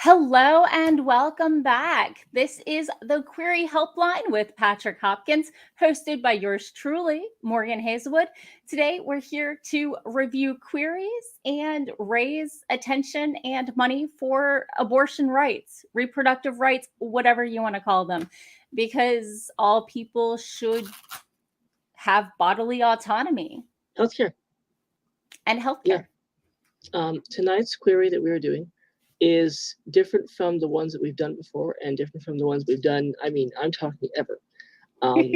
Hello and welcome back. This is the Queery Helpline with Patrick Hopkins, hosted by yours truly, Morgan Hazelwood. Today, we're here to review queries and raise attention and money for abortion rights, reproductive rights, whatever you want to call them, because all people should have bodily autonomy Healthcare. and healthcare. Tonight's query that we were doing is different from the ones that we've done before and different from the ones we've done. I mean, I'm talking ever.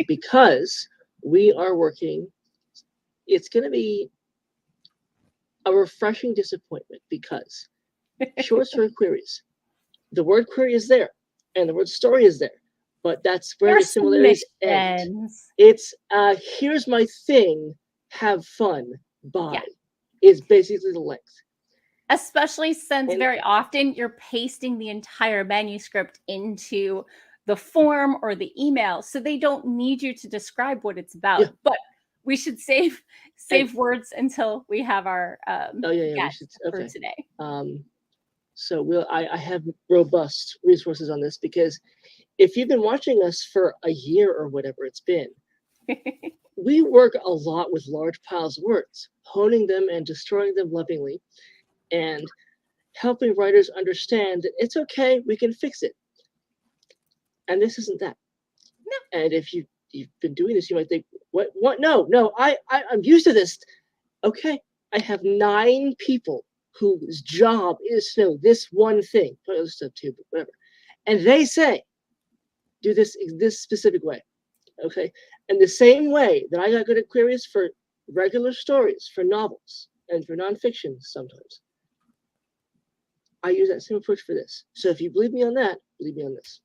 Because we are working, it's going to be a refreshing disappointment because short story queries, the word query is there and the word story is there, but that's where the similarities end. It's here's my thing, have fun, bye. Is basically the length. Especially since very often you're pasting the entire manuscript into the form or the email, so they don't need you to describe what it's about. Yeah. But we should save words until we have our guest for today. So I have robust resources on this because if you've been watching us for a year or whatever it's been, we work a lot with large piles of words, honing them and destroying them lovingly, and helping writers understand that it's okay, we can fix it. And this isn't that. No. And if you've been doing this, you might think, what? No, I'm used to this. Okay, I have 9 people whose job is to know this one thing, put other stuff too, but whatever. And they say, do this specific way. Okay. And the same way that I got good at queries for regular stories, for novels, and for nonfiction sometimes, I use that same approach for this. So if you believe me on that, believe me on this.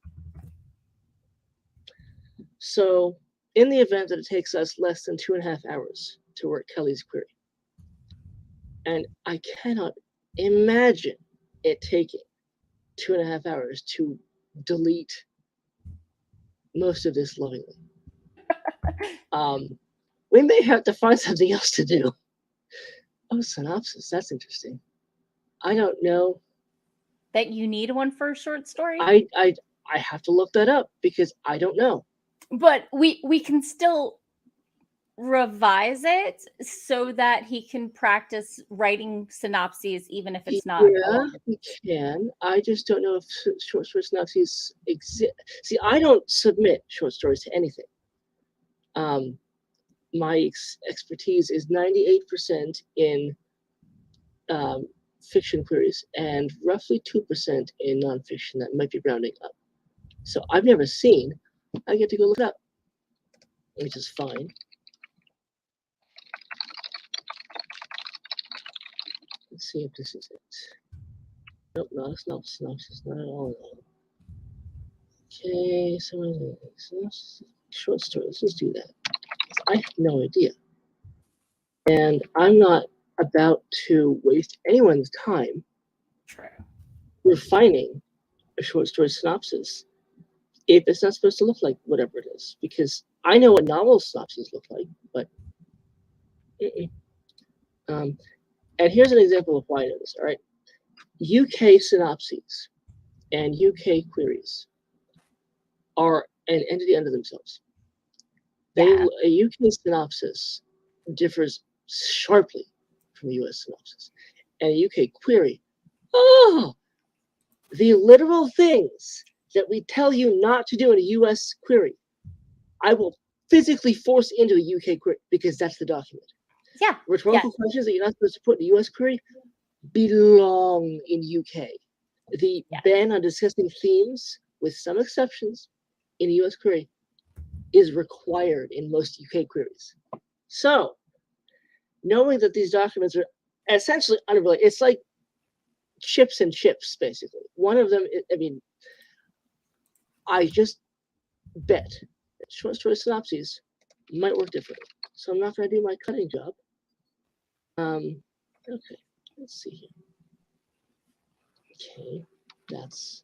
So in the event that it takes us less than 2.5 hours to work Kelly's query, and I cannot imagine it taking 2.5 hours to delete most of this lovingly. We may have to find something else to do. Oh, synopsis. That's interesting. I don't know. That you need one for a short story? I have to look that up because I don't know. But we can still revise it so that he can practice writing synopses even if it's not. Yeah, we can. I just don't know if short story synopses exist. See, I don't submit short stories to anything. My expertise is 98% in fiction queries and roughly 2% in nonfiction. That might be rounding up. So I've never seen. I get to go look it up, which is fine. Let's see if this is it. Nope, not a synopsis, not at all. Okay, so short stories. Let's do that. I have no idea, and I'm not about to waste anyone's time refining a short story synopsis if it's not supposed to look like whatever it is, because I know what novel synopses look like, but and here's an example of why I know this. All right, UK synopses and UK queries are an entity unto themselves. A UK synopsis differs sharply from a US synopsis, and a UK query, the literal things that we tell you not to do in a US query, I will physically force into a UK query because that's the document. Yeah. Rhetorical questions that you're not supposed to put in a US query belong in UK. The ban on discussing themes, with some exceptions, in a US query is required in most UK queries. So, knowing that these documents are essentially unrelated, it's like chips and chips, basically. One of them, I just bet that short story synopses might work differently. So I'm not going to do my cutting job. Okay, let's see here. Okay, that's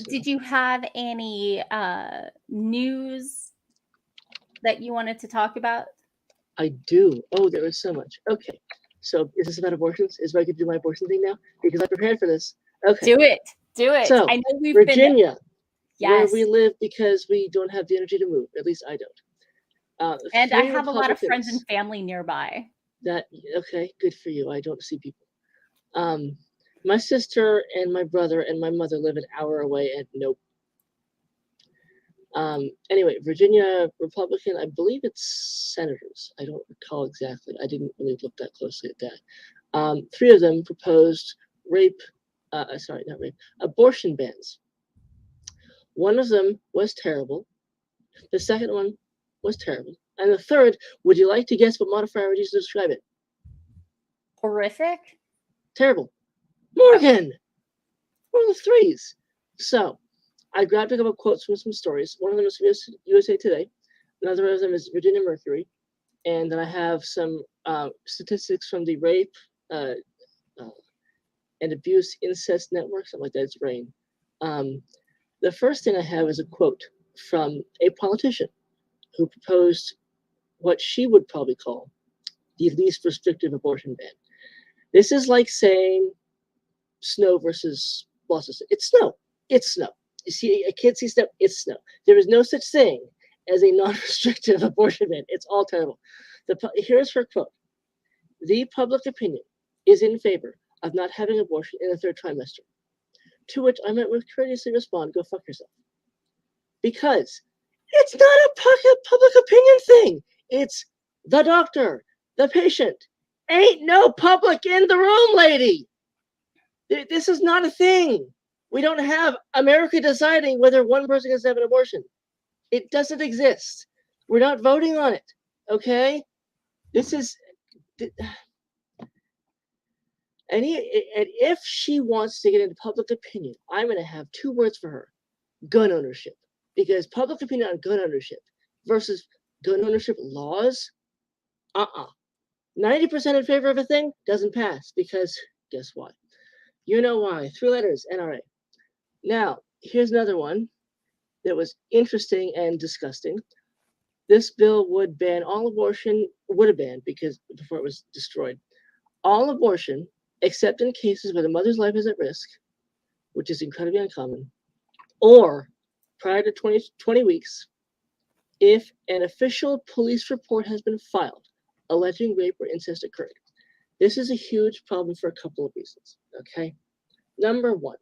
did you have any news that you wanted to talk about? I do. Oh, there is so much. Okay, So is this about abortions? Is I could do my abortion thing now? Because I prepared for this. Okay. Do it. Do it. So, I know we've Virginia, been. where Yes. we live because we don't have the energy to move. At least I don't. And I 3 have a lot of friends and Republicans. family nearby. Okay, good for you. I don't see people. My sister and my brother and my mother live an hour away, and nope. Anyway, Virginia Republican, I believe it's senators. I don't recall exactly. I didn't really look that closely at that. 3 of them proposed abortion bans. One of them was terrible. The second one was terrible. And the third, would you like to guess what modifier I would use to describe it? Horrific? Terrible. Morgan! One of the 3s. So, I grabbed a couple of quotes from some stories. One of them is from USA Today. Another of them is Virginia Mercury. And then I have some statistics from the Rape and Abuse Incest Network, something like that. It's RAIN. The first thing I have is a quote from a politician who proposed what she would probably call the least restrictive abortion ban. This is like saying snow versus losses. It's snow. It's snow. You see a kid sees snow. It's snow. There is no such thing as a non-restrictive abortion ban. It's all terrible. Here's her quote. The public opinion is in favor of not having abortion in the 3rd trimester. To which I might courteously respond, go fuck yourself. Because it's not a public opinion thing. It's the doctor, the patient. Ain't no public in the room, lady. This is not a thing. We don't have America deciding whether one person gets to have an abortion. It doesn't exist. We're not voting on it. Okay? This is... And if she wants to get into public opinion, I'm going to have 2 words for her. Gun ownership. Because public opinion on gun ownership versus gun ownership laws, 90% in favor of a thing doesn't pass because guess what? You know why. 3 letters, NRA. Now, here's another one that was interesting and disgusting. This bill would ban all abortion, would have banned because before it was destroyed, all abortion except in cases where the mother's life is at risk, which is incredibly uncommon, or prior to 20 weeks, if an official police report has been filed alleging rape or incest occurred. This is a huge problem for a couple of reasons, okay? Number 1,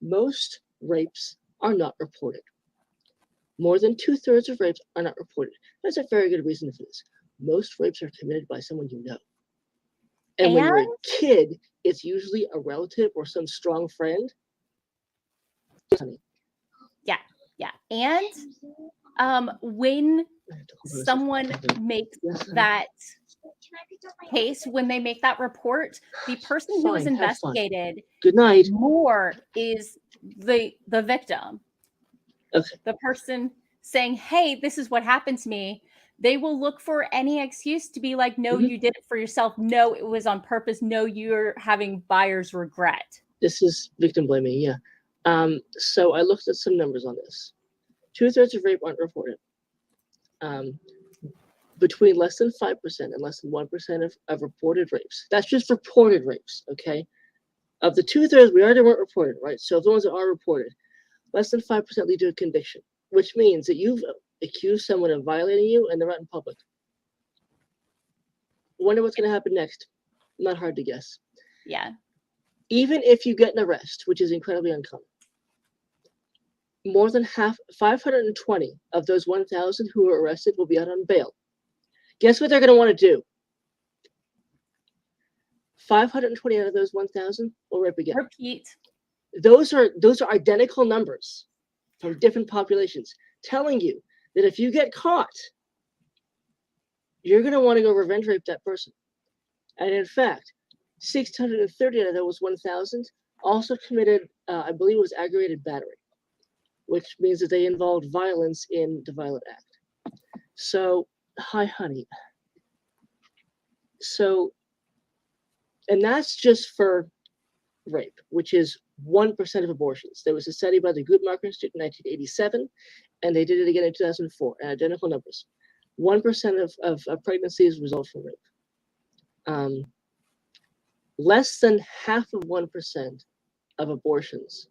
most rapes are not reported. More than 2/3 of rapes are not reported. That's a very good reason for this. Most rapes are committed by someone you know. And when you're a kid, it's usually a relative or some strong friend. Yeah. And when someone makes that case, when they make that report, the person who is investigated Good night. more is the victim. Okay. The person saying, hey, this is what happened to me. They will look for any excuse to be like, no, you did it for yourself. No, it was on purpose. No, you're having buyer's regret. This is victim blaming, yeah. So I looked at some numbers on this. 2/3 of rape aren't reported. Between less than 5% and less than 1% of reported rapes. That's just reported rapes, okay? Of the 2/3, we already weren't reported, right? So the ones that are reported, less than 5% lead to a conviction, which means that you've accused someone of violating you and they're out in public. Wonder what's going to happen next. Not hard to guess. Yeah. Even if you get an arrest, which is incredibly uncommon, more than 520 of those 1,000 who were arrested will be out on bail. Guess what they're going to want to do? 520 out of those 1,000 will rape again. Repeat. Those are identical numbers from different populations, telling you that if you get caught, you're going to want to go revenge rape that person. And in fact, 630 out of those 1,000 also committed, I believe it was aggravated battery, which means that they involved violence in the violent act. So, hi, honey. So, and that's just for rape, which is 1% of abortions. There was a study by the Guttmacher Institute in 1987, and they did it again in 2004, and identical numbers. 1% of pregnancies result from rape. less than half of 1% of abortions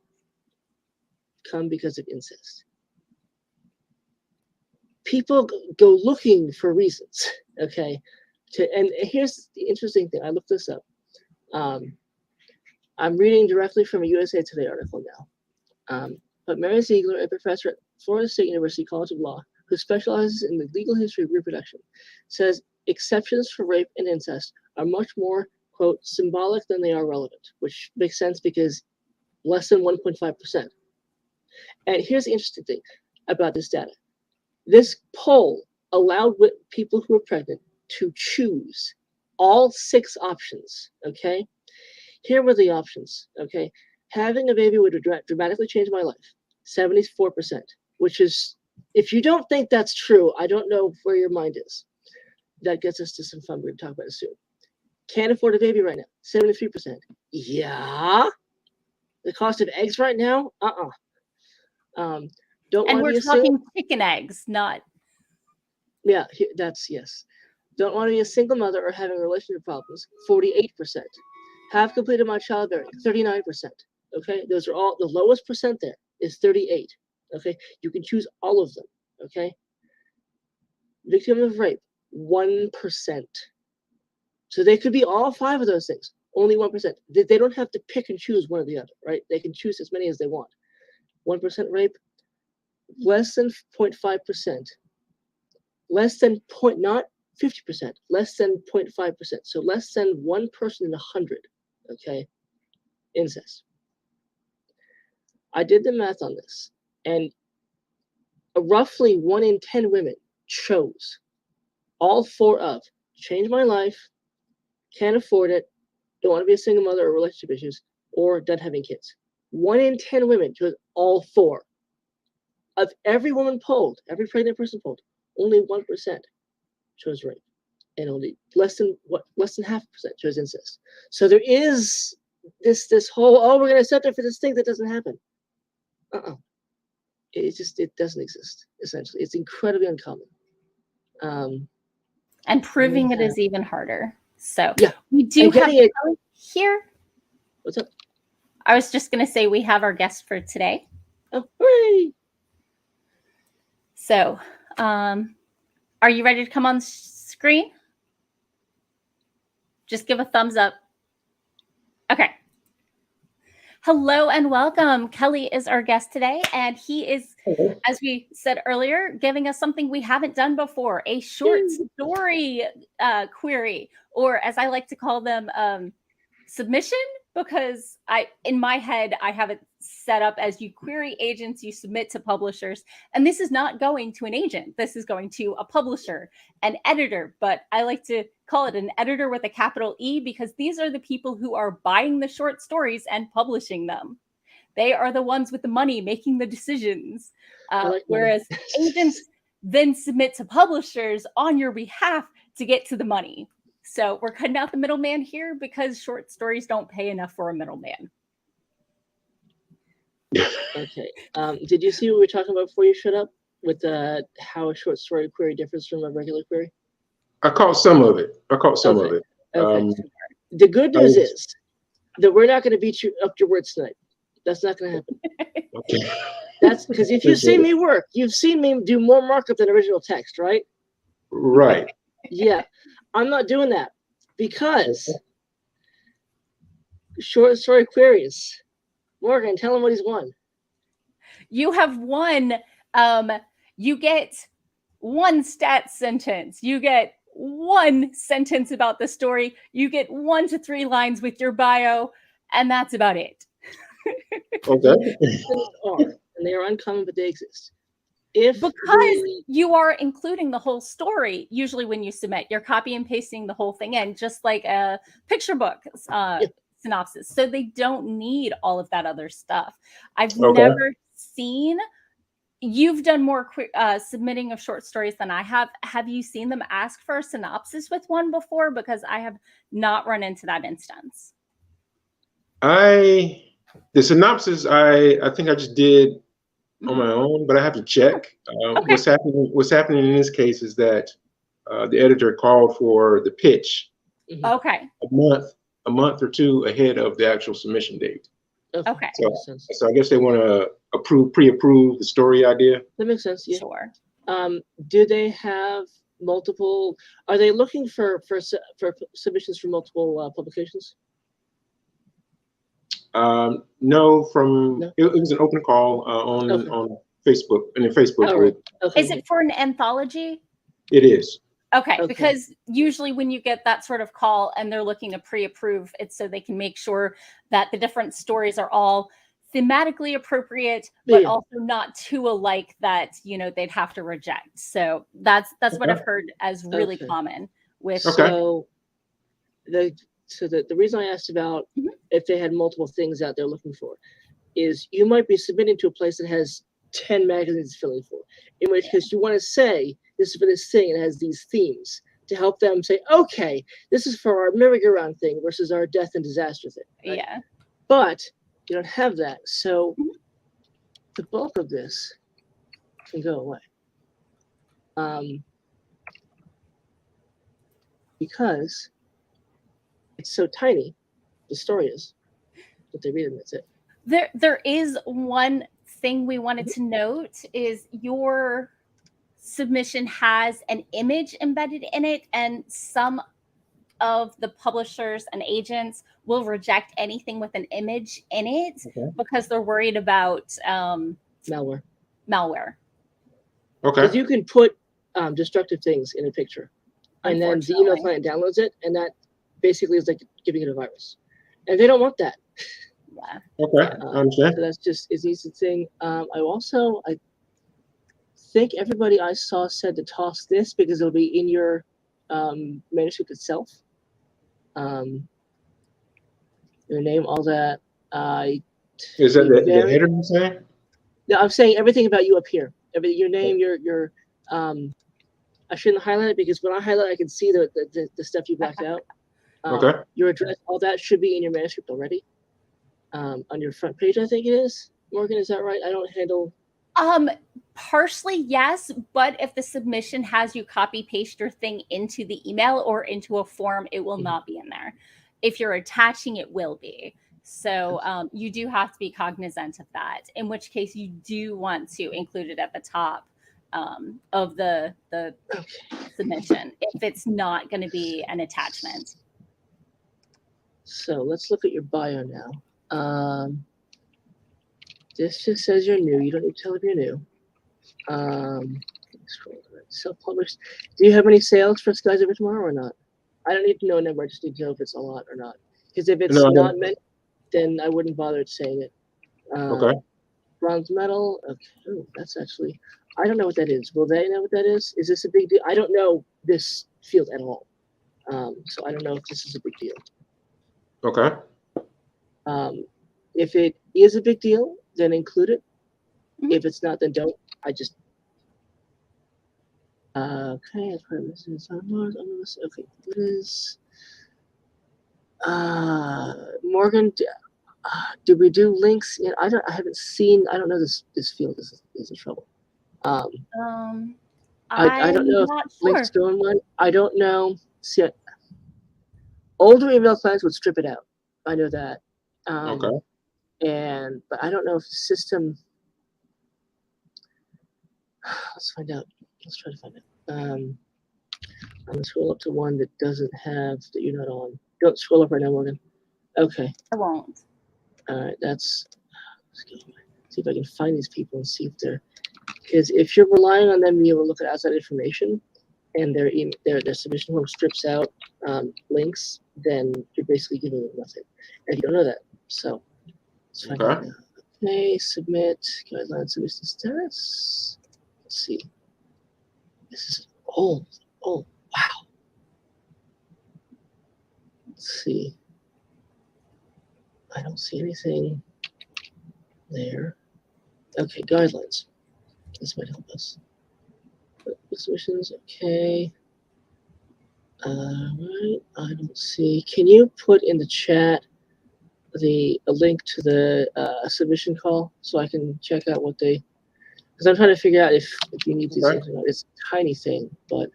come because of incest. People go looking for reasons, okay? And here's the interesting thing. I looked this up. I'm reading directly from a USA Today article now. But Mary Ziegler, a professor at Florida State University College of Law, who specializes in the legal history of reproduction, says exceptions for rape and incest are much more, quote, symbolic than they are relevant, which makes sense because less than 1.5%. And here's the interesting thing about this data. This poll allowed people who are pregnant to choose all 6 options, okay? Here were the options, okay? Having a baby would dramatically change my life, 74%, which is, if you don't think that's true, I don't know where your mind is. That gets us to some fun. We're going to talk about it soon. Can't afford a baby right now, 73%. Yeah? The cost of eggs right now? Don't And want to we're be a talking chicken eggs, not. Yeah, that's yes. Don't want to be a single mother or having relationship problems, 48%. Have completed my childbearing, 39%. Okay, those are all, the lowest percent there is 38. Okay, you can choose all of them. Okay, victim of rape, 1%. So they could be all 5 of those things, only 1%. They don't have to pick and choose one or the other, right? They can choose as many as they want. 1% rape, less than 0.5%, less than not 50%, less than 0.5%. So less than 1 person in 100, okay, incest. I did the math on this, and roughly 1 in 10 women chose all 4 of change my life, can't afford it, don't want to be a single mother or relationship issues, or done having kids. 1 in 10 women chose all 4. Of every woman polled, every pregnant person polled, only 1% chose rape, and only less than 0.5% chose incest. So there is this whole, oh, we're going to accept it for this thing that doesn't happen. It doesn't exist. Essentially, it's incredibly uncommon. And proving it is even harder. So yeah, we do have it here. What's up? I was just going to say we have our guest for today. Oh, hooray! So, are you ready to come on screen? Just give a thumbs up. Okay. Hello and welcome. Kelly is our guest today, and he is, as we said earlier, giving us something we haven't done before, a short story query, or as I like to call them, submission, because in my head, I have it set up as you query agents, you submit to publishers, and this is not going to an agent. This is going to a publisher, an editor, but I like to call it an editor with a capital E because these are the people who are buying the short stories and publishing them. They are the ones with the money making the decisions, whereas agents then submit to publishers on your behalf to get to the money. So we're cutting out the middleman here because short stories don't pay enough for a middleman. Okay. Did you see what we were talking about before you shut up with how a short story query differs from a regular query? I caught some of it. Okay. The good news is that we're not going to beat you up your words tonight. That's not going to happen. Okay. That's because if you've seen me work, you've seen me do more markup than original text, right? Right. Yeah. I'm not doing that because short story queries. Morgan, tell him what he's won. You have won. You get 1 stat sentence. You get 1 sentence about the story. You get 1 to 3 lines with your bio, and that's about it. Okay. And they are uncommon, but they exist. Because you are including the whole story, usually when you submit, you're copy and pasting the whole thing in, just like a picture book synopsis. So they don't need all of that other stuff. I've never seen, you've done more submitting of short stories than I have. Have you seen them ask for a synopsis with one before? Because I have not run into that instance. The synopsis, I think I just did on my own, but I have to check. What's happening in this case is that the editor called for the pitch, Okay. a month or two ahead of the actual submission date. Okay. So, Makes sense. so I guess they want to pre-approve the story idea. That makes sense. Yeah. Sure. Do they have multiple? Are they looking for submissions from multiple publications? No, No? it was an open call on Facebook in the Facebook All right. group. Okay. Is it for an anthology? It is. Okay, Okay. because usually when you get that sort of call and they're looking to pre-approve, it's so they can make sure that the different stories are all thematically appropriate, but Yeah. also not too alike that they'd have to reject. So that's what I've heard as really Okay. common with. Okay. So the reason I asked about Mhm. if they had multiple things out there looking for is you might be submitting to a place that has 10 magazines filling for, in which case you want to say this is for this thing and it has these themes to help them say, okay, this is for our merry-go-round thing versus our death and disaster thing. Right? Yeah. But you don't have that. So Mhm. the bulk of this can go away. Because it's so tiny, the story is, that they read it and that's it. There is one thing we wanted to note is your submission has an image embedded in it, and some of the publishers and agents will reject anything with an image in it because they're worried about Malware. Okay. Because you can put destructive things in a picture, and then the email Unfortunately. client downloads it, and that basically is like giving it a virus, and they don't want that. Yeah. Okay. I understand. So that's just is the easy thing. I think everybody I saw said to toss this because it'll be in your manuscript itself. Your name, all that. Is that the header you're saying? No, I'm saying everything about you up here. Everything, your name, your I shouldn't highlight it because when I highlight, I can see the stuff you blacked out. Okay. Your address, all that should be in your manuscript already. On your front page, I think it is. Morgan, is that right? I don't handle. Partially, yes, but if the submission has you copy paste your thing into the email or into a form, it will not be in there. If you're attaching, it will be. So you do have to be cognizant of that, in which case you do want to include it at the top of the submission if it's not going to be an attachment. So let's look at your bio now. This just says you're new. You don't need to tell if you're new. Self-published. Do you have any sales for Skies Over Tomorrow or not? I don't need to know a number. I just need to know if it's a lot or not. Because if it's not meant, then I wouldn't bother saying it. Okay. Bronze medal. Okay. Ooh, that's actually. I don't know what that is. Will they know what that is? Is this a big deal? I don't know this field at all. So I don't know if this is a big deal. Okay. If it is a big deal, then include it. Mhm. If it's not, then don't. I just. Okay, that's part of this. Okay, what is? Morgan, did we do links? I haven't seen. I don't know this field is in trouble. I don't know if links go in one. I don't know. See, older email clients would strip it out. I know that. Okay. But I don't know if the system. Let's find out. Let's try to find out. I'm gonna scroll up to one that doesn't have that you're not on. Don't scroll up right now, Morgan. Okay. I won't. All right. Let's see if I can find these people and see if they're. Because if you're relying on them, you will look at outside information, and their submission form strips out links, then you're basically giving them nothing, and you don't know that. So let's find out now. Okay, submit guideline submission status. Let's see. This is old. Oh, wow. Let's see. I don't see anything there. Okay, guidelines. This might help us. Submissions, okay. Alright, I don't see. Can you put in the chat a link to the submission call so I can check out what they. Because I'm trying to figure out if you need these things or not. It's a tiny thing, but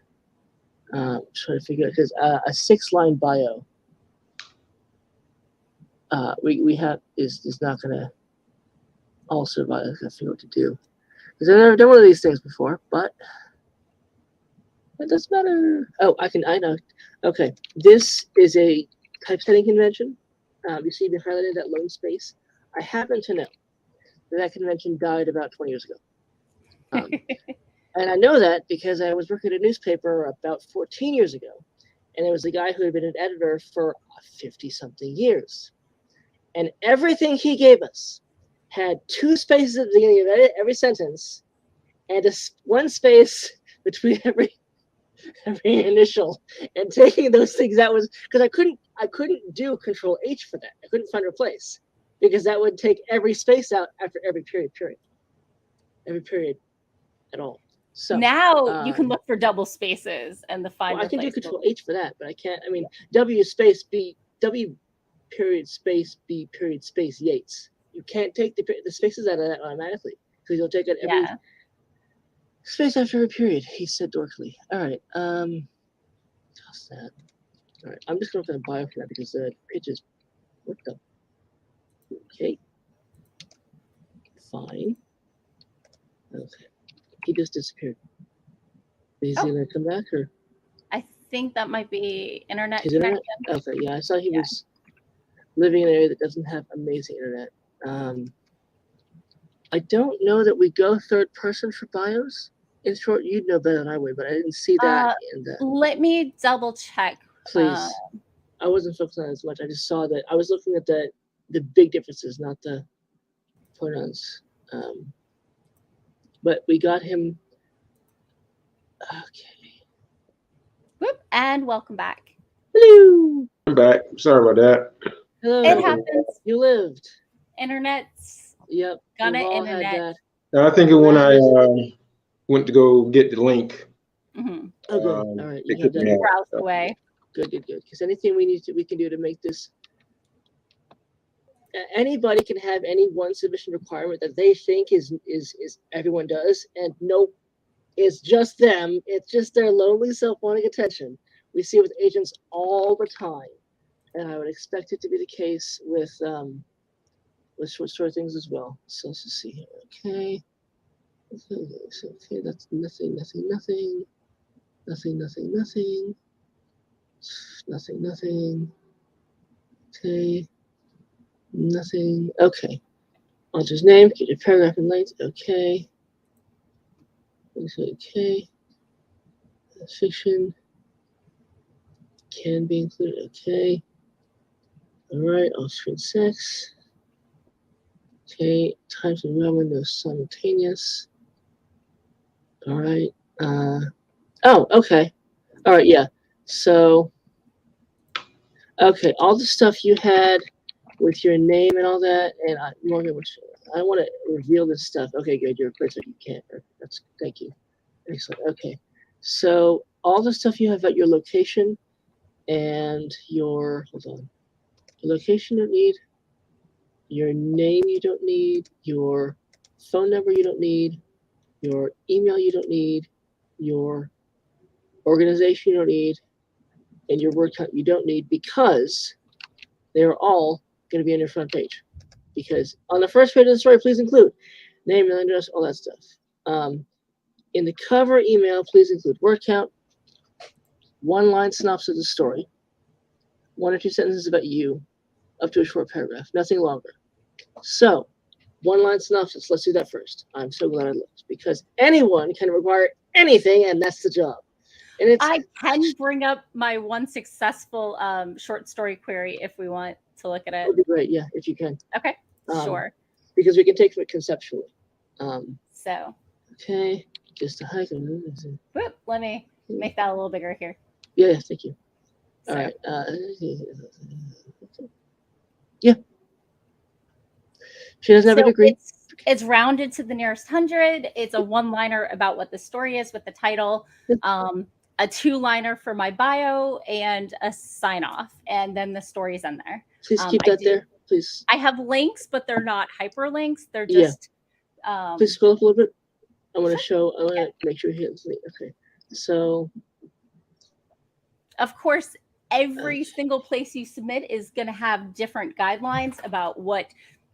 Trying to figure out because a 6-line bio we have is not gonna all survive. I gotta figure out what to do because I've never done one of these things before, but it doesn't matter. Oh, I know. Okay, this is a typesetting convention. You see me highlighted that lone space. I happen to know that convention died about 20 years ago. And I know that because I was working at a newspaper about 14 years ago. And there was a guy who had been an editor for 50-something years. And everything he gave us had 2 spaces at the beginning of every sentence and one space between every initial. And taking those things out was because I couldn't do Control H for that. I couldn't find replace because that would take every space out after every period at all. So now you can look for double spaces and the find. Well, I can do Control H for that, but I can't. I mean, W space B W period space B period space Yates. You can't take the spaces out of that automatically because you'll take out every space after every period. He said dorkily. All right. How's that? All right. I'm just going to bio for that because the pitch is what the. Okay. Fine. Okay. He just disappeared. Is he gonna come back or? I think that might be internet His connection. Internet? Okay, yeah, I saw he was living in an area that doesn't have amazing internet. I don't know that we go third person for bios. In short, you'd know better than I would, but I didn't see that in that. Let me double check. Please. I wasn't focused on it as much. I just saw that I was looking at the big differences, not the pronouns. But we got him. Okay. Whoop, and welcome back. Hello. I'm back. Sorry about that. Hello. It happens. You lived. Internet's Yep. gonna We've all internet. had I think of when I went to go get the link. Mm-hmm. Oh, good. All right. You It have took me that. out. Browse away. Good. Because anything we can do to make this. Anybody can have any one submission requirement that they think is everyone does, and nope, it's just them. It's just their lonely self wanting attention. We see it with agents all the time, and I would expect it to be the case with short story things as well. So let's just see here. Okay. Okay, that's nothing. Okay. Nothing. Okay. Author's name, get your paragraph and length. Okay. Okay. Fiction can be included. Okay. All right. Off-screen sex. Okay. Times of enrollment, no simultaneous. All right. Oh, okay. All right. Yeah. So, okay. All the stuff you had with your name and all that, and Morgan, I want to reveal this stuff. Okay, good. You're a person. You can't. Thank you. Excellent. Okay. So all the stuff you have at your location and your location you don't need, your name you don't need, your phone number you don't need, your email you don't need, your organization you don't need, and your word count you don't need because they're all going to be on your front page. Because on the first page of the story, please include name, email address, all that stuff. In the cover email, please include word count, 1-line synopsis of the story, 1 or 2 sentences about you, up to a short paragraph, nothing longer. So, 1-line synopsis, let's do that first. I'm so glad I looked because anyone can require anything, and that's the job. And I can bring up my one successful short story query if we want to look at it. That would be great, yeah, if you can. Okay, sure. Because we can take it conceptually. So. Okay, just a hike. Whoop, let me make that a little bigger here. Yeah, thank you. All right. Yeah. She doesn't have a degree. It's rounded to the nearest 100. It's a 1-liner about what the story is with the title, a 2-liner for my bio, and a sign off. And then the story's in there. Please keep that there, please. I have links, but they're not hyperlinks. They're just. Please scroll up a little bit. I want to make sure here. Okay. So, Of course, every single place you submit is going to have different guidelines about what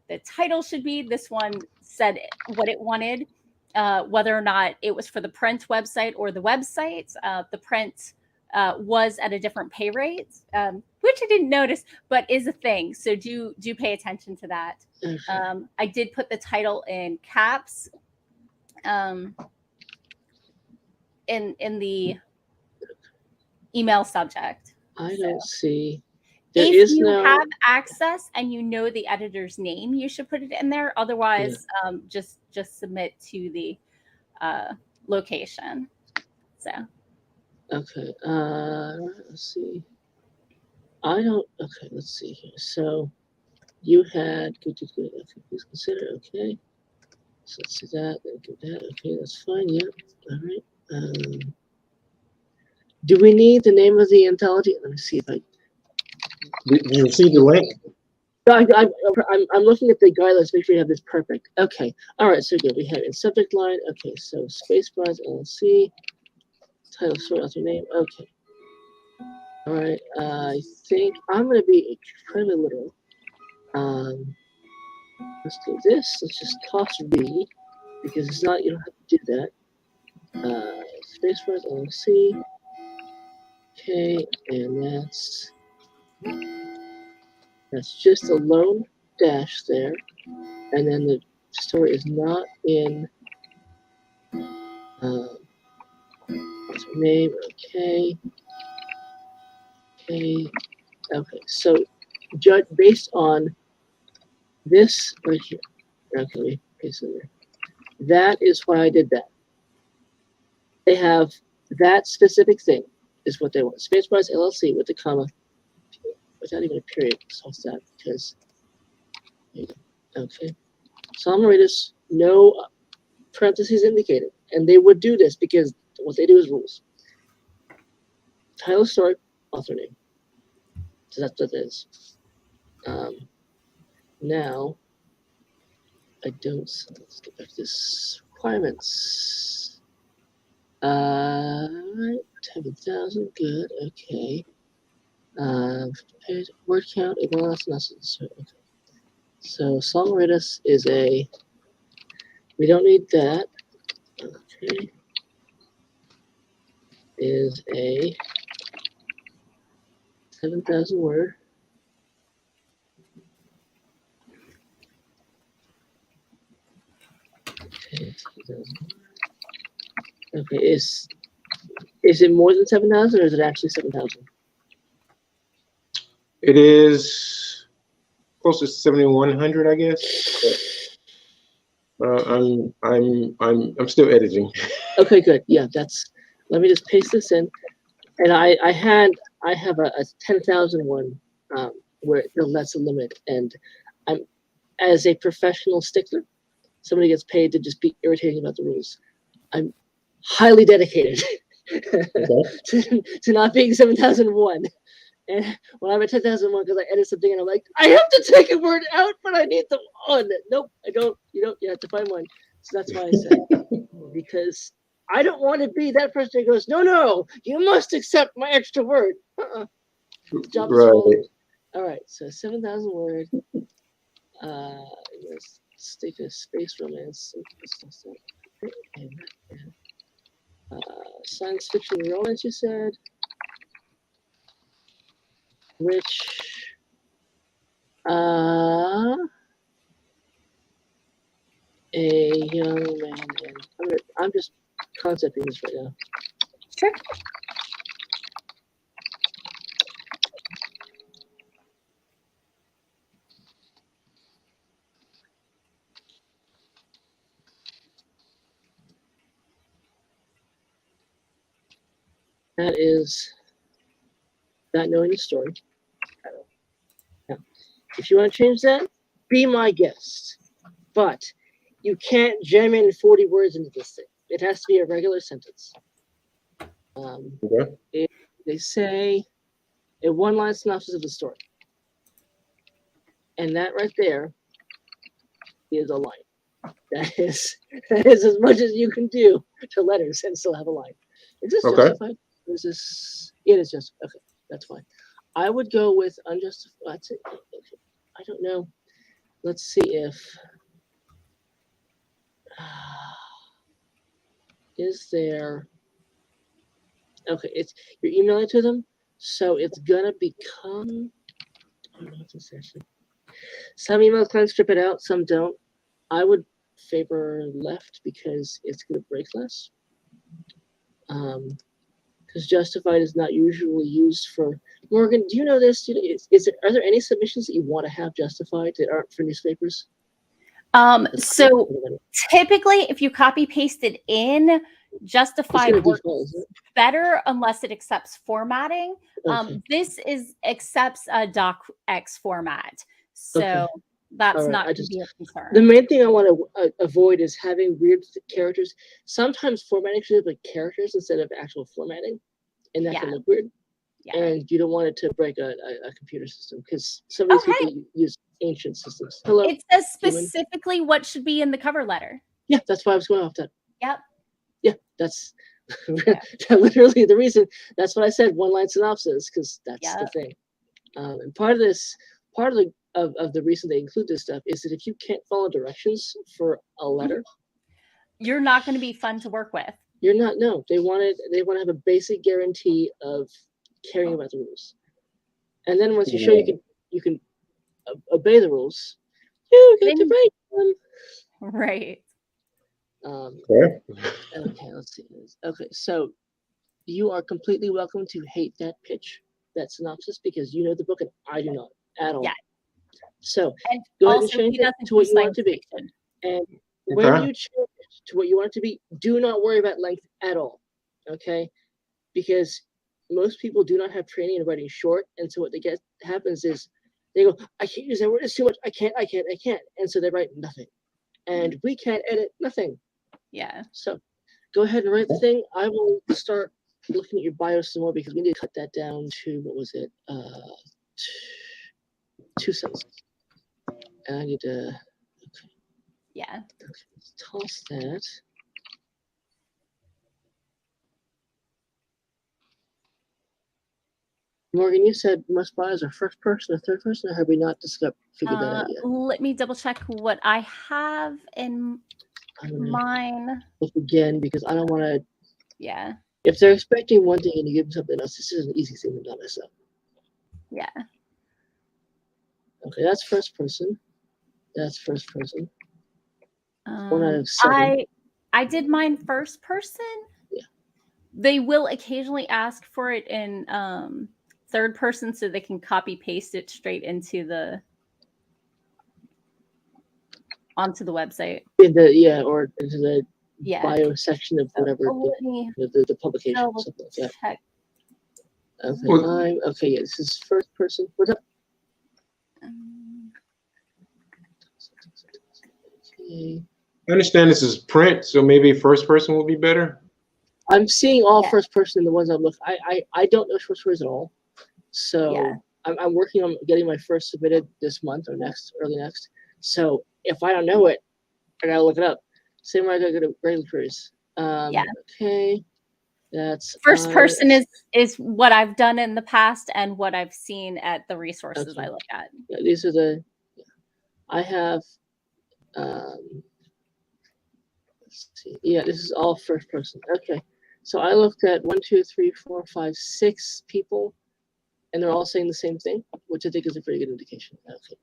the title should be. This one said what it wanted, whether or not it was for the print website or the website. The print was at a different pay rate, which I didn't notice, but is a thing. So do pay attention to that. I did put the title in caps in the email subject. I don't see. If you have access and you know the editor's name, you should put it in there. Otherwise, just submit to the location. So. Okay. Let's see. I don't. Okay. Let's see here. So, you had good. Okay, please consider. Okay. So let's see that. Do that. Okay, that's fine. Yeah. All right. Do we need the name of the anthology? Let me see if I. Did you see the link? I'm looking at the guidelines. Make sure you have this perfect. Okay. All right. So good. We have in subject line. Okay. So Space Bars LLC. Title, story, author name. Okay. All right. I think I'm going to be incredibly literal. Let's do this. Let's just toss B because it's not. You don't have to do that. Space Bars LLC. Okay, and that's just a lone dash there, and then the story is not in name. Okay. So judge based on this right here. Okay, let me paste it there. That is why I did that. They have that specific thing is what they want. Space Bars LLC with the comma without even a period. So that because okay. So I'm gonna read this. No parentheses indicated, and they would do this because what they do is rules. Title, story, author name. So that's what it is. Now, I don't. So let's get back to this requirements. 7,000. Good. Okay. Word count. Okay. So songwriters is a. We don't need that. Okay. Is a 7,000 word. Okay, 7,000. Okay, is it more than 7,000 or is it actually 7,000? It is close to 7,100, I guess. I'm still editing. Okay, good. Yeah, that's. Let me just paste this in, and I have a 10,000 one where that's the limit, and I'm as a professional stickler, somebody gets paid to just be irritating about the rules. I'm highly dedicated to not being 7,001. And when I'm at 10,001, because I edit something and I'm like, I have to take a word out, but I need the one. Nope, I don't. You have to find one. So that's why I said, because I don't want to be that person who goes, no, you must accept my extra word. Job is full. All right, so 7,000 word. Let's stick a space romance. Science fiction romance, you said. Which a young man, and I'm just concepting this right now. Sure. That is not knowing the story. Now, if you want to change that, be my guest. But you can't jam in 40 words into this thing. It has to be a regular sentence. They say a one-line synopsis of the story. And that right there is a line. That is as much as you can do to letters and still have a line. Is this justified? Is this? It is just okay. That's fine. I would go with unjustified. That's it. Okay. I don't know. Let's see if is there. Okay, it's you're emailing to them, so it's gonna become. I don't know if this actually. Some emails kind of strip it out, some don't. I would favor left because it's gonna break less. Because justified is not usually used for. Morgan, do you know this? Are there any submissions that you want to have justified that aren't for newspapers? So typically, if you copy paste it in, justified works better unless it accepts formatting. Okay. This accepts a docx format, so that's right, not going to be a concern. The main thing I want to avoid is having weird characters. Sometimes formatting should have like characters instead of actual formatting, and that can look weird. Yeah. And you don't want it to break a computer system because some of these people use ancient systems. Hello. It says specifically what should be in the cover letter. Yeah, that's why I was going off that. Yep. Yeah, that's literally the reason. That's what I said. One line synopsis, because that's the thing. And part of the reason they include this stuff is that if you can't follow directions for a letter, you're not going to be fun to work with. You're not. No, they want to have a basic guarantee of caring about the rules, and then once you show you can obey the rules, you get to break them. Right. Okay. Let's see. Okay, so you are completely welcome to hate that pitch, that synopsis, because you know the book and I do not at all. Yeah. So go ahead and change it to what you want it to be. And when you change it to what you want it to be, do not worry about length at all. Okay? Because most people do not have training in writing short, and so what happens is they go, I can't use that word, it's too much, I can't. And so they write nothing. And we can't edit nothing. Yeah. So go ahead and write the thing. I will start looking at your bio some more because we need to cut that down to, what was it? 2 sentences. And I need to, okay. Yeah. Okay, let's toss that. Morgan, you said must buy as a first person or third person, or have we not figured that out yet? Let me double check what I have in mine. Look again, because I don't want to. Yeah. If they're expecting one thing and you give them something else, this is an easy thing to not mess up. Yeah. Okay, that's first person. That's first person. 1 out of 7. I did mine first person. Yeah. They will occasionally ask for it in third person so they can copy paste it straight into onto the website. Or into the bio section of whatever the publication or something like that. Okay, okay, yeah, this is first person. What's up? Okay. I understand this is print, so maybe first person will be better. I'm seeing all first person in the ones I'm looking. I don't know short stories at all, so I'm working on getting my first submitted this month or early next. So if I don't know it, I gotta look it up. Same way I gotta go to regular queries. Okay, that's first person is what I've done in the past and what I've seen at the resources I look at. Yeah, these are the. I have. Let's see. Yeah, this is all first person. Okay, so I looked at 1, 2, 3, 4, 5, 6 people, and they're all saying the same thing, which I think is a pretty good indication.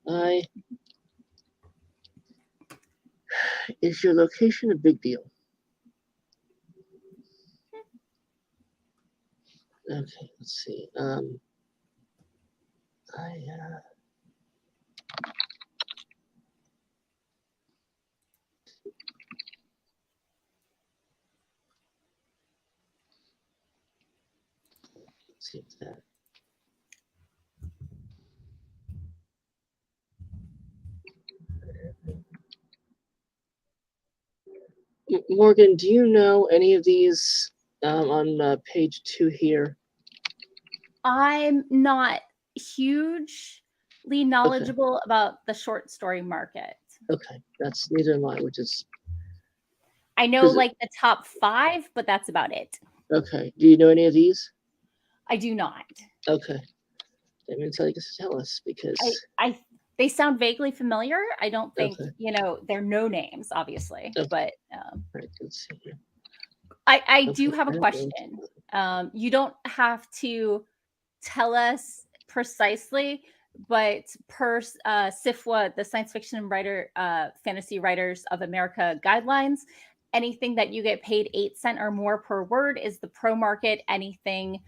Okay, is your location a big deal? Okay, let's see. Let's see what's that. Morgan, do you know any of these on page 2 here? I'm not hugely knowledgeable about the short story market. Okay, that's neither am I, which is. I know like the top 5, but that's about it. Okay, do you know any of these? I do not. Okay. I'm going to tell you to tell us because. They sound vaguely familiar. I don't think, Okay. they're no names, obviously, but Right, let's see here. I do have a question. You don't have to tell us precisely, but per SIFWA, the Science Fiction Writer Fantasy Writers of America guidelines, anything that you get paid 8 cents or more per word is the pro market. Anything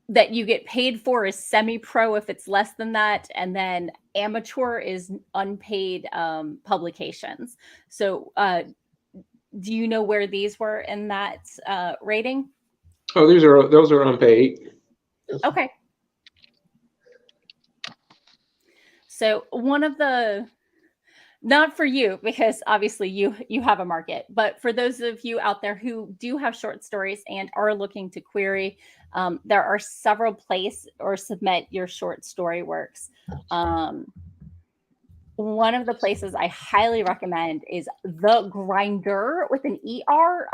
that you get paid for is semi-pro if it's less than that, and then amateur is unpaid publications. So do you know where these were in that rating? Oh, those are unpaid. Okay. So one of the, not for you, because obviously you have a market, but for those of you out there who do have short stories and are looking to query, there are several places or submit your short story works. One of the places I highly recommend is The Grinder with an ER,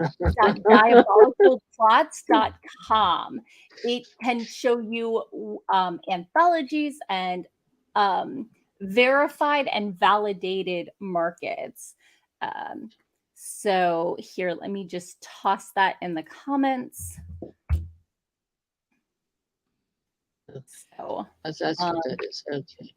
diabolicalplots.com. It can show you anthologies and verified and validated markets. So here, let me just toss that in the comments. So that's what that is. Okay.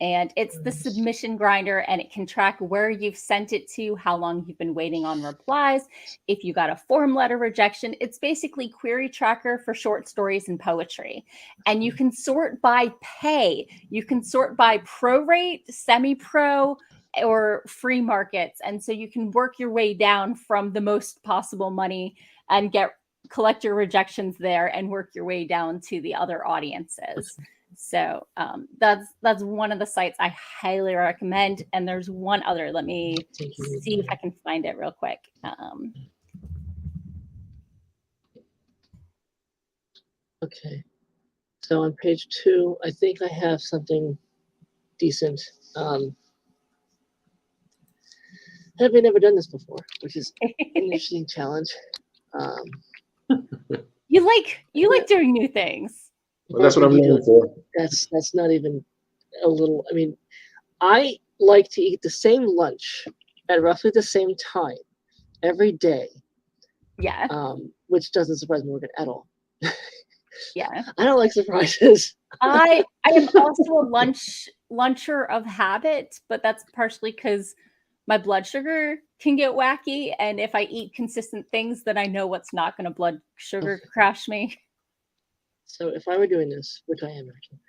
And it's the submission grinder, and it can track where you've sent it to, how long you've been waiting on replies, if you got a form letter rejection. It's basically query tracker for short stories and poetry. And you can sort by pay. You can sort by pro rate, semi-pro, or free markets. And so you can work your way down from the most possible money and collect your rejections there and work your way down to the other audiences. So that's one of the sites I highly recommend. And there's one other. Let me see if I can find it real quick. Okay. So on page 2, I think I have something decent. Have we never done this before, which is an interesting challenge. You like doing new things. Well, that's what I'm known for. That's not even a little. I mean, I like to eat the same lunch at roughly the same time every day. Yeah. Which doesn't surprise Morgan at all. Yeah. I don't like surprises. I am also a luncher of habit, but that's partially because my blood sugar can get wacky, and if I eat consistent things, then I know what's not going to blood sugar crash me. So if I were doing this, which I am actually,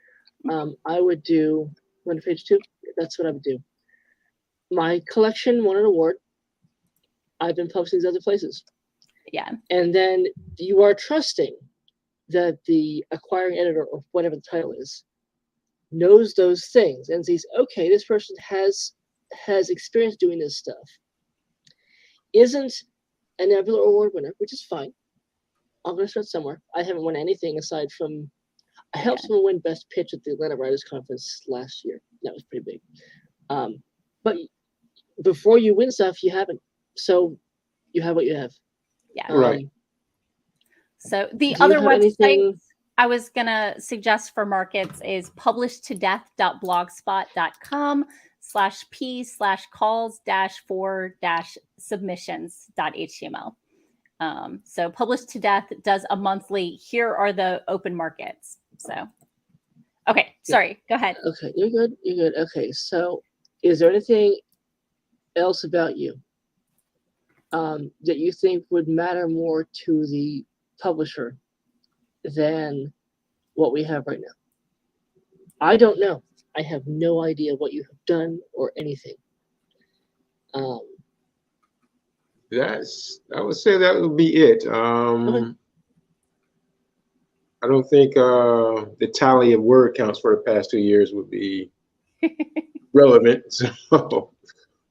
I would do on page 2. That's what I would do. My collection won an award. I've been posting these other places. Yeah. And then you are trusting that the acquiring editor, or whatever the title is, knows those things and sees, okay, this person has experience doing this stuff. Isn't a Nebula Award winner, which is fine. I'm going to start somewhere. I haven't won anything aside from I helped someone win Best Pitch at the Atlanta Writers Conference last year. That was pretty big. But before you win stuff, you haven't. So you have what you have. Yeah. Right. So the other website I was going to suggest for markets is published-to-death.blogspot.com/p/calls-for-submissions.html. So Published to Death does a monthly, here are the open markets. So, okay, sorry, go ahead. Okay, you're good. You're good. Okay, so is there anything else about you that you think would matter more to the publisher than what we have right now? I don't know. I have no idea what you have done or anything. I would say that would be it. Okay. I don't think the tally of word counts for the past 2 years would be relevant. So.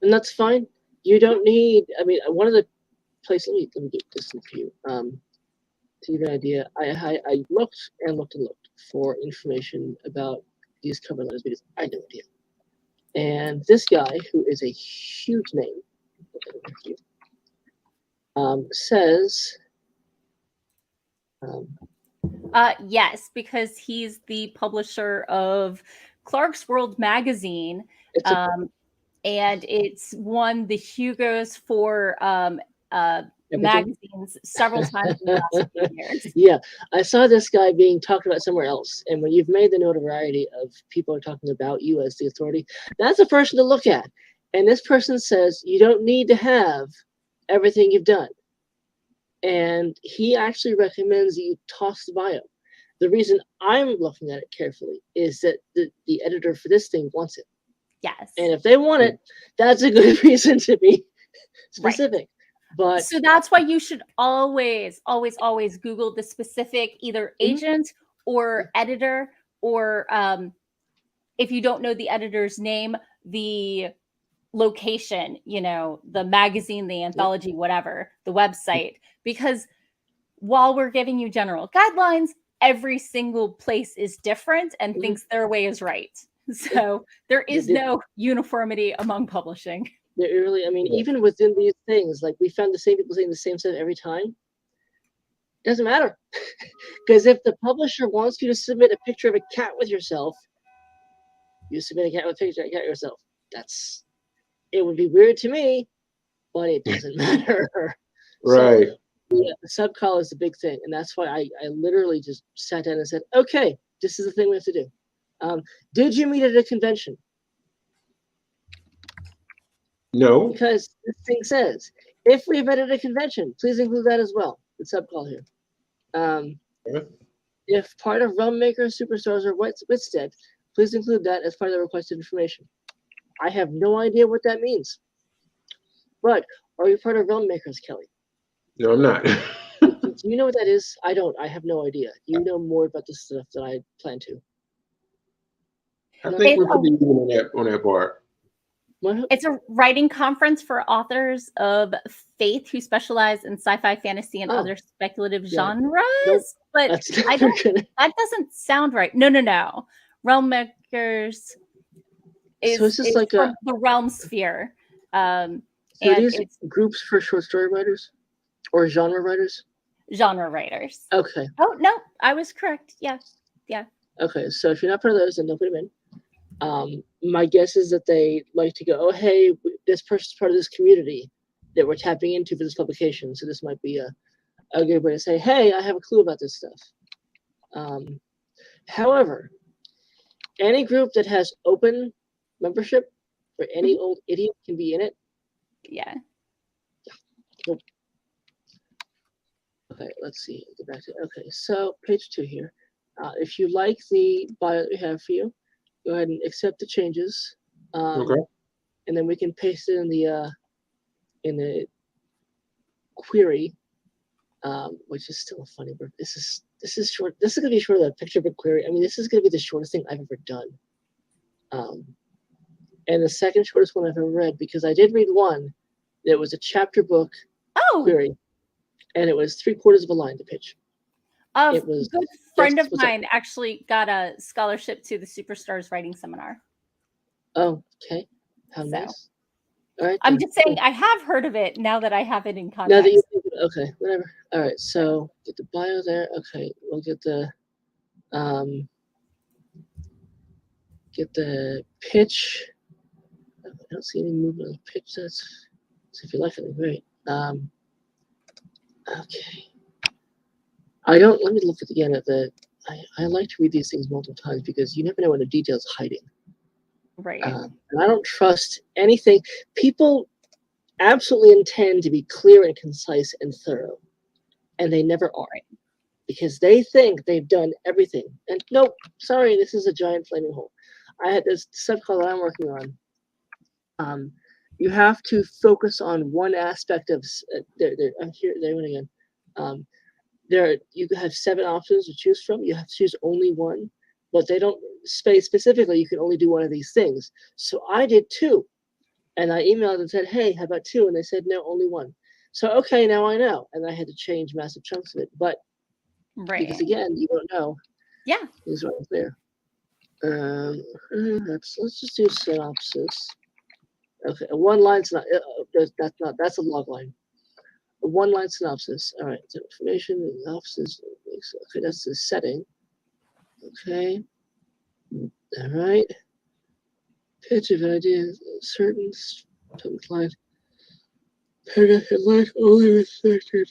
And that's fine. You don't need. I mean, one of the places. Let me get this for you. To give you an idea, I looked and looked and looked for information about these cover letters because I had no idea. And this guy, who is a huge name, says, Yes, because he's the publisher of Clark's World magazine, it's a, and it's won the Hugos for everything. magazines several times in the last few years. Yeah, I saw this guy being talked about somewhere else, and when you've made the notoriety of people are talking about you as the authority, that's a person to look at. And this person says you don't need to have everything you've done, and he actually recommends that you toss the bio. The reason I'm looking at it carefully is that the editor for this thing wants it. Yes. And if they want it, that's a good reason to be specific. Right. But so that's why you should always Google the specific either agent or editor, or if you don't know the editor's name, the location, the magazine, the anthology, whatever, the website, because while we're giving you general guidelines, every single place is different and thinks their way is right. So there is no uniformity among publishing. There really, I mean, even within these things, like we found the same people saying the same stuff every time. It doesn't matter. Because if the publisher wants you to submit a picture of a cat with yourself, you submit a cat with a picture of a cat yourself. It would be weird to me, but it doesn't matter. Right. So, yeah, the sub-call is the big thing. And that's why I literally just sat down and said, okay, this is the thing we have to do. Did you meet at a convention? No. Because this thing says, if we've met at a convention, please include that as well. The sub-call here. If part of Realm Maker Superstars or Witstead, please include that as part of the requested information. I have no idea what that means. But are you part of Realm Makers, Kelly? No, I'm not. Do you know what that is? I don't. I have no idea. You know more about this stuff than I plan to. I think we're pretty even on that part. It's a writing conference for authors of faith who specialize in sci-fi, fantasy, and other speculative genres. Nope. But that doesn't sound right. No. Realm Makers is like from the Realm Sphere. So these groups for short story writers or genre writers? Genre writers. Okay. Oh, no, I was correct. Yeah. Okay, so if you're not part of those, then don't put them in. My guess is that they like to go, oh, hey, this person's part of this community that we're tapping into for this publication. So this might be a good way to say, hey, I have a clue about this stuff. However, any group that has open membership for any old idiot can be in it. Yeah. Nope. Okay, let's see. Get back to okay. So page 2 here. If you like the bio that we have for you, go ahead and accept the changes. Okay. And then we can paste it in the query, which is still a funny word. This is short. This is gonna be short of a picture book query. I mean, this is gonna be the shortest thing I've ever done. And the second shortest one I've ever read, because I did read one that was a chapter book query, and it was 3/4 of a line to pitch. A good friend of mine actually got a scholarship to the Superstars writing seminar. Oh, okay. How nice. All right. I'm just saying I have heard of it now that I have it in context. Now that you think of it, okay, whatever. All right, so get the bio there. Okay, we'll get the pitch. I don't see any movement on the pitch. So if you like it, great. Okay. Let me look at again at I like to read these things multiple times because you never know when the detail's hiding. Right. And I don't trust anything. People absolutely intend to be clear and concise and thorough, and they never are, because they think they've done everything. And nope, sorry, this is a giant flaming hole. I had this subcall that I'm working on. You have to focus on one aspect of there went again. You have 7 options to choose from. You have to choose only one, but they don't say specifically you can only do one of these things. So I did 2, and I emailed and said, hey, how about 2? And they said, no, only 1. So, okay, now I know. And I had to change massive chunks of it. But because again, you don't know. Yeah. It's right there. Let's just do synopsis. Okay, one line's not, that's a log line. one-line synopsis. All right, so information, synopsis. Okay, that's the setting. Okay. All right. Pitch of ideas, certain client. Paragraph headline only restricted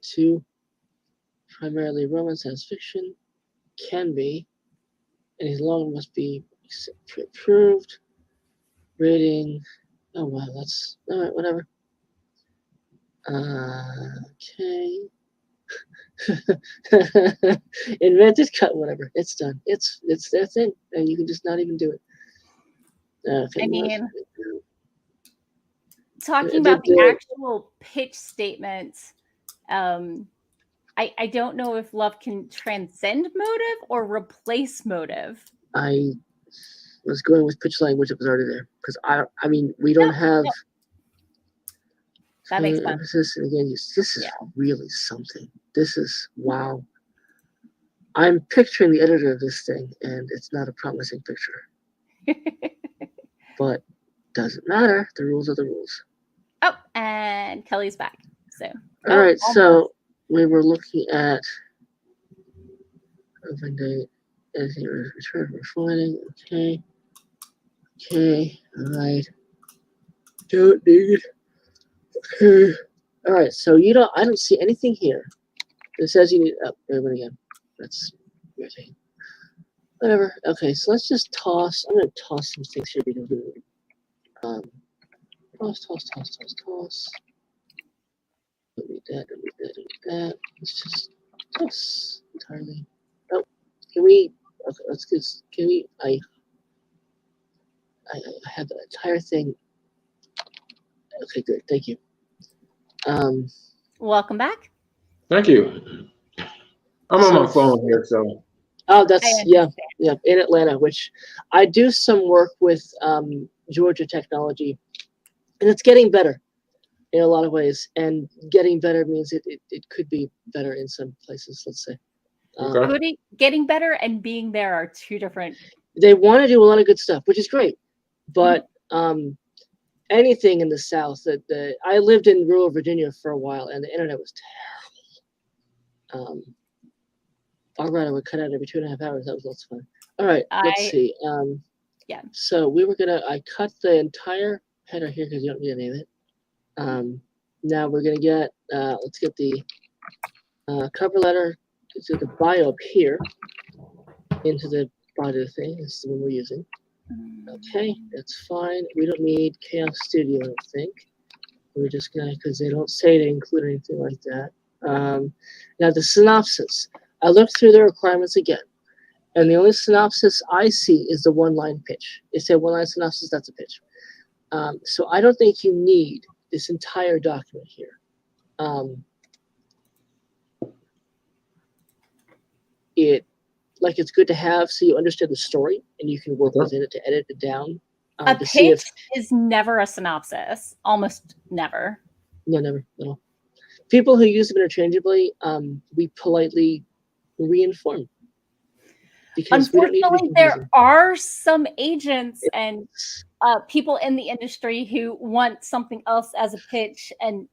to primarily romance as fiction. Can be. Any long must be approved. Rating. Oh wow, that's all right. Whatever. Okay. Invented cut. Whatever. It's done. It's their thing, and you can just not even do it. Okay. I mean, talking about the actual pitch statement, I don't know if love can transcend motive or replace motive. I was going with pitch language that was already there because I mean, we don't have. That makes sense. Emphasis, and again, this is really something. This is wow. I'm picturing the editor of this thing, and it's not a promising picture. But doesn't matter. The rules are the rules. Oh, and Kelly's back. So all right. Almost. So we were looking at open date, anything return refining. Okay. Okay. All right. Don't need. Okay. All right. So I don't see anything here. It says you need. Oh, wait again. That's irritating. Whatever. Okay. So let's just toss. I'm gonna toss some things here because toss. Don't need that. Let's just toss entirely. Oh, can we? Okay, let's just. Can we? I have the entire thing. Okay, good. Thank you. Welcome back. Thank you. I'm on my phone here, so. Oh, that's yeah, in Atlanta, which I do some work with Georgia Technology, and it's getting better in a lot of ways. And getting better means it could be better in some places. Let's say. Okay. Getting better and being there are two different. They want to do a lot of good stuff, which is great, but anything in the South I lived in rural Virginia for a while, and the internet was terrible. Alright, would cut out every 2.5 hours. That was lots of fun. All right, let's see. Yeah. So I cut the entire header here because you don't need any of it. Now we're gonna get. Let's get the cover letter to the bio up here into the body of the thing. This is the one we're using. Okay, that's fine. We don't need Chaos Studio, I don't think. We're just gonna, because they don't say to include anything like that. Now the synopsis. I looked through the requirements again, and the only synopsis I see is the one-line pitch. They say one-line synopsis, that's a pitch. So I don't think you need this entire document here. It's good to have so you understand the story and you can work within it to edit it down. A pitch is never a synopsis. Almost never. No, never at all. People who use them interchangeably, we politely re-inform. Because unfortunately, there are some agents and people in the industry who want something else as a pitch and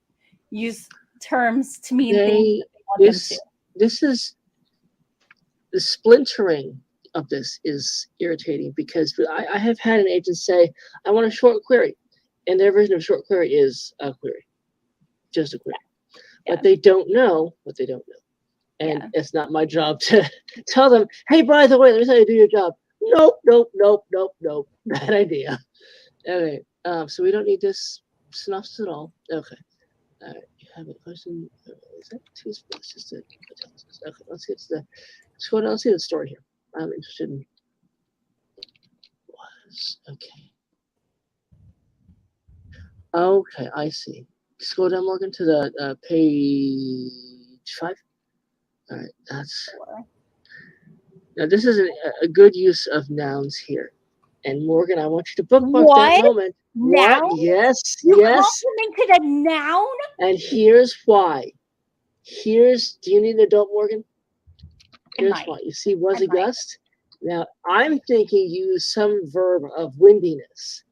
use terms to mean things that they want them to. This is the splintering of this is irritating because I have had an agent say, I want a short query. And their version of short query is a query, just a query. Yeah. But they don't know what they don't know. And it's not my job to tell them, hey, by the way, let me tell you to do your job. Nope. Bad idea. Okay. So we don't need this synopsis at all. Okay. All right. You have a question. Is that too small? It's just a okay. Let's get to let's see the story here. I'm interested in Okay, I see. Scroll down, Morgan, to the page 5. All right, now this is a good use of nouns here. And Morgan, I want you to bookmark that moment. Noun? What? Yes. You complimented a noun? And here's why. Do you need an adult, Morgan? Here's why. You see, was a gust? Now, I'm thinking use some verb of windiness.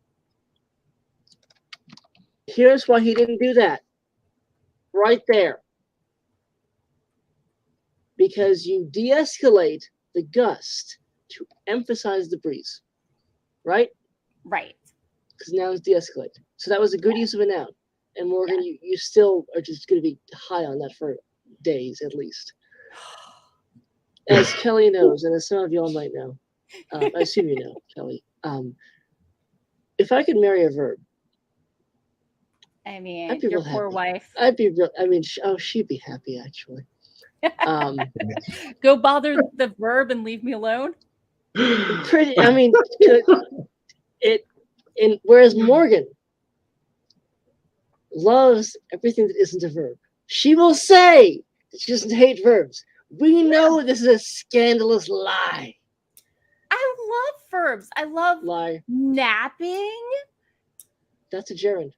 Here's why he didn't do that. right there. Because you de-escalate the gust to emphasize the breeze. Right? Right. Because now it's de-escalate. So that was a good use of a noun. And Morgan, you still are just going to be high on that for days at least. As Kelly knows, and as some of y'all might know, I assume you know, Kelly, if I could marry a verb, I mean, I'd be your real poor happy. wife. I'd be real, I mean, she'd be happy actually. Go bother the verb and leave me alone. Pretty, I mean, whereas Morgan loves everything that isn't a verb. She will say that she doesn't hate verbs. We know this is a scandalous lie. I love verbs. I love Lie. napping. That's a gerund.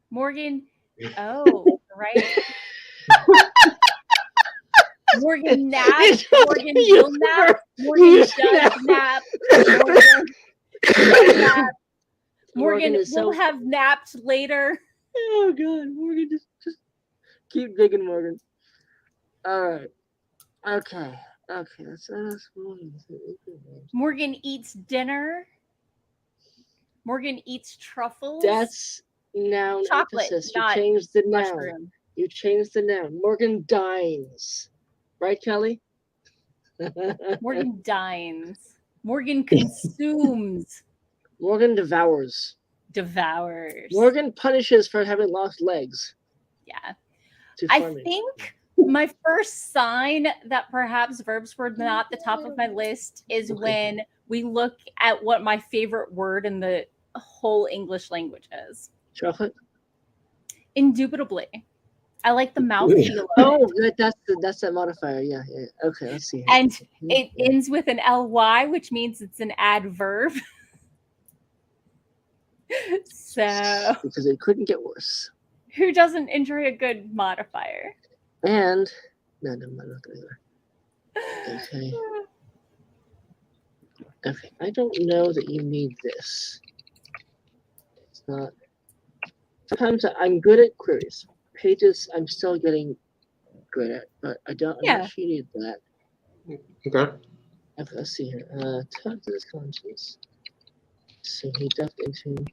Morgan. Oh, right. Morgan naps. Morgan will nap. Morgan does nap. Morgan will nap. Morgan will have napped later. Oh God, Morgan, just keep digging, Morgan. All right. Okay. That's Morgan eats dinner. Morgan eats truffles. That's noun chocolate. emphasis. You Not changed the mushroom. noun. You changed the noun. Morgan dines. Right, Kelly? Morgan dines. Morgan consumes. Morgan devours. Devours. Morgan punishes for having lost legs. Yeah. To I farming. think my first sign that perhaps verbs were not the top of my list is when we look at what my favorite word in the whole English language is. Chocolate? Indubitably. I like the mouthfeel of it. Oh, that's that modifier. Yeah. Okay, let's see. And it ends with an ly, which means it's an adverb. So because it couldn't get worse. Who doesn't enjoy a good modifier? And no, I'm not gonna. Okay. Okay. I don't know that you need this. It's not. Sometimes I'm good at queries. Pages I'm still getting good at, but I'm not sure you need that. Okay. Okay, let's see here. Tugged his conscience. So he ducked into.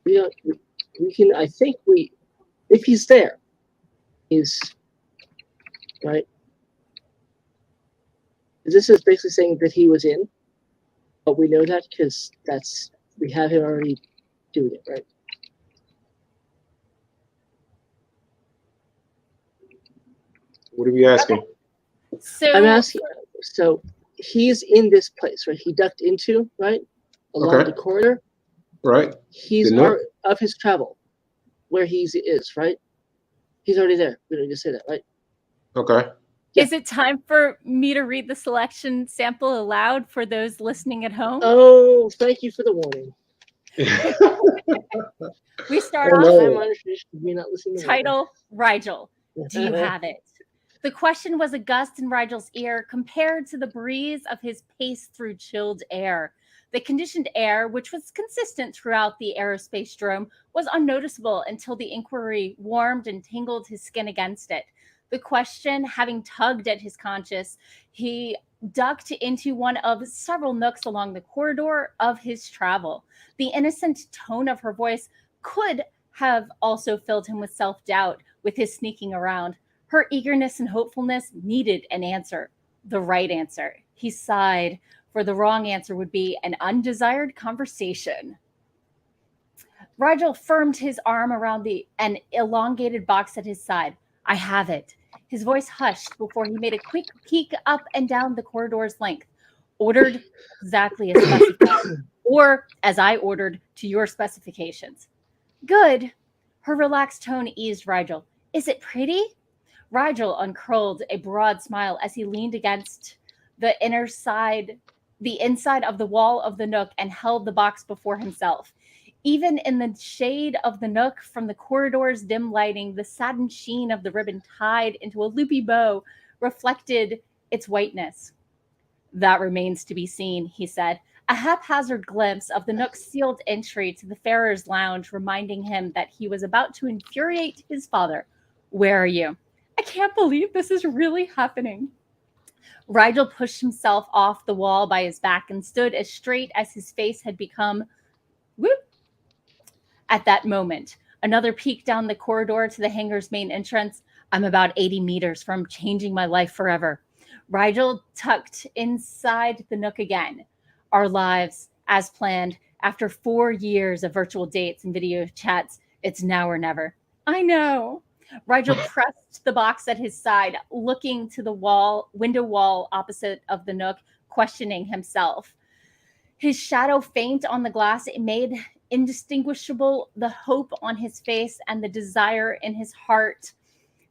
We can. I think if he's there, he's right. This is basically saying that he was in, but we know that because we have him already doing it, right? What are we asking? So I'm asking. So he's in this place, right? He ducked into, right, along the corridor. Right. He's of his travel, where he is, right? He's already there. We don't need to say that, right? Okay. Yeah. Is it time for me to read the selection sample aloud for those listening at home? Oh, thank you for the warning. We start off title Rigel. Do you have it? The question was a gust in Rigel's ear compared to the breeze of his pace through chilled air. The conditioned air, which was consistent throughout the aerospace drome, was unnoticeable until the inquiry warmed and tingled his skin against it. The question, having tugged at his conscience, he ducked into one of several nooks along the corridor of his travel. The innocent tone of her voice could have also filled him with self-doubt with his sneaking around. Her eagerness and hopefulness needed an answer, the right answer. He sighed, for the wrong answer would be an undesired conversation. Rigel firmed his arm around an elongated box at his side. I have it. His voice hushed before he made a quick peek up and down the corridor's length. Ordered exactly as specified, or as I ordered to your specifications. Good. Her relaxed tone eased Rigel. Is it pretty? Rigel uncurled a broad smile as he leaned against the inside of the wall of the nook and held the box before himself. Even in the shade of the nook from the corridor's dim lighting, the satin sheen of the ribbon tied into a loopy bow reflected its whiteness. That remains to be seen, he said. A haphazard glimpse of the Nook's sealed entry to the Farrer's Lounge, reminding him that he was about to infuriate his father. Where are you? I can't believe this is really happening. Rigel pushed himself off the wall by his back and stood as straight as his face had become. Whoop! At that moment, another peek down the corridor to the hangar's main entrance. I'm about 80 meters from changing my life forever. Rigel tucked inside the Nook again. Our lives, as planned, after 4 years of virtual dates and video chats, it's now or never. I know. Rigel pressed the box at his side, looking to the window wall opposite of the Nook, questioning himself. His shadow faint on the glass, it made indistinguishable the hope on his face and the desire in his heart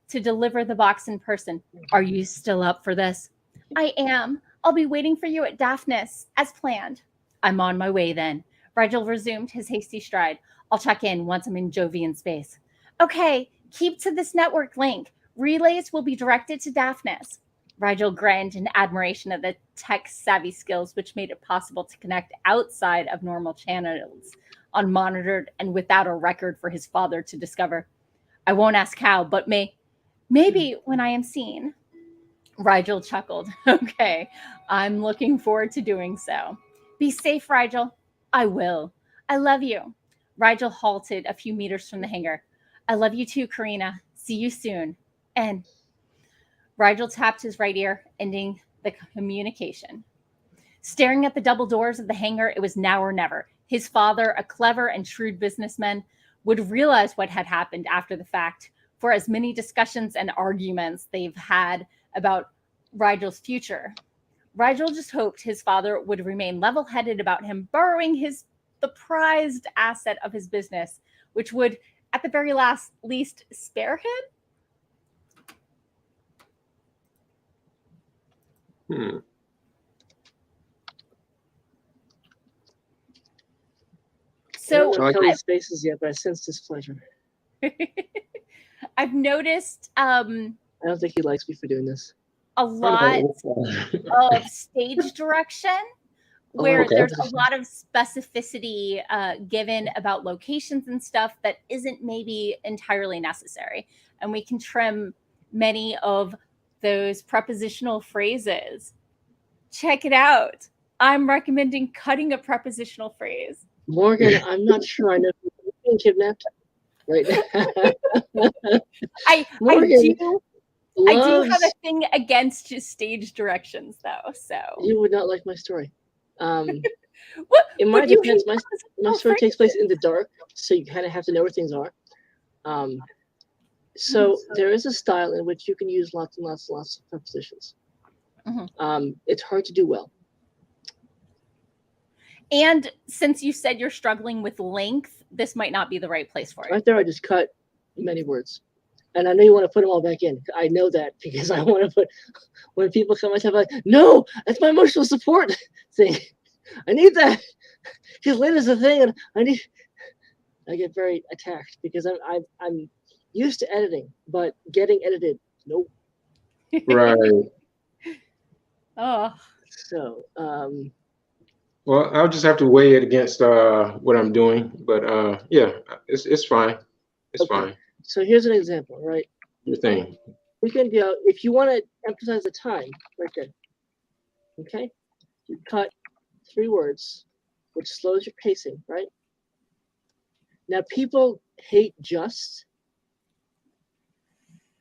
to deliver the box in person. Are you still up for this? I am. I'll be waiting for you at Daphnis, as planned. I'm on my way then. Rigel resumed his hasty stride. I'll check in once I'm in Jovian space. Okay, keep to this network link. Relays will be directed to Daphnis. Rigel grinned in admiration of the tech-savvy skills which made it possible to connect outside of normal channels, unmonitored and without a record for his father to discover. I won't ask how, but maybe when I am seen. Rigel chuckled. Okay, I'm looking forward to doing so. Be safe, Rigel. I will. I love you. Rigel halted a few meters from the hangar. I love you too, Karina. See you soon. And Rigel tapped his right ear, ending the communication. Staring at the double doors of the hangar, it was now or never. His father, a clever and shrewd businessman, would realize what had happened after the fact, for as many discussions and arguments they've had about Rigel's future. Rigel just hoped his father would remain level-headed about him borrowing the prized asset of his business, which would, at the very least, spare him. So I don't know his faces yet, but I sense displeasure. I've noticed I don't think he likes me for doing this. A lot of stage direction where there's a lot of specificity given about locations and stuff that isn't maybe entirely necessary. And we can trim many of those prepositional phrases. Check it out. I'm recommending cutting a prepositional phrase. Morgan, I'm not sure I know if you're being kidnapped right now. I do have a thing against just stage directions, though. So you would not like my story. In my defense, my story takes place in the dark, so you kind of have to know where things are. So there is a style in which you can use lots and lots and lots of prepositions. Mm-hmm. It's hard to do well. And since you said you're struggling with length, this might not be the right place for it. Right there, I just cut many words. And I know you want to put them all back in. I know that because I want to put, when people come and tell me, like, no, that's my emotional support thing. I need that. Because Lynn is the thing, and I get very attacked because I'm used to editing, but getting edited, nope. Right. Oh. So, well, I'll just have to weigh it against what I'm doing, but yeah, it's fine. It's fine. So here's an example, right? Your thing. We can go, if you want to emphasize the time, right there. Okay? You cut 3 words, which slows your pacing, right? Now, people hate just,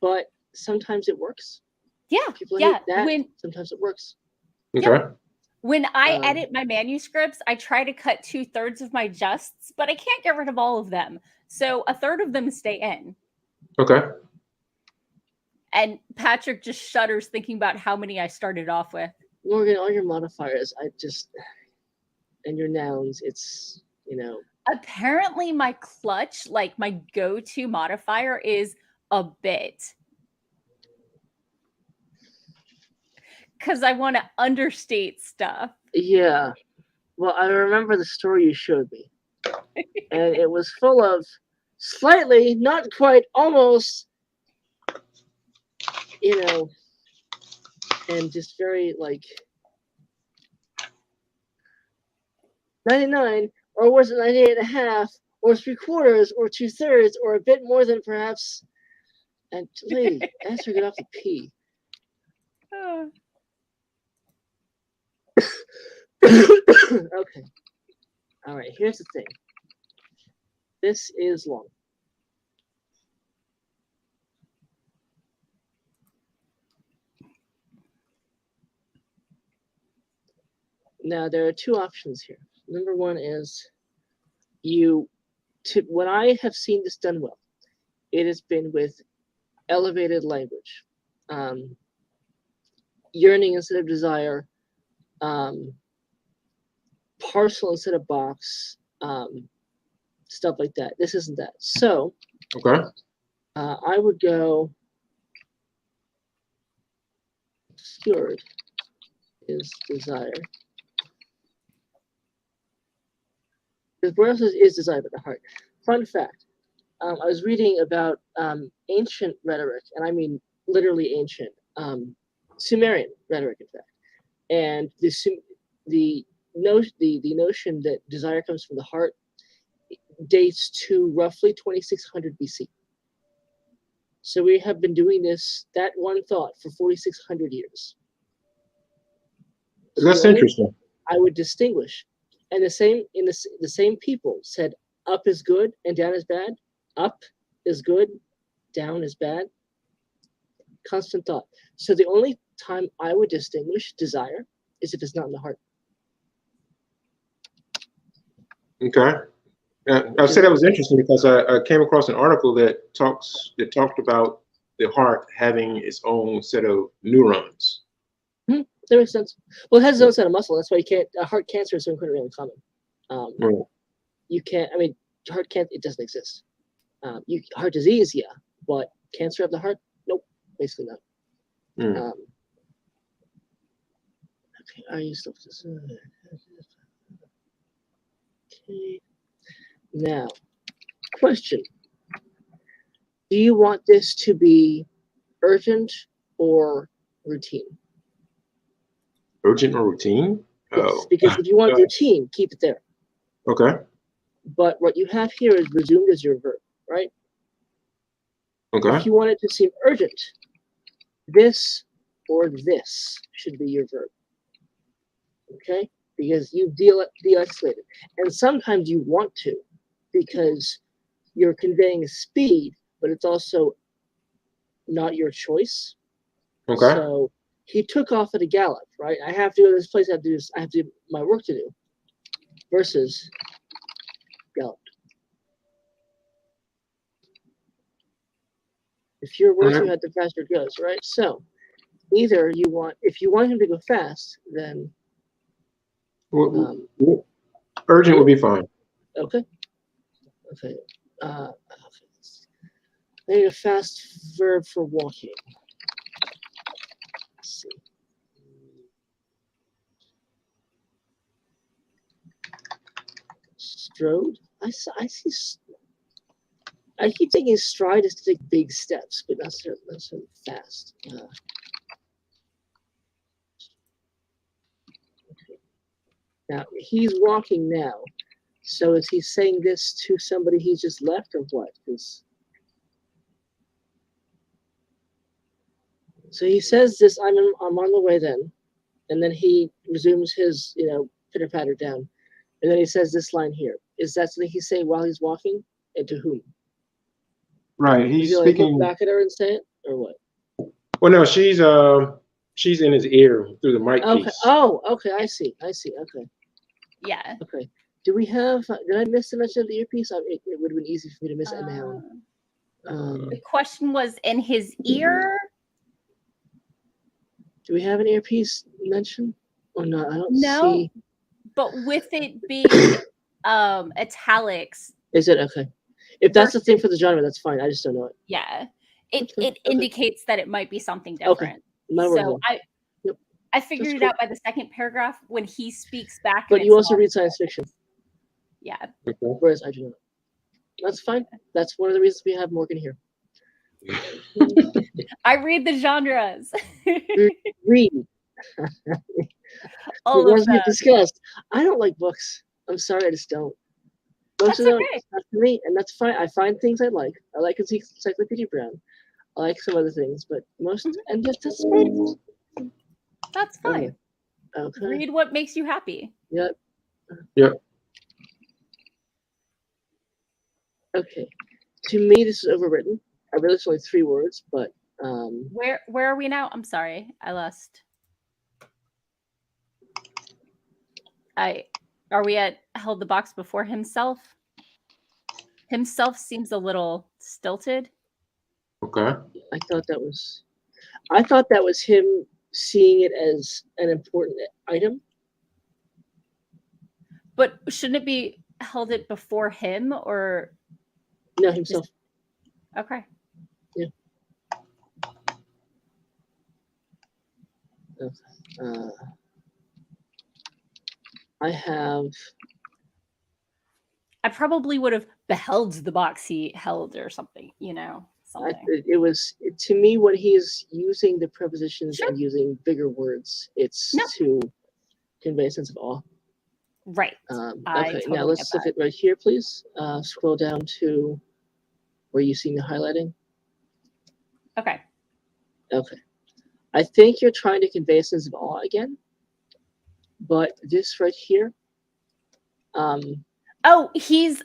but sometimes it works. Yeah. People hate that. Sometimes it works. Okay. Yeah. When I edit my manuscripts, I try to cut 2/3 of my justs, but I can't get rid of all of them. So 1/3 of them stay in. Okay. And Patrick just shudders thinking about how many I started off with. Morgan, all your modifiers, and your nouns, it's, Apparently my clutch, like my go-to modifier, is a bit. Because I want to understate stuff. Yeah. Well, I remember the story you showed me. And it was full of slightly, not quite, almost, and just very, like, 99, or was it 98.5, or 3/4, or 2/3, or a bit more than perhaps? And lady, answer get off the P. Okay. All right, here's the thing. This is long. Now, there are two options here. Number one is when I have seen this done well, it has been with elevated language, yearning instead of desire, parcel instead of box, stuff like that. This isn't that. So, Okay. I would go obscured is desire. Because where else is desire but the heart? Fun fact. I was reading about ancient rhetoric, and I mean literally ancient, Sumerian rhetoric, in fact. And the notion that desire comes from the heart dates to roughly 2600 BC. So we have been doing that one thought for 4,600 years. So That's interesting. I would distinguish, and the same people said up is good and down is bad. Up is good, down is bad. Constant thought. So the only time I would distinguish desire is if it's not in the heart. Okay. I said that was interesting because I came across an article that talked about the heart having its own set of neurons. That makes sense. Well, it has its own set of muscle. That's why you can't. Heart cancer is so incredibly uncommon. Right. You can't. I mean, heart cancer. It doesn't exist. Heart disease, yeah, but cancer of the heart, nope, basically not. Okay, are you still? Okay. Now, question: do you want this to be urgent or routine? Urgent or routine? Yes, because if you want routine, keep it there. Okay. But what you have here is resumed as your verb, right? Okay. If you want it to seem urgent, this or this should be your verb. Okay? Because you de-escalated. And sometimes you want to, because you're conveying a speed, but it's also not your choice. Okay. So he took off at a gallop, right? I have to go to this place, I have to do my work to do. Versus galloped. If you're worse, you had the faster it goes, right? So either if you want him to go fast, then urgent would be fine. Okay. I need a fast verb for walking. Let's see. Strode. I see. I keep thinking stride is to take big steps, but not so fast. Okay. Now he's walking now. So is he saying this to somebody he's just left, or what? So he says this, I'm on the way then, and then he resumes his, pitter patter down, and then he says this line here. Is that something he's saying while he's walking, and to whom? Right, he's Does he speaking. Look back at her and say it, or what? Well, no, she's in his ear through the mic Okay. piece. Oh, okay. I see. Okay. Yeah. Okay. Do we have? Did I miss the mention of the earpiece? It would have been easy for me to miss a noun. The question was in his ear. Do we have an earpiece mention or not? I don't No, see. but with it being italics. Is it okay? If that's the thing for the genre, that's fine. I just don't know it. Yeah, it indicates that it might be something different. Okay. So I figured it out by the second paragraph when he speaks back. But you also read science fiction. Yeah. Okay. Whereas I do not. That's fine. That's one of the reasons we have Morgan here. I read the genres. Read. All of them. Discussed. I don't like books. I'm sorry, I just don't. Most That's of them, okay. it's not for me, and that's fine. I find things I like. I like Encyclopedia Brown. I like some other things, but most, and that's fine. That's fine. Okay. Read what makes you happy. Yep. Yep. Okay. To me, this is overwritten. I realize it's only 3 words, but Where are we now? I'm sorry, I lost. Are we at held the box before himself? Himself seems a little stilted. Okay. I thought that was him seeing it as an important item. But shouldn't it be held it before him or No, himself. okay? Yeah. I probably would have beheld the box he held or something, something. It was, to me, when he's using the prepositions Sure. and using bigger words, it's No. to convey a sense of awe. Right. Okay, totally now let's look at right here, please. Scroll down to where you see the highlighting. Okay. Okay. I think you're trying to convey a sense of awe again, but this right here, oh, he's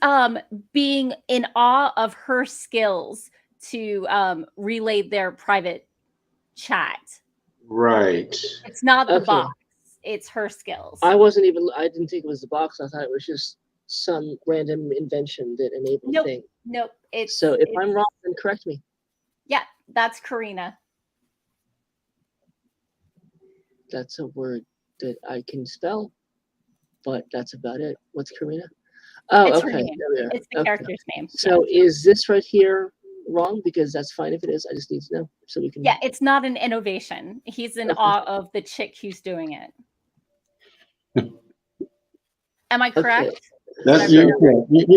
being in awe of her skills to relay their private chat. Right. It's not the Okay. box, it's her skills. I didn't think it was the box. I thought it was just some random invention that enabled Nope. thing. Nope. So if I'm wrong, then correct me. Yeah, that's Karina. That's a word that I can spell, but that's about it. What's Karina? Oh, It's her okay. name. There we are. It's the Okay. character's name. So is this right here wrong? Because that's fine if it is. I just need to know so we can. Yeah, it's not an innovation. He's in awe of the chick who's doing it. Am I correct? Okay. That's you're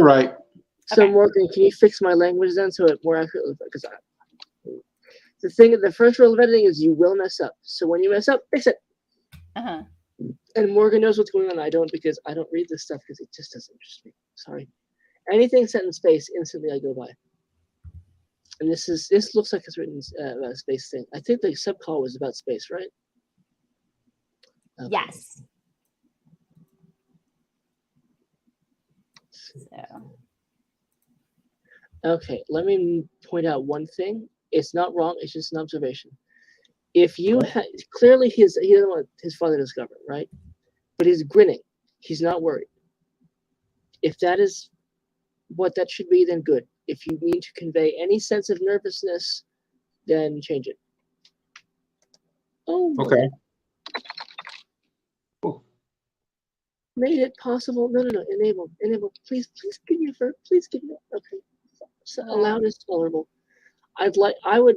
right. So Okay. Morgan, can you fix my language then so it more accurately? Because the first rule of editing is you will mess up. So when you mess up, fix it. Uh-huh. And Morgan knows what's going on. I don't, because I don't read this stuff because it just doesn't interest me. Sorry. Anything set in space, instantly I go by. And this looks like it's written about a space thing. I think the subcall was about space, right? Okay. Yes. So. Okay, let me point out one thing. It's not wrong. It's just an observation. If you clearly he doesn't want his father to discover, right? But he's grinning. He's not worried. If that is what that should be, then good. If you mean to convey any sense of nervousness, then change it. Oh. Okay. Made it possible. No. Enable. Please give me a verb. Please give me. Okay. So allowed is tolerable. I would,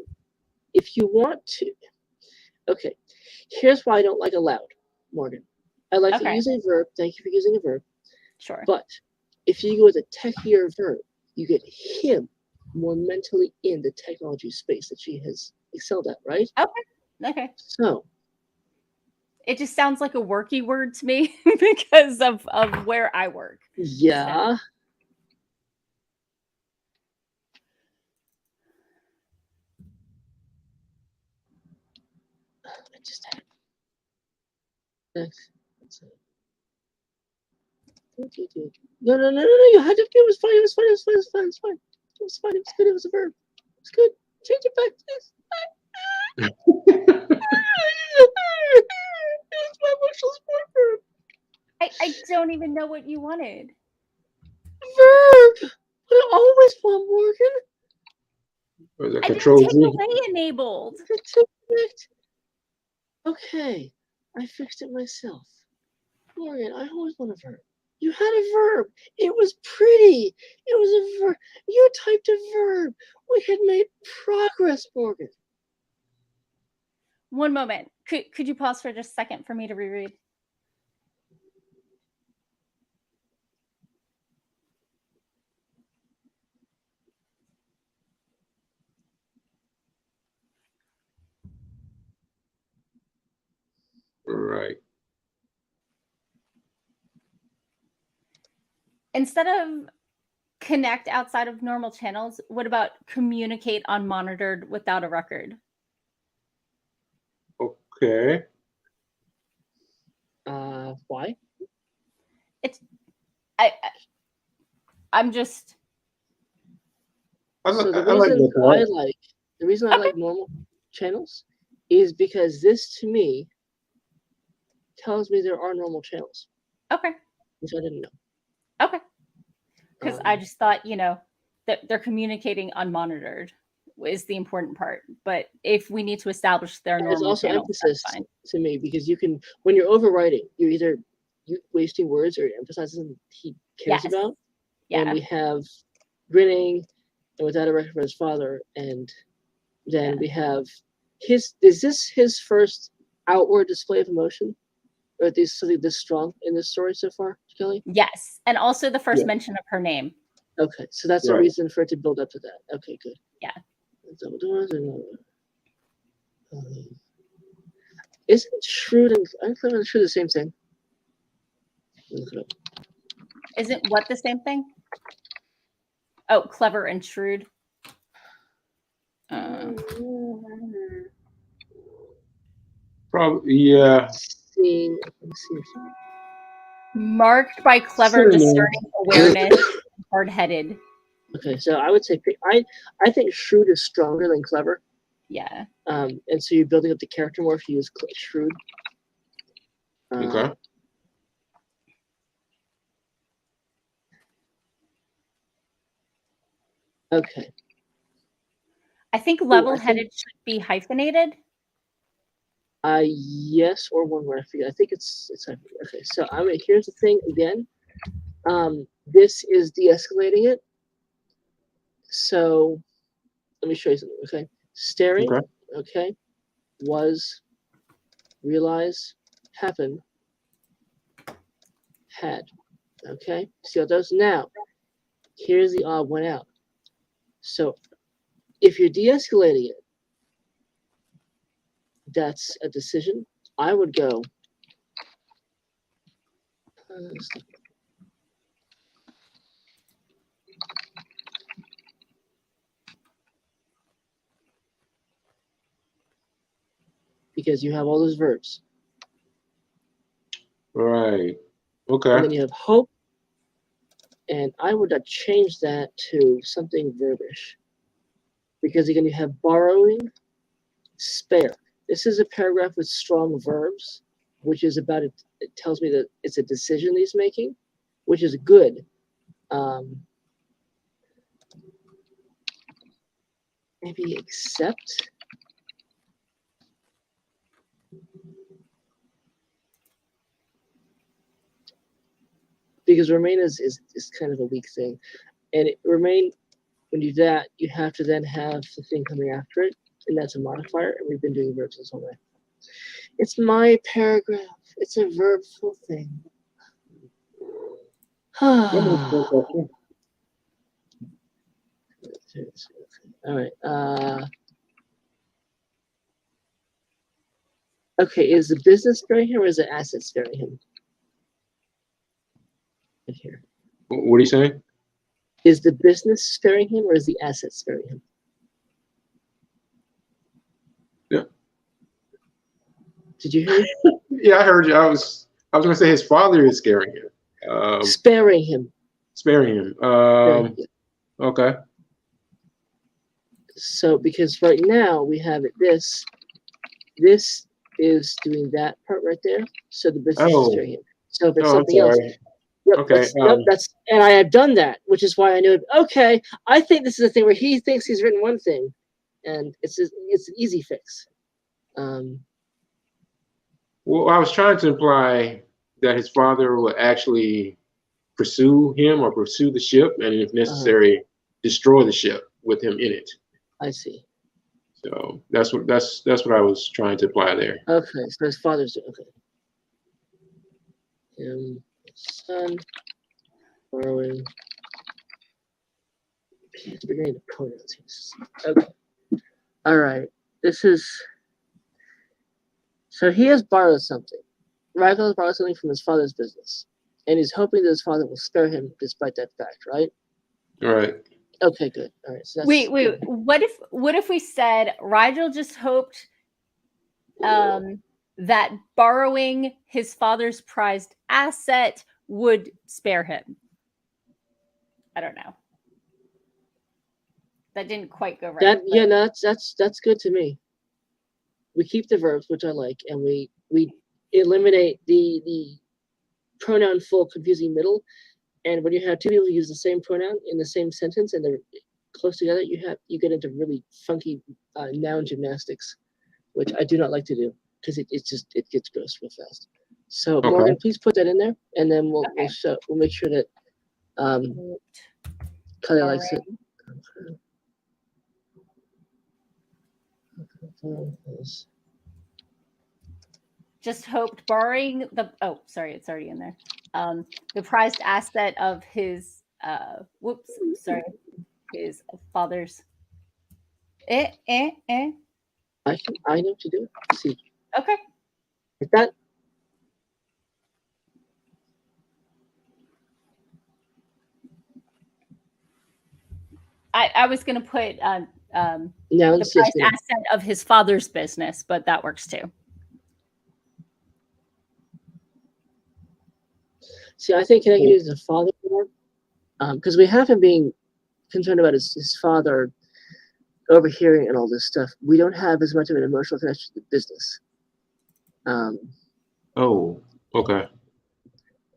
if you want to. Okay. Here's why I don't like allowed, Morgan. I like to use a verb. Thank you for using a verb. Sure. But if you go with a techier verb, you get him more mentally in the technology space that she has excelled at, right? Okay. So it just sounds like a worky word to me because of where I work. Yeah. So. I just had next. No. You had to. It was fine. It was good. It was a verb. It's good. Change it back, please. It's my emotional support verb. I don't even know what you wanted. Verb. But I always want Morgan. I didn't take away enabled. Okay, I fixed it myself. Morgan, I always want a verb. You had a verb. It was pretty. It was a verb. You typed a verb. We had made progress, Morgan. One moment. Could you pause for just a second for me to reread? Right. instead of connect outside of normal channels, what about communicate unmonitored without a record? Okay. Why? I'm just So the I like reason that. the reason I like normal channels is because this to me tells me there are normal channels, okay. which I didn't know. Okay. Because I Um, just thought, that they're communicating unmonitored is the important part. But if we need to establish their There's normal also channels, emphasis that's fine. to me because you can, when you're overwriting, you're either wasting words or emphasizing he cares Yes. about. Yeah. And we have grinning and without a record for his father, and then we have is this his first outward display of emotion? Or at least something this strong in this story so far, Kelly? Yes. And also the first Yeah. mention of her name. Okay, so that's a Right. reason for it to build up to that. Okay, good. Yeah. Double doors and isn't shrewd and unclever and shrewd the same thing? Look it up. Isn't what the same thing? Oh, clever and shrewd. Probably, yeah. Marked by clever, discerning awareness, hard-headed. Okay, so I would say I think shrewd is stronger than clever. Yeah. And so you're building up the character more if you use shrewd. Okay. Okay. I think level-headed should be hyphenated. Yes, or one word. I think it's okay. So here's the thing again. This is de-escalating it. So let me show you something. Okay, staring. Okay, was, realize, happen, had. Okay, see how those now. Here's the odd one out. So if you're de-escalating it, that's a decision. I would go. Because you have all those verbs. Right. Okay. And then you have hope. And I would change that to something verbish. Because again, you have borrowing, spare. This is a paragraph with strong verbs, which is about it. It tells me that it's a decision he's making, which is good. Maybe accept. Because remain is kind of a weak thing. And remain, when you do that, you have to then have the thing coming after it, and that's a modifier, and we've been doing verbs this whole way. It's my paragraph. It's a verbful thing. All right. Okay, is the business sparing him or is the asset sparing him? Right here. What are you saying? Is the business sparing him or is the asset sparing him? Yeah. Did you hear me? Yeah, I heard you. I was going to say his father is scaring him. Sparing him. Sparing him. Sparing him. Okay. So because right now we have it this is doing that part right there. So the business is sparing him. So if it's something else. Yep, okay. That's and I have done that, which is why I knew it. Okay, I think this is a thing where he thinks he's written one thing, and it's an easy fix. Well, I was trying to imply that his father would actually pursue him or pursue the ship, and if necessary, destroy the ship with him in it. I see. So that's what I was trying to imply there. Okay, so his father's okay. Him, son, borrowing. It's beginning to pronouns. Okay. All right. This is. So he has borrowed something. Ragnar has borrowed something from his father's business. and he's hoping that his father will spare him despite that fact, right? Right. Okay, good. All right. So that's Wait. What if we said Rigel just hoped that borrowing his father's prized asset would spare him? I don't know. That didn't quite go right. Yeah, no, that's good to me. We keep the verbs, which I like, and we eliminate the pronoun full confusing middle. And when you have two people who use the same pronoun in the same sentence and they're close together, you get into really funky noun gymnastics, which I do not like to do because it gets gross real fast. So Okay. Morgan, please put that in there, and then we'll make sure that Kelly likes it. Just hoped borrowing it's already in there. The prized asset of his his father's. I know to do it. Let's see. Okay. Like that. I was going to put the prized asset of his father's business, but that works too. See, I think connecting is a father more, because we have him being concerned about his father overhearing and all this stuff. We don't have as much of an emotional connection to business. Oh, okay.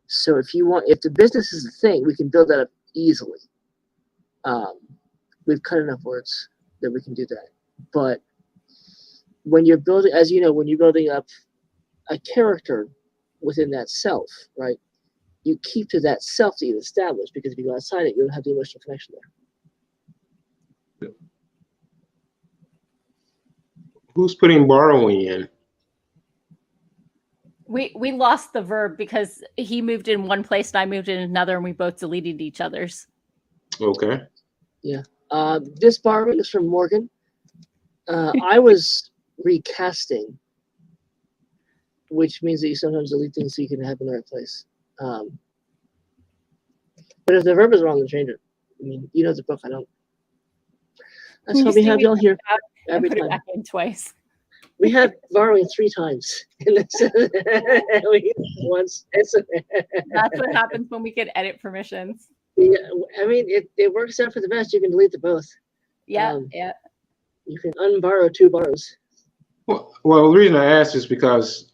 So if the business is the thing, we can build that up easily. We've cut enough words that we can do that. But when you're building, as you know, when you're building up a character within that self, right? You keep to that self that you've established, because if you go outside it, you don't have the emotional connection there. Who's putting borrowing in? We lost the verb because he moved in one place and I moved in another, and we both deleted each other's. Okay. Yeah. This borrowing is from Morgan. I was recasting, which means that you sometimes delete things so you can have in the right place. But if the verb is wrong, then change it. I mean, you know the book. I don't. That's why we have y'all here every time. Put it back in twice. We have borrowing 3 times in this. We once. That's what happens when we get edit permissions. Yeah, I mean, it works out for the best. You can delete the both. Yeah, You can unborrow 2 borrows. Well, the reason I asked is because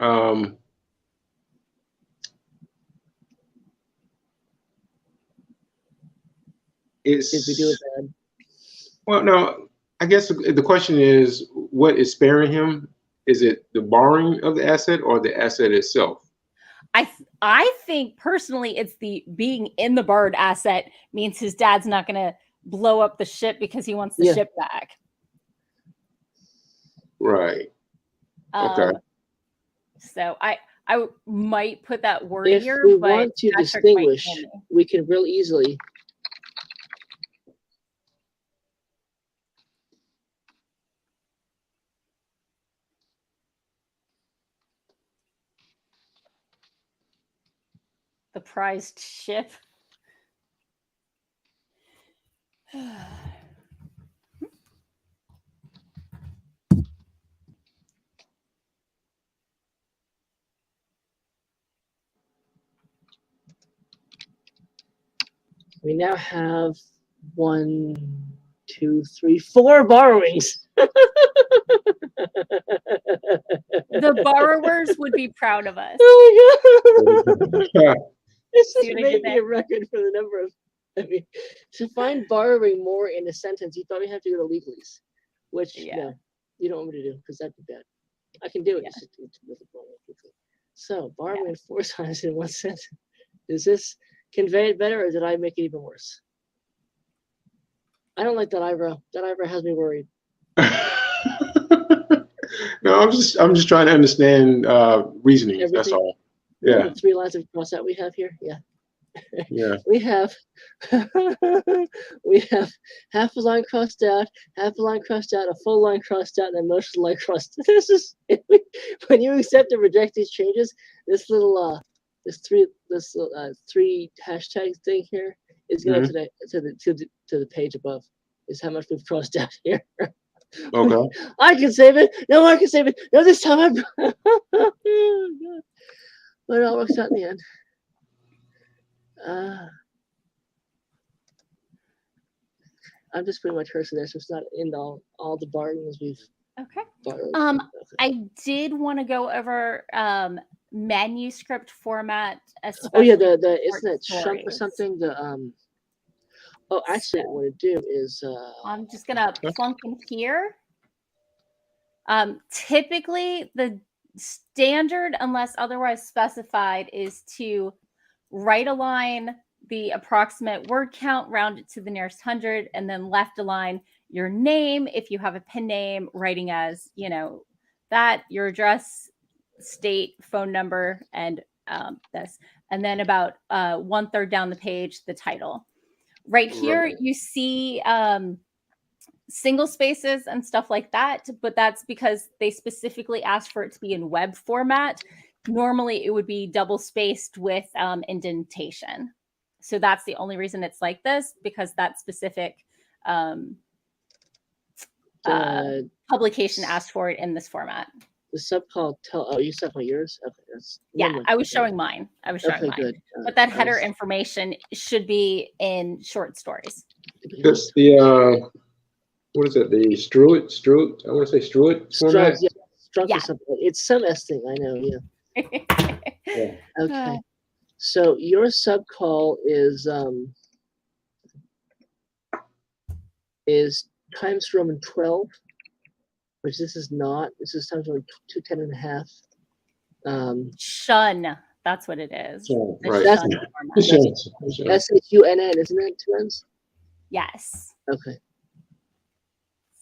did we do it bad? Well, no. I guess the question is, what is sparing him? Is it the borrowing of the asset or the asset itself? I think personally, it's the being in the borrowed asset means his dad's not going to blow up the ship because he wants the ship back. Right. Okay. So I might put that word if here. We but want to distinguish. We can real easily. The prized ship. We now have 1, 2, 3, 4 borrowings. The borrowers would be proud of us. Oh my God. This is maybe a record for the number of. I mean, to find borrowing more in a sentence, you probably have to go to legalese, which no, you don't want me to do because that'd be bad. I can do it. So borrowing 4 times in one sentence. Does this convey it better, or did I make it even worse? I don't like that eyebrow. That eyebrow has me worried. No, I'm just trying to understand reasoning. Everything. That's all. Yeah. The 3 lines of cross out we have here. Yeah. Yeah. We have half a line crossed out, half a line crossed out, a full line crossed out, and a most line crossed. This is when you accept and reject these changes. This little this three hashtag thing here is going to the page above. Is how much we've crossed out here. Okay. I can save it. No, I can save it. No, this time but it all works out in the end. I'm just putting my cursor there, so it's not in all the bargains we've. Okay. Borrowed. I did want to go over manuscript format. Oh yeah, the isn't it stories. chunk or something? The Oh, actually, what I do is I'm just gonna plunk in here. Typically, the standard, unless otherwise specified, is to right align the approximate word count, round it to the nearest 100, and then left align your name if you have a pen name, writing as that, your address, state, phone number, and this, and then about 1/3 down the page, the title. Right here, you see single spaces and stuff like that, but that's because they specifically asked for it to be in web format. Normally, it would be double spaced with indentation. So that's the only reason it's like this, because that specific publication asked for it in this format. The subcall you stuck on yours? Okay, that's I was showing mine. Good. But that header information should be in short stories. Because the what is it? The Struett. I want to say Struett format. Yeah. Or something. It's some S thing. I know. Yeah. Yeah. Okay. So your subcall is Times Roman 12, which this is not. This is Times Roman 210.5. Shun. That's what it is. So, right. That's SHUNN, isn't it? Two N's? Yes. Okay.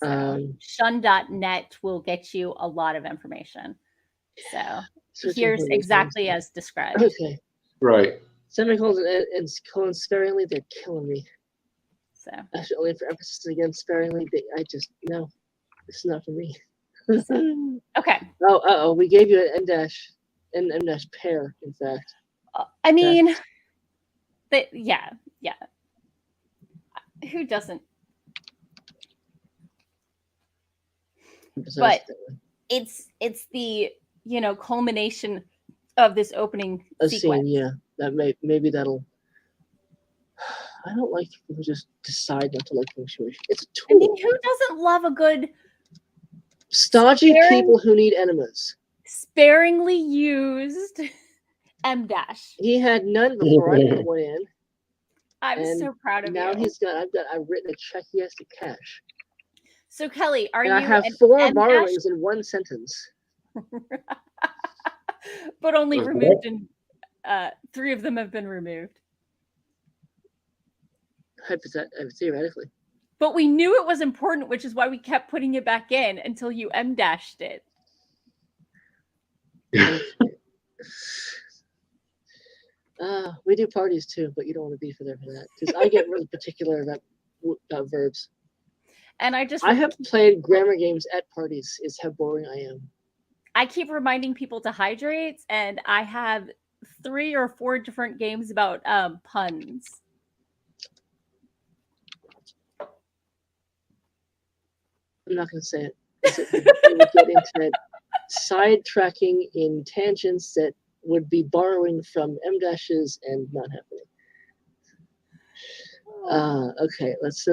So, shun.net will get you a lot of information. So here's exactly as described. Okay. Right. Semicolons and colons sparingly, they're killing me. So actually, only for emphasis again, sparingly, no, it's not for me. Okay. Oh, we gave you an M- pair, in fact. I mean, yeah. Who doesn't? But it's the culmination of this opening sequence. Yeah, that maybe that'll. I don't like people who just decide not to like punctuation. It's a tool. I mean, who doesn't love a good stodgy people who need enemas? Sparingly used M-. He had none before I put one in. I'm so proud of you. Now I've written a check he has to cash. So Kelly, I have 4 borrowings in one sentence. But only removed in 3 of them have been removed. Theoretically. But we knew it was important, which is why we kept putting it back in until you M-dashed it. We do parties too, but you don't want to be for that because I get really particular about verbs. And I have played grammar games at parties. Is how boring I am. I keep reminding people to hydrate, and I have 3 or 4 different games about puns. I'm not going to say it. We get into sidetracking in tangents that would be borrowing from M-dashes and not happening. Okay, that's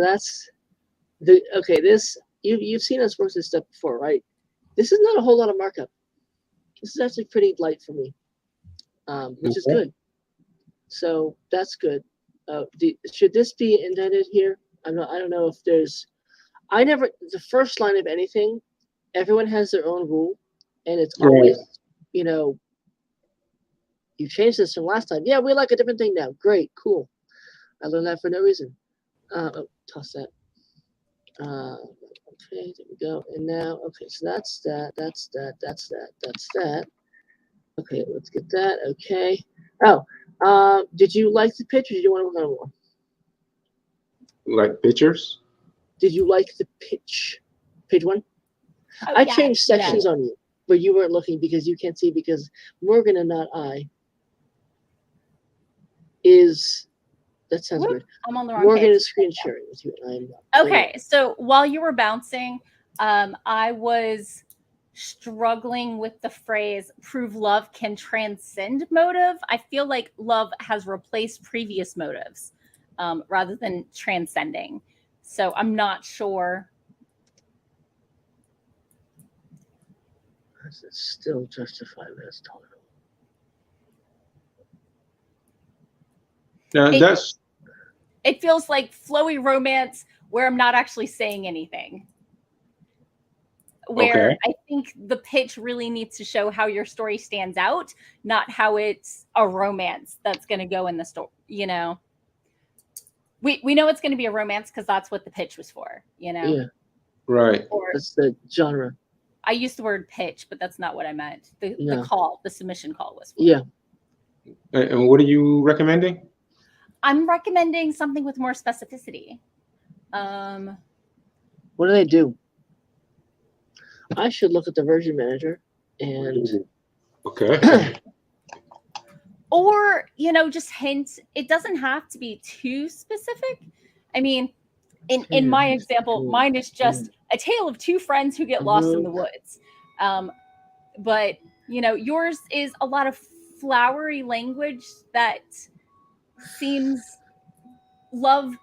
this you've seen us work this stuff before, right? This is not a whole lot of markup. This is actually pretty light for me, which is good. So that's good. Should this be indented here? I don't know if there's. The first line of anything, everyone has their own rule, and it's always, you changed this from last time. Yeah, we like a different thing now. Great, cool. I learned that for no reason. Toss that. Okay, there we go. And now, okay, so that's that. Okay, let's get that. Okay. Did you like the pitch, or did you want to work on more? Like pictures? Did you like the pitch? Page 1? I changed sections on you, but you weren't looking because you can't see because Morgan and not I that sounds Whoop, good. I'm on the wrong Morgan page. is screen sharing with you, and Okay, so while you were bouncing, I was struggling with the phrase "prove love can transcend motive." I feel like love has replaced previous motives rather than transcending. So I'm not sure. Does it still justify this total? Now It feels like flowy romance where I'm not actually saying anything. Where okay. I think the pitch really needs to show how your story stands out, not how it's a romance that's going to go in the story. You know, we know it's going to be a romance because that's what the pitch was for. You know, Yeah, Right. or that's the genre. I used the word pitch, but that's not what I meant. The No. call, the submission call was for. Yeah. And what are you recommending? I'm recommending something with more specificity. What do they do? I should look at the version manager and Okay. or, you know, just hint. It doesn't have to be too specific. I mean, in my example, mine is just a tale of two friends who get lost in the woods. But, you know, yours is a lot of flowery language that seems love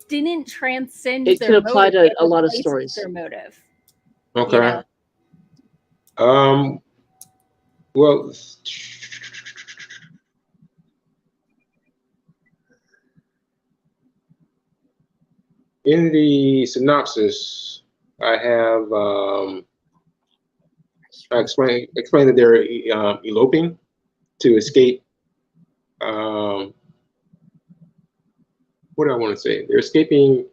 didn't transcend it their could apply motive, to a lot of replaced stories. their motive. Okay. You know? Well, in the synopsis, I have I explain that they're eloping to escape. What do I want to say? They're escaping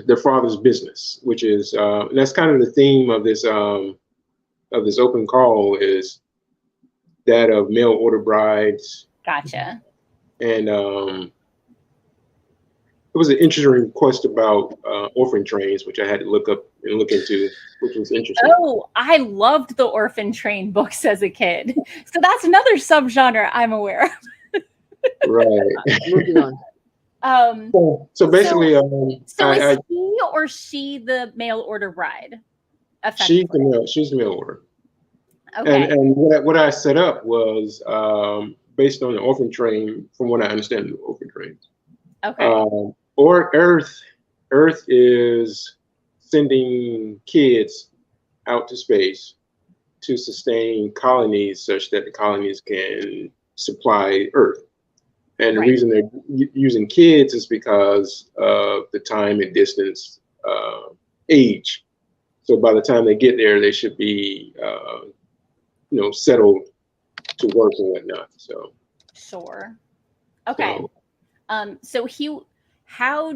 their father's business, which is that's kind of the theme of this open call, is that of mail order brides. Gotcha. And it was an interesting request about orphan trains, which I had to look up and look into, which was interesting. Oh, I loved the orphan train books as a kid. So that's another subgenre I'm aware of. Right. Moving on. So basically, so is he or she the mail order bride? She's the mail order. Okay. And what I set up was based on the orphan train, from what I understand, the orphan trains. Okay. Or Earth is sending kids out to space to sustain colonies such that the colonies can supply Earth. And the reason they're using kids is because of the time and distance, age. So by the time they get there, they should be, settled to work and whatnot. So. Sure. Okay. So how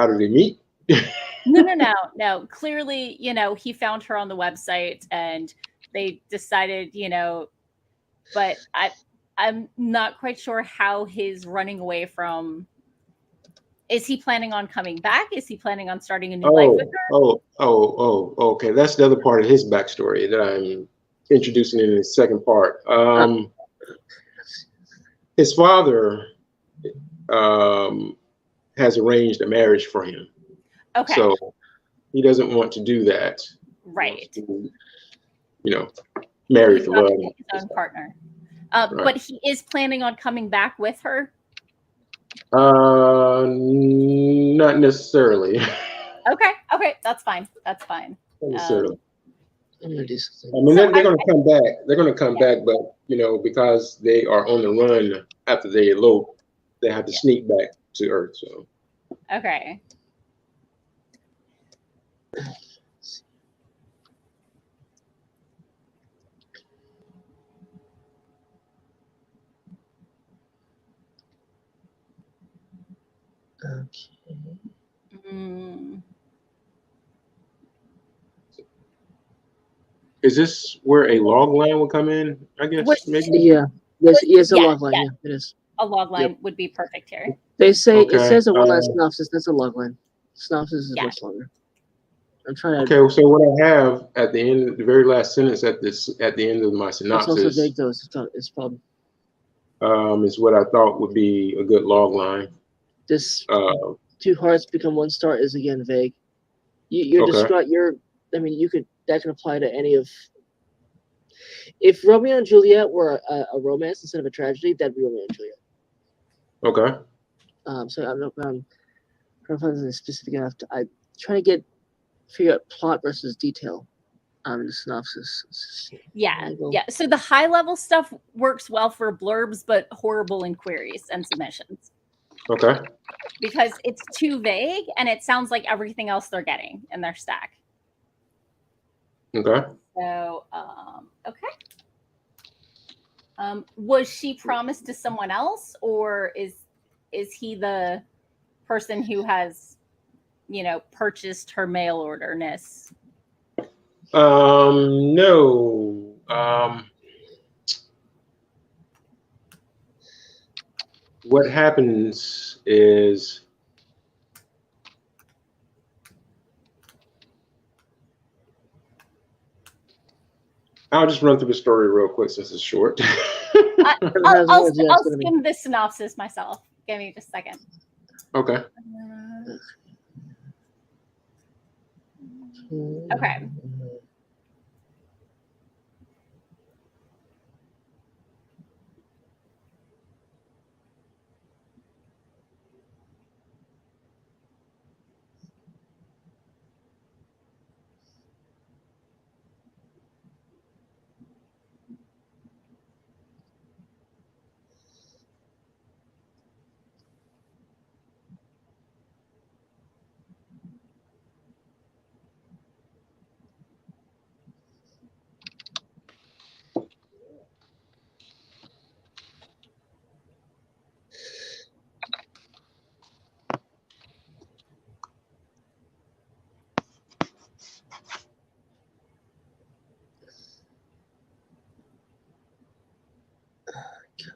do they meet? No. Clearly, he found her on the website and they decided, but I'm not quite sure how his running away from. Is he planning on coming back? Is he planning on starting a new life with her? Okay. That's the other part of his backstory that I'm introducing in the second part. His father has arranged a marriage for him. Okay. So he doesn't want to do that. Right. Marry for love. His own partner. But he is planning on coming back with her? Not necessarily. Okay. That's fine. Not necessarily. I'm gonna do something. I mean, they're going to come back. They're going to come back, but because they are on the run after they elope, they have to sneak back to Earth. So. Okay. Okay. Is this where a log line would come in? I guess maybe. Yeah. Yes, a log line. Yeah, it is. A log line would be perfect here. They say it says a one-line synopsis. That's a log line. Synopsis is much longer. I'm trying to. Okay, so what I have at the end, the very last sentence at the end of my synopsis. It's also vague though. It's probably. Is what I thought would be a good log line. This two hearts become one star is again vague. You're describing that can apply to any of. If Romeo and Juliet were a romance instead of a tragedy, that'd be Romeo and Juliet. Okay. So I'm not trying to find something specific enough to. I try to figure out plot versus detail. In the synopsis. Yeah. So the high level stuff works well for blurbs, but horrible in queries and submissions. Okay. Because it's too vague and it sounds like everything else they're getting in their stack. Okay. So, okay. Was she promised to someone else, or is he the person who has, purchased her mail order-ness? No. What happens is I'll just run through the story real quick since it's short. I'll skim the synopsis myself. Give me just a second. Okay. Okay.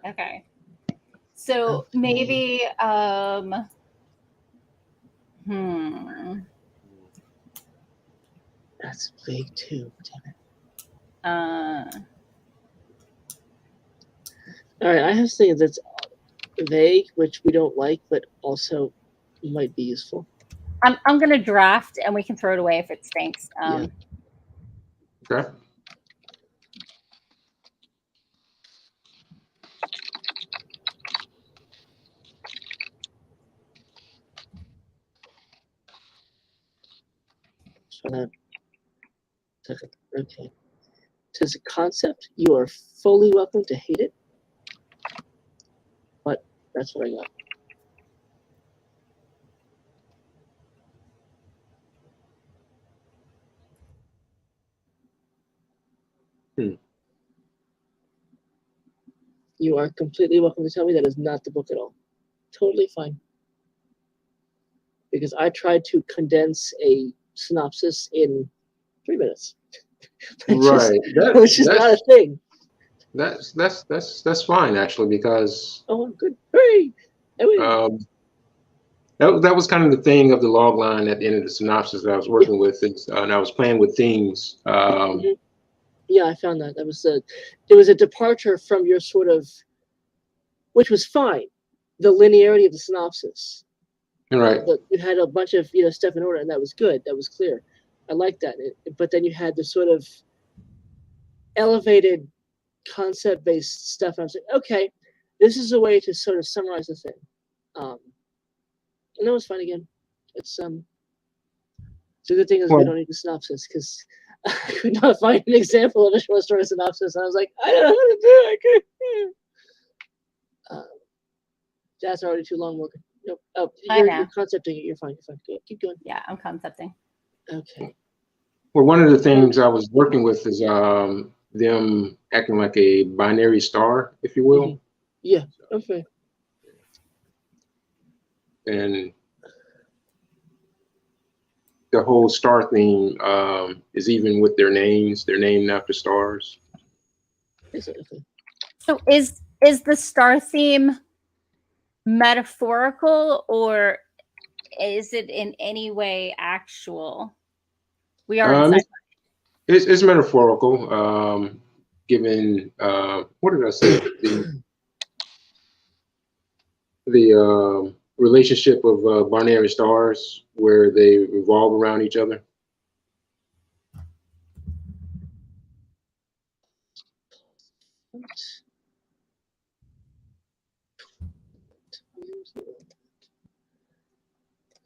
Okay. So maybe That's vague too. Damn it. All right, I have things that's vague, which we don't like, but also might be useful. I'm gonna draft, and we can throw it away if it stinks. Okay. Okay. As a concept, you are fully welcome to hate it, but that's what I got. You are completely welcome to tell me that is not the book at all. Totally fine. Because I tried to condense a synopsis in 3 minutes. Right. Which is not a thing. That's fine actually, because good. Hooray! That was kind of the thing of the log line at the end of the synopsis that I was working with, and I was playing with themes. Yeah, I found that. There was a departure from your sort of, which was fine, the linearity of the synopsis. Right. You had a bunch of stuff in order, and that was good. That was clear. I liked that. But then you had the sort of elevated concept-based stuff. And I was like, okay, this is a way to sort of summarize the thing. And that was fine again. It's the good thing is we don't need the synopsis, because I could not find an example of a short story synopsis. And I was like, I don't know how to do it. That's already too long, Morgan. Nope. Oh, you're concepting it. You're fine. Keep going. Yeah, I'm concepting. Okay. Well, one of the things I was working with is them acting like a binary star, if you will. Mm-hmm. Yeah. Okay. And the whole star theme is even with their names. They're named after stars. So is the star theme metaphorical, or is it in any way actual? We are inside. It's metaphorical. Given what did I say? The relationship of binary stars where they revolve around each other.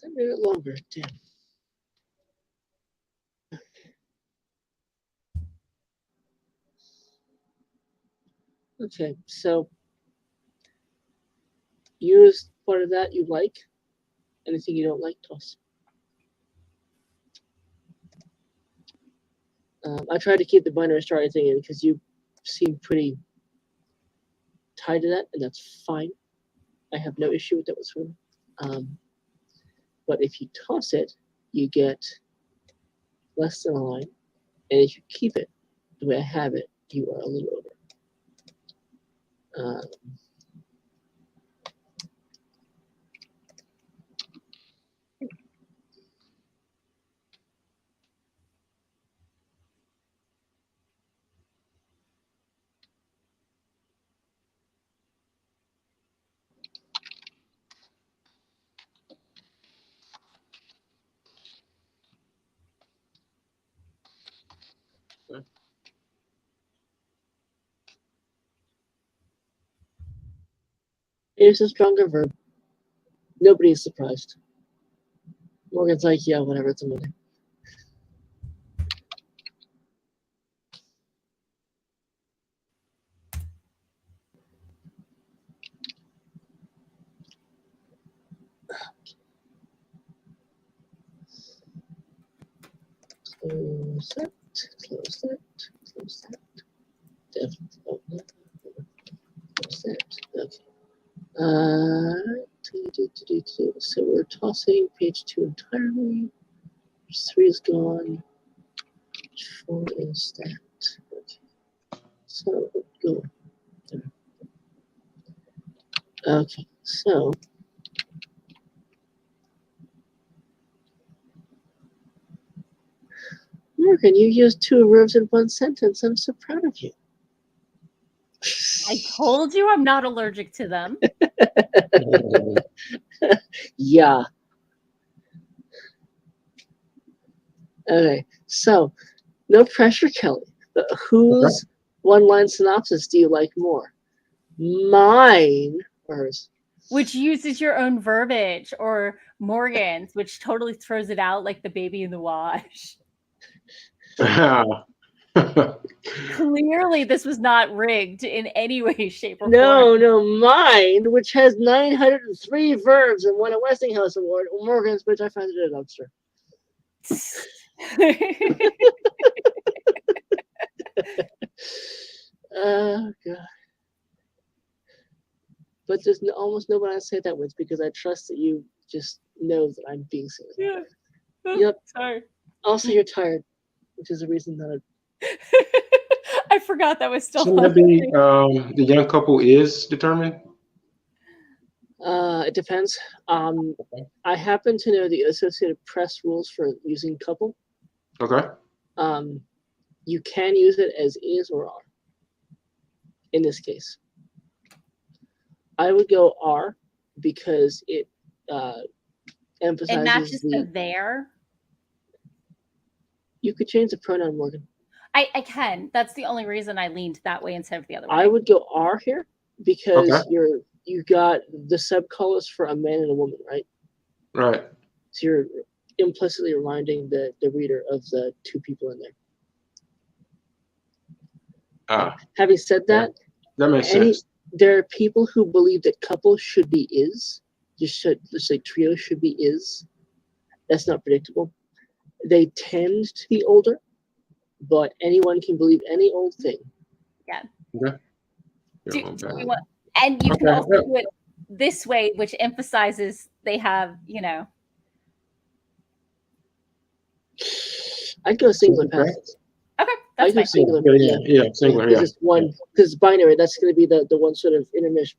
A minute longer. Damn. Okay, so use part of that you like. Anything you don't like, toss. I tried to keep the binary star thing in because you seem pretty tied to that, and that's fine. I have no issue with that whatsoever. But if you toss it, you get less than a line, and if you keep it the way I have it, you are a little over. Here's a stronger verb. Nobody is surprised. Morgan's like, yeah, whatever, it's a Monday. Close that, close that, close that. Definitely. Oh, no. Close that. Okay. So we're tossing page 2 entirely. Page 3 is gone. Page 4 is that. Okay. So go there. Okay. So Morgan, you used 2 verbs in one sentence. I'm so proud of you. I told you I'm not allergic to them. Yeah. Okay, so no pressure, Kelly. But whose one-line synopsis do you like more? Mine or hers? Which uses your own verbiage, or Morgan's, which totally throws it out like the baby in the wash. Clearly, this was not rigged in any way, shape, or form. No, mine, which has 903 verbs and won a Westinghouse Award. Morgan's, which I found it a dumpster. Oh, God. But there's almost no one I say that with because I trust that you just know that I'm being serious. Yeah. Yep. Sorry. Also, you're tired, which is the reason that I forgot that was still So on. the young couple is determined? It depends. I happen to know the Associated Press rules for using couple. Okay. You can use it as is or are. In this case, I would go are because it emphasizes And not just the there. You could change the pronoun, Morgan. I can. That's the only reason I leaned that way instead of the other way. I would go are here because you got the subcolors for a man and a woman, right? Right. So you're implicitly reminding the reader of the 2 people in there. Having said that, that makes sense. There are people who believe that couple should be is. Just like trio should be is. That's not predictable. They tend to be older, but anyone can believe any old thing. Yeah. Okay. And you can also do it this way, which emphasizes they have, I'd go singular passes. Okay, that's fine. Singular. Yeah, singular. Yeah. Just one, because binary. That's going to be the one sort of intermission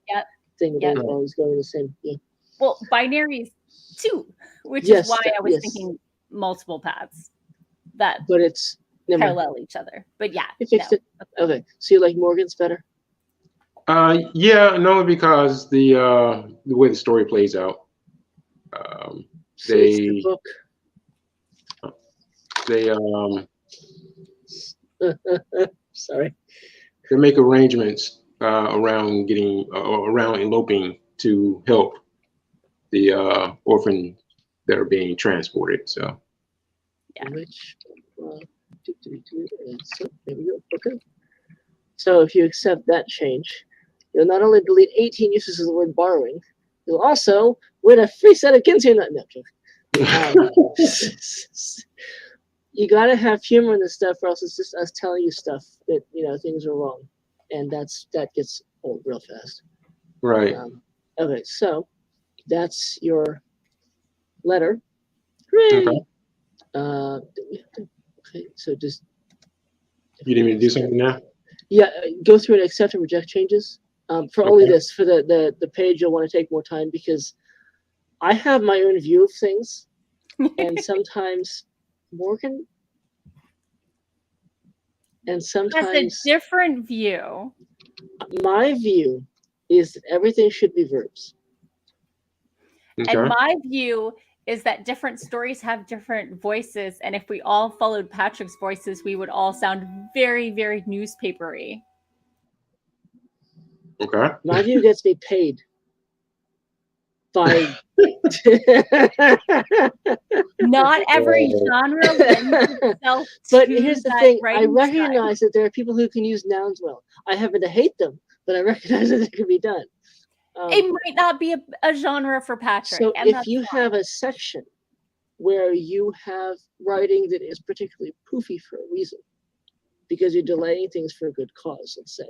thing that Yep. always going the same. Yeah. Well, binary is 2, which is why I was thinking multiple paths. that But it's never mind. parallel each other. But yeah, You fixed it. Okay, so you like Morgan's better? Yeah, no, because the way the story plays out. So it's the book. They Sorry. they make arrangements around getting around eloping to help the orphans that are being transported. So Yeah. Which so there we go. Okay. So if you accept that change, you'll not only delete 18 uses of the word borrowing, you'll also win a free set of Kinsey Nut. No, you gotta have humor in this stuff, or else it's just us telling you stuff that things are wrong, and that gets old real fast. right. Okay, so that's your letter. Hooray! Okay. Okay, so just You didn't even do something now? yeah, go through and accept and reject changes. For only Okay. this, for the page, you'll want to take more time because I have my own view of things, and sometimes Morgan, and Has a sometimes different view. my view is that everything should be verbs. Okay. And my view is that different stories have different voices. And if we all followed Patrick's voices, we would all sound very, very newspapery. Okay. My view gets me paid by. Not every genre lends itself But to here's the that thing: I writing style. recognize that there are people who can use nouns well. I happen to hate them, but I recognize that it can be done. It might not be a genre for Patrick. So and if that's you fine. have a section where you have writing that is particularly poofy for a reason, because you're delaying things for a good cause, let's say,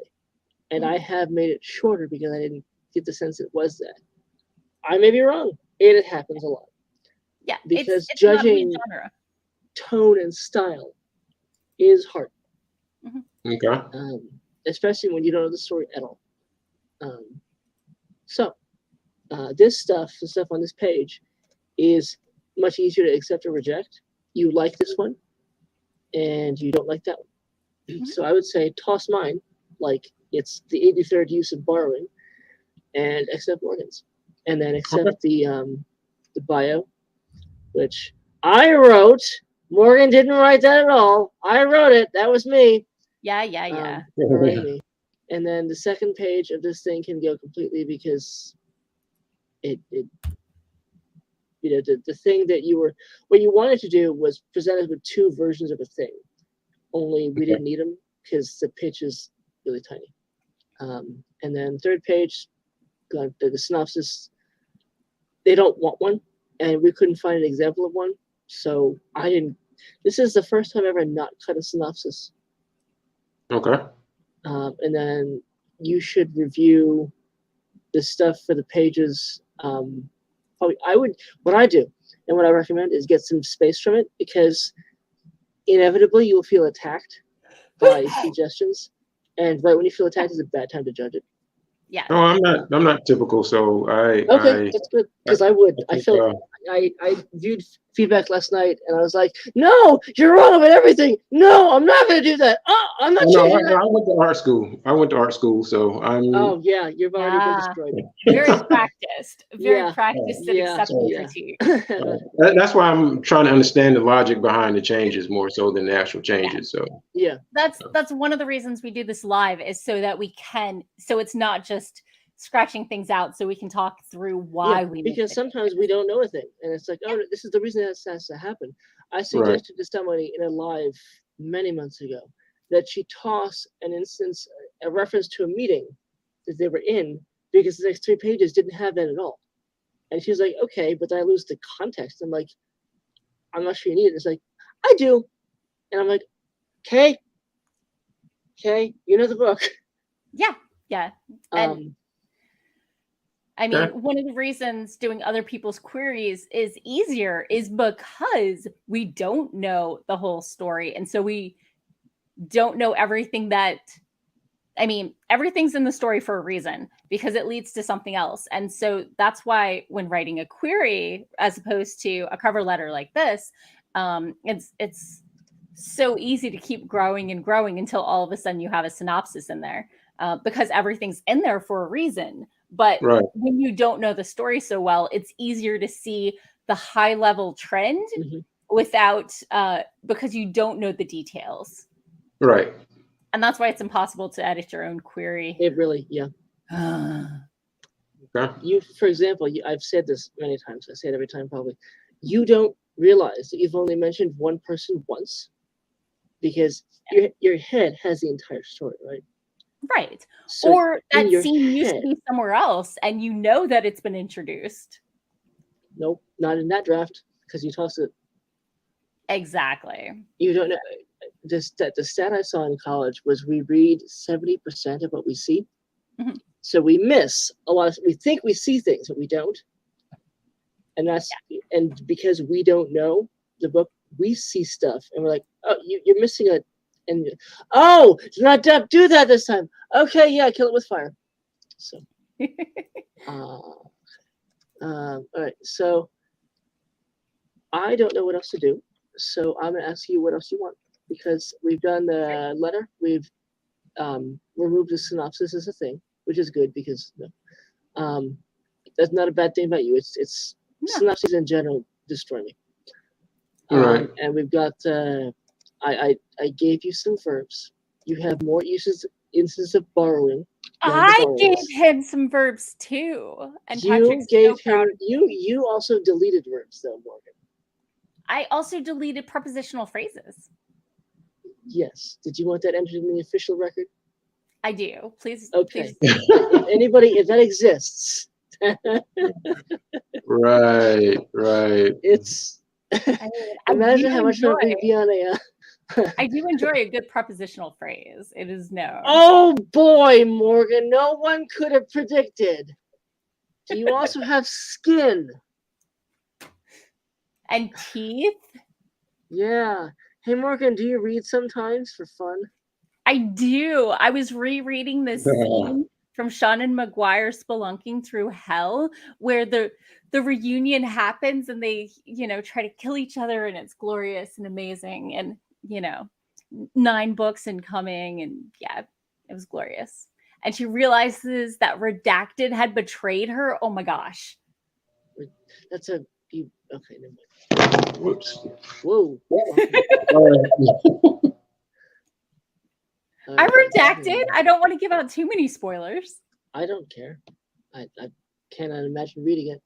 and I have made it shorter because I didn't get the sense it was that, I may be wrong. It happens a lot. Yeah, Because it's not a judging genre. tone and style is hard, Okay. especially when you don't know the story at all. So the stuff on this page is much easier to accept or reject. You like this one, and you don't like that one. So I would say toss mine, like it's the 83rd use of borrowing, and accept Morgan's, and then accept the bio, which I wrote. Morgan didn't write that at all. I wrote it. That was me. Yeah. Hooray me. And then the second page of this thing can go completely because it the thing that what you wanted to do was present us with two versions of a thing, only we didn't need them because the pitch is really tiny. And then third page, the synopsis, they don't want one, and we couldn't find an example of one, so I didn't. This is the first time ever not cut a synopsis. Okay. And then you should review the stuff for the pages. Probably what I do and what I recommend is get some space from it, because inevitably you will feel attacked by suggestions, and right when you feel attacked is a bad time to judge it. Yeah. No, I'm not typical. So Okay, that's good, because I viewed feedback last night and I was like, no, you're wrong about everything. No, I'm not going to do that. I'm not changing that. I went to art school. So I'm. Oh yeah, you've already been destroyed. Very practiced. Very practiced at Yeah. accepting critique. That's why I'm trying to understand the logic behind the changes more so than the actual changes. So yeah, that's one of the reasons we do this live, is so that we can, so it's not just scratching things out, so we can talk through why we make because the sometimes we don't know a thing, and it's like, oh, this is the reason that has to happen. I suggested to somebody in a live many months ago that she toss a reference to a meeting that they were in, because the next 3 pages didn't have that at all. And she's like, okay, but then I lose the context. I'm like, I'm not sure you need it. It's like, I do. And I'm like, okay, you know the book. Yeah. And I mean, Okay. one of the reasons doing other people's queries is easier is because we don't know the whole story. And so we don't know everything everything's in the story for a reason, because it leads to something else. And so that's why when writing a query, as opposed to a cover letter like this, it's so easy to keep growing and growing until all of a sudden you have a synopsis in there, because everything's in there for a reason. But Right. when you don't know the story so well, it's easier to see the high level trend without because you don't know the details. Right. And that's why it's impossible to edit your own query. It really, yeah. Okay. You, for example, I've said this many times. I say it every time probably. You don't realize that you've only mentioned one person once, because your head has the entire story, right? Right. So or that in your scene used to head, be somewhere else and you know that it's been introduced. nope, not in that draft, because you toss it. Exactly. You don't know. The stat I saw in college was we read 70% of what we see. Mhm. So we miss a lot of, we think we see things, but we don't. And that's, and because we don't know the book, we see stuff and we're like, oh, you're missing a, and oh, do not do that this time. Okay, yeah, kill it with fire. So, all right. So I don't know what else to do. So I'm gonna ask you what else you want, because we've done the letter. We've removed the synopsis as a thing, which is good because that's not a bad thing about you. It's No. synopses in general destroy me. Right. And we've got I gave you some verbs. You have more instances of borrowing. I gave him some verbs too. And You Patrick's gave so proud him of me. you also deleted verbs though, Morgan. I also deleted prepositional phrases. Yes. Did you want that entered in the official record? I do. Please. Okay. Please. If that exists. Right. Right. It's imagine how much fun we'd be on a I do enjoy a good prepositional phrase. It is known. Oh boy, Morgan, no one could have predicted. Do you also have skin? And teeth? Yeah. Hey Morgan, do you read sometimes for fun? I do. I was rereading this scene from Seanan McGuire spelunking through hell, where the reunion happens and they, try to kill each other, and it's glorious and amazing, and 9 books incoming, and yeah, it was glorious. And she realizes that Redacted had betrayed her. Oh my gosh. That's okay, never mind. Whoops. Whoa. I'm Redacted. I don't want to give out too many spoilers. I don't care. I cannot imagine reading it.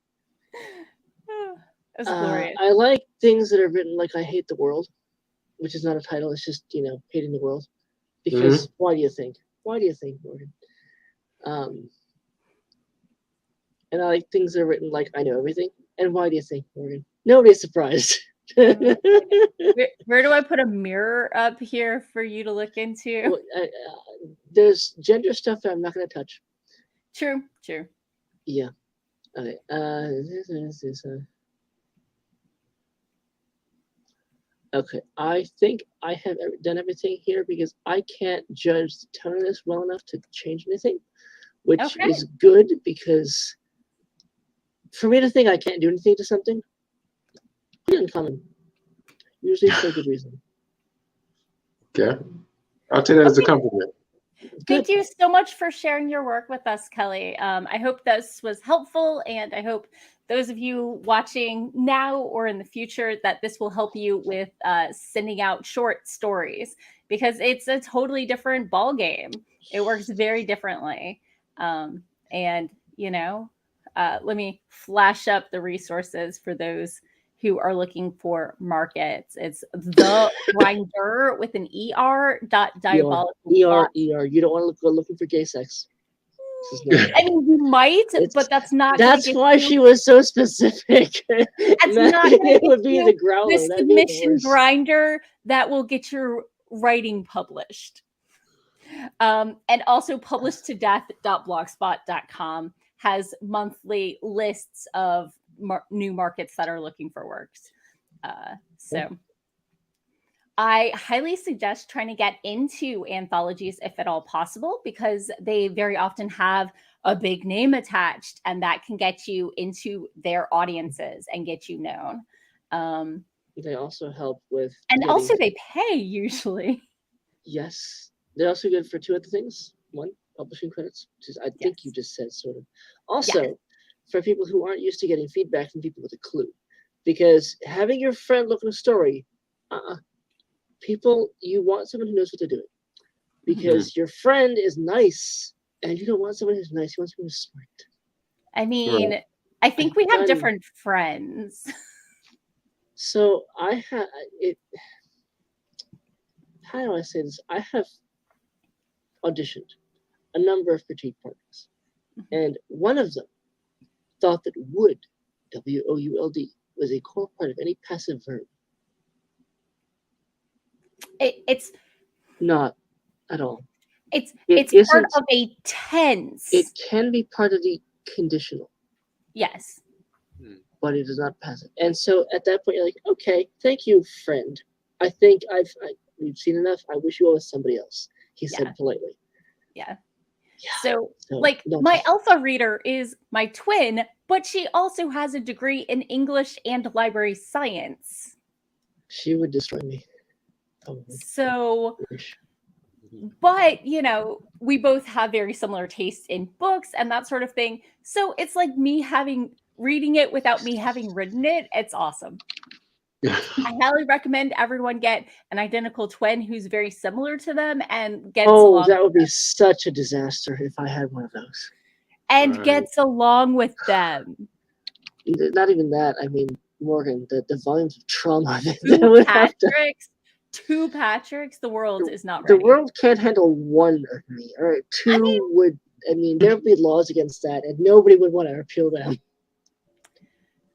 It was glorious. I like things that are written like I hate the world, which is not a title. It's just, hating the world. Because why do you think? Why do you think, Morgan? And I like things that are written like I know everything. And why do you think, Morgan? Nobody's surprised. Where do I put a mirror up here for you to look into? Well, there's gender stuff that I'm not going to touch. True. Yeah. Okay. Okay. I think I have done everything here because I can't judge the tone of this well enough to change anything, which is good, because for me to think I can't do anything to something, pretty uncommon. Usually for a good reason. Okay. I'll take that as a compliment. Thank you so much for sharing your work with us, Kelly. I hope this was helpful, and I hope those of you watching now or in the future that this will help you with sending out short stories, because it's a totally different ball game. It works very differently. And, let me flash up the resources for those who are looking for markets. It's the grinder with an ER.diabolical. ER. You don't want to go looking for gay sex. I mean, you might, but that's not. That's why she was so specific. That's not. It would be the growler. The submission grinder that will get your writing published. And also publishedtodeath.blogspot.com has monthly lists of new markets that are looking for works. So I highly suggest trying to get into anthologies if at all possible, because they very often have a big name attached, and that can get you into their audiences and get you known. They also help with And getting, also they pay usually. yes, they're also good for two other things. One, publishing credits, which is I think you just said sort of. Also, for people who aren't used to getting feedback from people with a clue, because having your friend look at a story, people, you want someone who knows what they're doing, because your friend is nice, and you don't want someone who's nice. You want someone who's smart. I mean, I think we have different friends. So I have it. How do I say this? I have auditioned a number of critique partners, and one of them thought that would, WOULD, was a core part of any passive verb. It's not at all. It's It part isn't- of a tense. It can be part of the conditional, Yes. but it is not passive. And so at that point, you're like, okay, thank you, friend. I think we've seen enough. I wish you were with somebody else, he said politely. Yeah. Yeah. So, So, like, no, my alpha reader is my twin, but she also has a degree in English and library science. she would destroy me. Probably. So, but, you know, we both have very similar tastes in books and that sort of thing. So it's like me reading it without me having written it. It's awesome. I highly recommend everyone get an identical twin who's very similar to them and gets along. That would be such a disaster if I had one of those. And gets along with them. Not even that. I mean, Morgan, the volumes of trauma that Two would have to. Two Patricks, the world is not ready. The world can't handle one of me. All right, two would. I mean, there would be laws against that, and nobody would want to appeal them.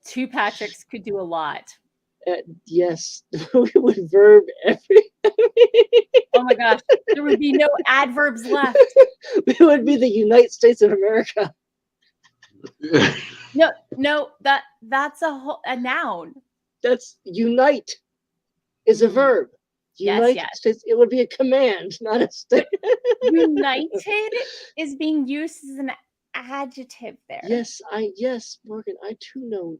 Two Patricks could do a lot. Yes, we would verb every. Oh my gosh, there would be no adverbs left. We would be the United States of America. No, that's a noun. That's unite is a verb. United States. It would be a command, not a state. United is being used as an adjective there. Yes, Morgan, I too know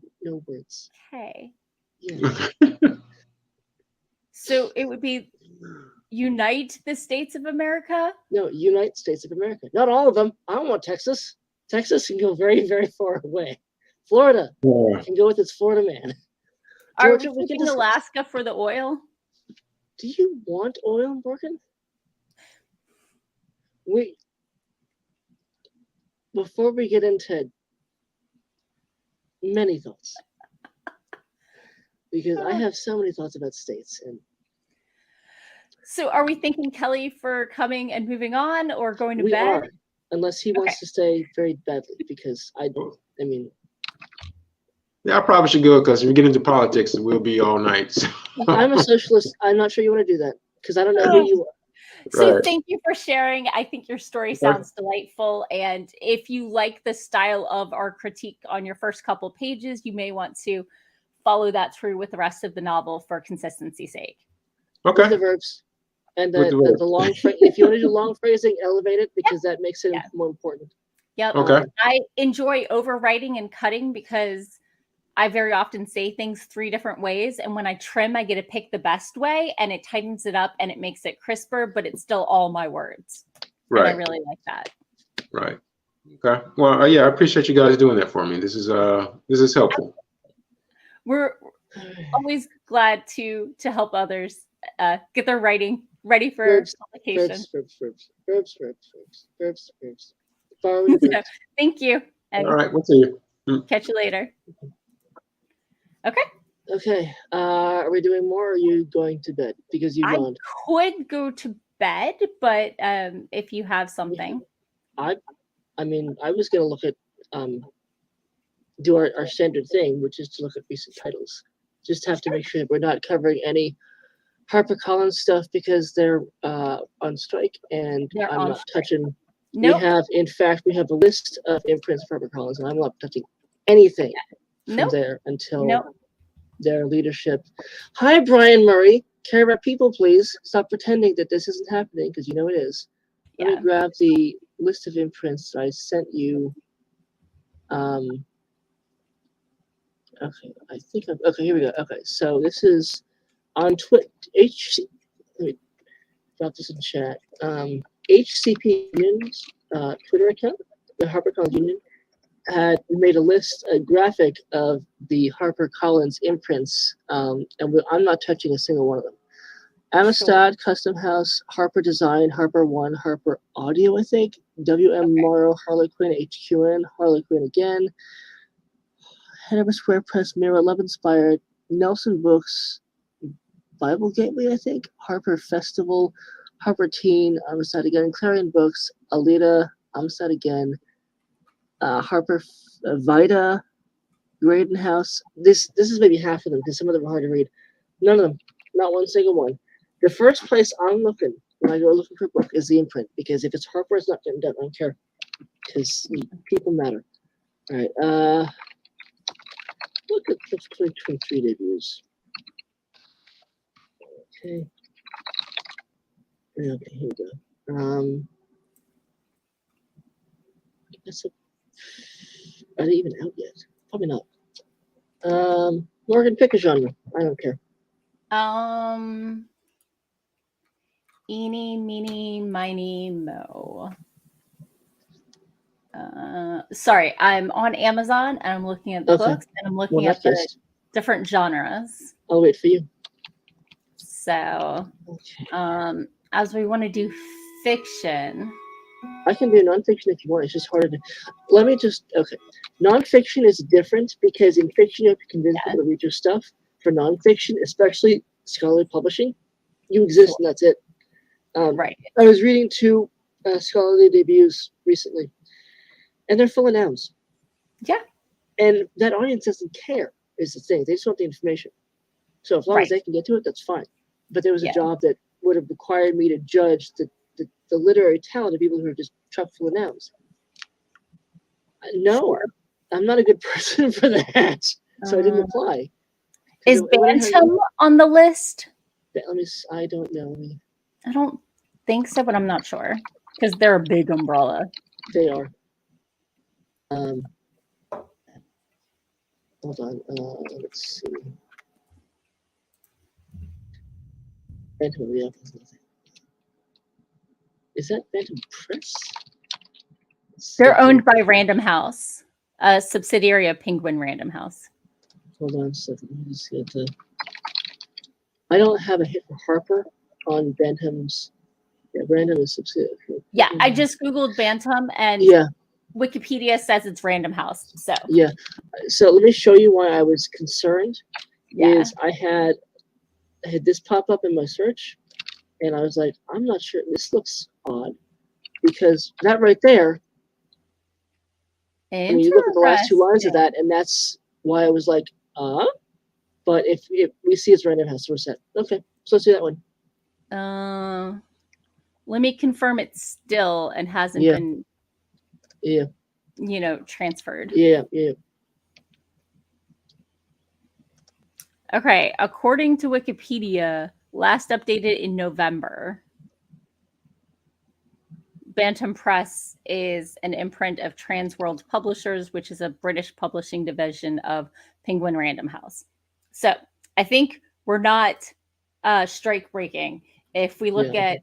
words. Okay. Yes. So it would be unite the states of America? No, United States of America. Not all of them. I don't want Texas. Texas can go very, very far away. Florida can go with its Florida man. Georgia, are we keeping Alaska for the oil? Do you want oil, Morgan? Before we get into many thoughts, because I have so many thoughts about states. And so are we thanking Kelly for coming and moving on or going to bed? Are, unless he wants to stay very badly, because I mean. Yeah, I probably should go, because if we get into politics, we'll be all night. So. I'm a socialist. I'm not sure you want to do that, because I don't know who you are. So thank you for sharing. I think your story sounds delightful. And if you like the style of our critique on your first couple pages, you may want to follow that through with the rest of the novel for consistency's sake. Okay. With the verbs. And the long phrase. If you want to do long phrasing, elevate it, because that makes it more important. Yep. Okay. I enjoy overwriting and cutting because I very often say things 3 different ways. And when I trim, I get to pick the best way, and it tightens it up and it makes it crisper, but it's still all my words. Right. And I really like that. Right. Okay. Well, yeah, I appreciate you guys doing that for me. This is helpful. We're always glad to help others get their writing ready for publication. Verbs. Thank you. And all right. We'll see you. Catch you later. Okay. Okay. Are we doing more, or are you going to bed? Because you yawned. I could go to bed, but if you have something. I mean, I was going to look at, do our standard thing, which is to look at recent titles. Just have to make sure that we're not covering any HarperCollins stuff, because they're on strike, and I'm not touching. Nope. We have a list of imprints for HarperCollins, and I'm not touching anything from there until their leadership. Hi, Brian Murray. Care about people, please. Stop pretending that this isn't happening, because you know it is. Let me grab the list of imprints I sent you. Okay, I think okay, here we go. Okay, so this is on Twitter. Let me drop this in chat. HCP Union's Twitter account, the HarperCollins Union, had made a graphic of the HarperCollins imprints, and I'm not touching a single one of them. Amistad, Custom House, Harper Design, Harper One, Harper Audio, I think, WM Morrow, Harlequin, HQN, Harlequin again, Hanover Square Press, Mirror, Love Inspired, Nelson Books, Bible Gateway, I think, Harper Festival, Harper Teen, Amistad again, Clarion Books, Alita, Amistad again, Harper Vita, Graydon House. This is maybe half of them because some of them are hard to read. None of them, not one single one. The first place I'm looking when I go looking for a book is the imprint, because if it's Harper, it's not getting done. I don't care, because people matter. All right. Look at the 2023 debuts. Okay. Okay, here we go. That's a, are they even out yet? Probably not. Morgan, pick a genre. I don't care. Eeny, meeny, miny, mo. Sorry, I'm on Amazon and I'm looking at the books and I'm looking at the different genres. I'll wait for you. So, as we want to do fiction. I can do nonfiction if you want. It's just harder to. Let me just. Okay. Nonfiction is different because in fiction you have to convince people to read your stuff. For nonfiction, especially scholarly publishing, you exist and that's it. Right. I was reading two scholarly debuts recently, and they're full of nouns. Yeah. And that audience doesn't care, is the thing. They just want the information. So as long as they can get to it, that's fine. But there was a job that would have required me to judge the literary talent of people who are just chock full of nouns. No, I'm not a good person for that. So I didn't apply. Is Bantam on the list? I don't know. I don't think so, but I'm not sure because they're a big umbrella. They are. Hold on. Let's see. Bantam, yeah, there's nothing. Is that Bantam Press? They're owned by Random House, a subsidiary of Penguin Random House. Hold on a second. Let me just get I don't have a hit for Harper on Bantam's. Yeah, Random is subsidiary. Yeah, I just Googled Bantam and Wikipedia says it's Random House. So yeah. So let me show you why I was concerned. Is I had this pop up in my search, and I was like, I'm not sure. This looks odd because that right there. I mean, you look at the last two lines of that, and that's why I was like, But if we see it's Random House, we're set. Okay, so let's do that one. Let me confirm it's still and hasn't been, transferred. Yeah. Okay, according to Wikipedia, last updated in November. Bantam Press is an imprint of Transworld Publishers, which is a British publishing division of Penguin Random House. So I think we're not strike breaking if we look at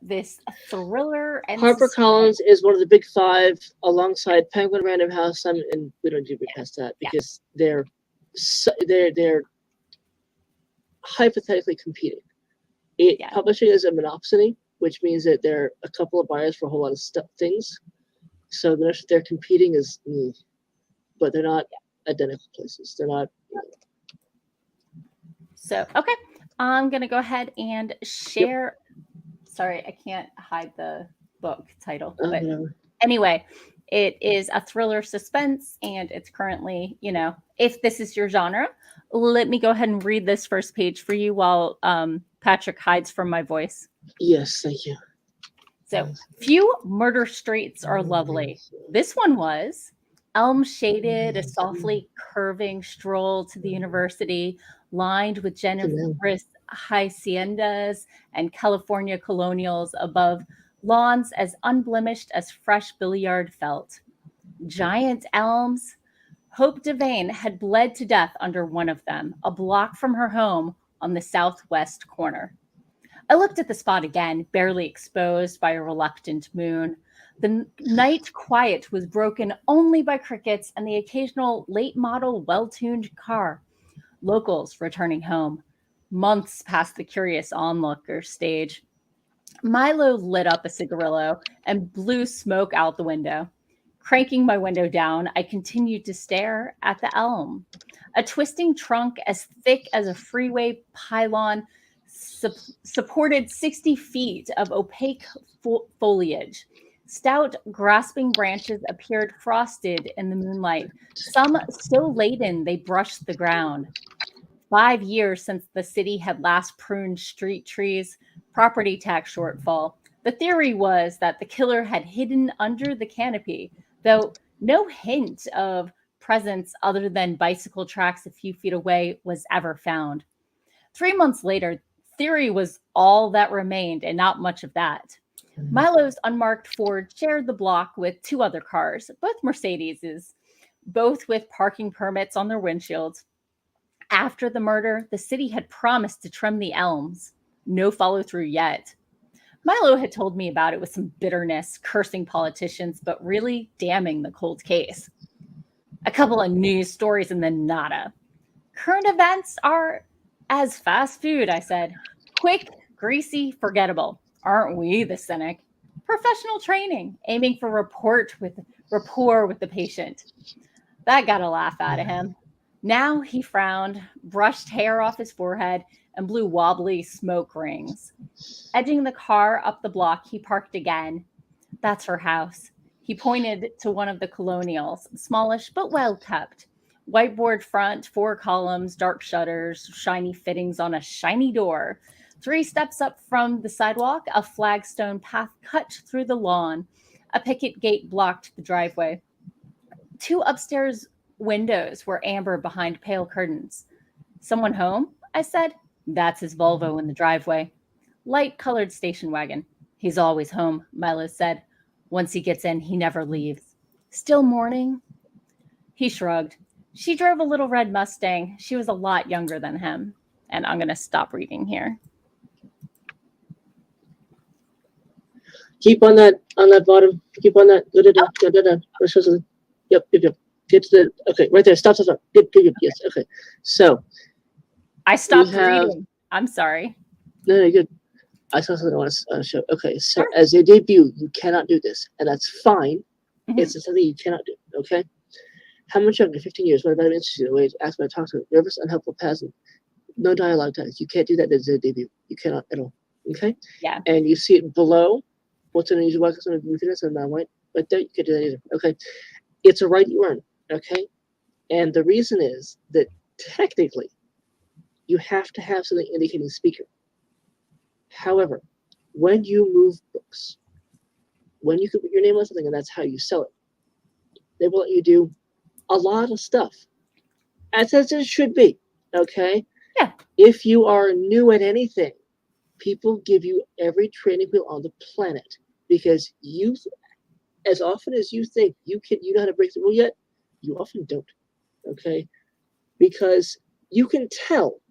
this thriller. And HarperCollins is one of the big five alongside Penguin Random House, and we don't do past that because they're hypothetically competing. Publishing is a monopsony, which means that there are a couple of buyers for a whole lot of things. So they're competing but they're not identical places. They're not. So, okay, I'm going to go ahead and share. Sorry, I can't hide the book title. But anyway, it is a thriller suspense, and it's currently, if this is your genre, let me go ahead and read this first page for you while Patrick hides from my voice. Yes, thank you. So, few murder streets are lovely. This one was. Elm shaded, a softly curving stroll to the university, lined with generous haciendas and California colonials above lawns as unblemished as fresh billiard felt. Giant elms, Hope Devane had bled to death under one of them, a block from her home on the southwest corner. I looked at the spot again, barely exposed by a reluctant moon. The night quiet was broken only by crickets and the occasional late model, well-tuned car. Locals returning home, months past the curious onlooker stage. Milo lit up a cigarillo and blew smoke out the window. Cranking my window down, I continued to stare at the elm. A twisting trunk as thick as a freeway pylon supported 60 feet of opaque foliage. Stout, grasping branches appeared frosted in the moonlight. Some so laden they brushed the ground. 5 years since the city had last pruned street trees, property tax shortfall. The theory was that the killer had hidden under the canopy, though no hint of presence other than bicycle tracks a few feet away was ever found. 3 months later, theory was all that remained, and not much of that. Milo's unmarked Ford shared the block with 2 other cars, both Mercedeses, both with parking permits on their windshields. After the murder, the city had promised to trim the elms. No follow through yet. Milo had told me about it with some bitterness, cursing politicians, but really damning the cold case. A couple of news stories and then nada. Current events are as fast food, I said. Quick, greasy, forgettable. Aren't we the cynic? Professional training, aiming for rapport with the patient. That got a laugh out of him. Now he frowned, brushed hair off his forehead, and blew wobbly smoke rings. Edging the car up the block, he parked again. That's her house. He pointed to one of the colonials, smallish but well-kept. Whiteboard front, 4 columns, dark shutters, shiny fittings on a shiny door. 3 steps up from the sidewalk, a flagstone path cut through the lawn. A picket gate blocked the driveway. 2 upstairs windows were amber behind pale curtains. Someone home? I said. That's his Volvo in the driveway. Light-colored station wagon. He's always home, Milo said. Once he gets in, he never leaves. Still mourning? He shrugged. She drove a little red Mustang. She was a lot younger than him. And I'm going to stop reading here. Keep on that bottom. Keep on that. Yep. Get to the, okay, right there. Stop. Good. Yes, okay. So. I stopped reading. I'm sorry. No, good. I saw something I want to show. Okay, so Sure. as a debut, you cannot do this, and that's fine. Mm-hmm. It's something you cannot do, okay? How much younger? 15 years. What about him? Interested? Wait, ask me to talk to him. Nervous, unhelpful, passive. No dialogue tags. You can't do that as a debut. You cannot at all, okay? Yeah. And you see it below. What's an unusual wax on a movement and non-white? Right there, you can't do that either, okay? It's a right you earn, okay? And the reason is that technically, you have to have something indicating speaker. However, when you move books, when you can put your name on something and that's how you sell it, they will let you do a lot of stuff, as it should be, okay? Yeah. If you are new at anything, people give you every training wheel on the planet because you, as often as you think you know how to break the rule yet, you often don't, okay? Because you can tell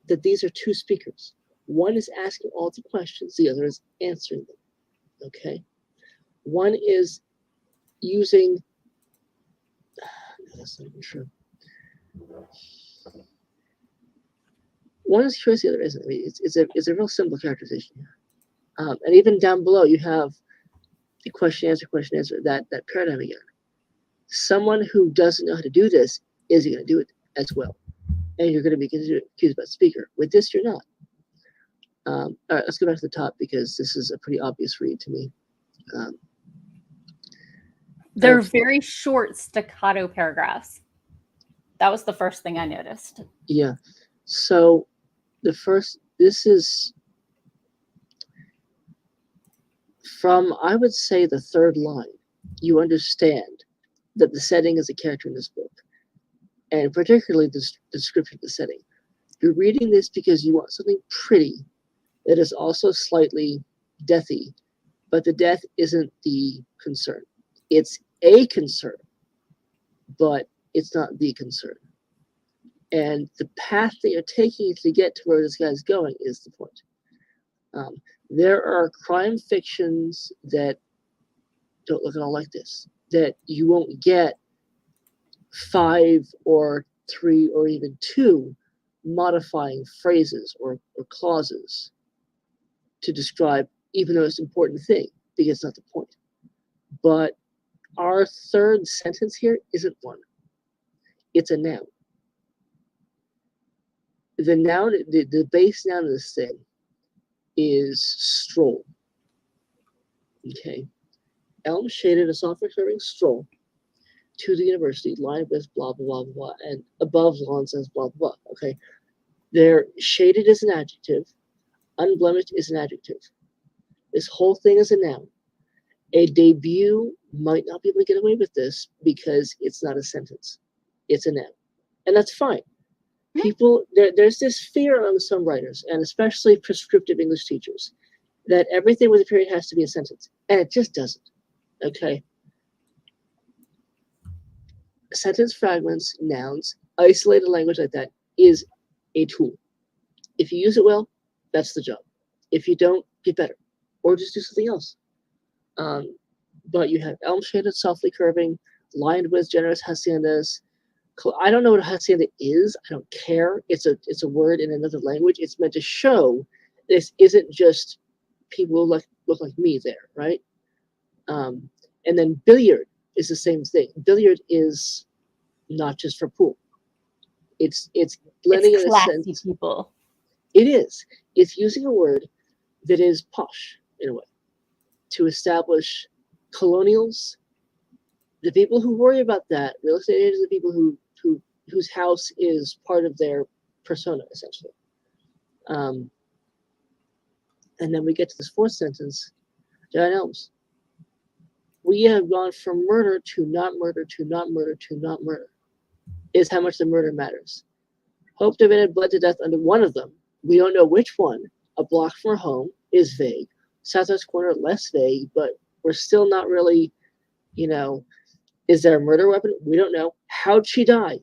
that these are 2 speakers. One is asking all the questions, the other is answering them, okay? One is using, that's not even true. One is curious, the other isn't. I mean, it's a real simple characterization here. And even down below, you have the question, answer, that paradigm again. Someone who doesn't know how to do this isn't going to do it as well. And you're going to be accused about speaker. With this, you're not. All right, let's go back to the top because this is a pretty obvious read to me. They're very short staccato paragraphs. That was the first thing I noticed. Yeah. So this is from, I would say, the 3rd line. You understand that the setting is a character in this book, and particularly the description of the setting. You're reading this because you want something pretty that is also slightly deathy, but the death isn't the concern. It's a concern, but it's not the concern. And the path that you're taking to get to where this guy's going is the point. There are crime fictions that don't look at all like this, that you won't get 5 or 3 or even 2 modifying phrases or clauses to describe even the most important thing, because it's not the point. But our third sentence here isn't one. It's a noun. The noun, the base noun of this thing is stroll. Okay. Elm shaded a software curving stroll to the university, lined with blah, blah, blah, blah, and above lawn says blah, blah, blah. Okay. There, shaded is an adjective. Unblemished is an adjective. This whole thing is a noun. A debut might not be able to get away with this because it's not a sentence. It's a noun. And that's fine. People, there's this fear among some writers, and especially prescriptive English teachers, that everything with a period has to be a sentence. And it just doesn't. Okay? Sentence fragments, nouns, isolated language like that is a tool. If you use it well, that's the job. If you don't, get better. Or just do something else. But you have elm shaded, softly curving, lined with generous haciendas. I don't know what a hacienda is. I don't care. It's a word in another language. It's meant to show this isn't just people who look like me there, right? And then billiard is the same thing. Billiard is not just for pool. It's blending it's in a classy sense. people. It is. It's using a word that is posh in a way to establish colonials. The people who worry about that, real estate agents, are the people whose house is part of their persona, essentially. And then we get to this fourth sentence, John Elms. We have gone from murder to not murder to not murder to not murder, is how much the murder matters. Hope David bled to death under one of them. We don't know which one. A block from her home is vague. Southwest corner, less vague, but we're still not really, is there a murder weapon? We don't know. How'd she die?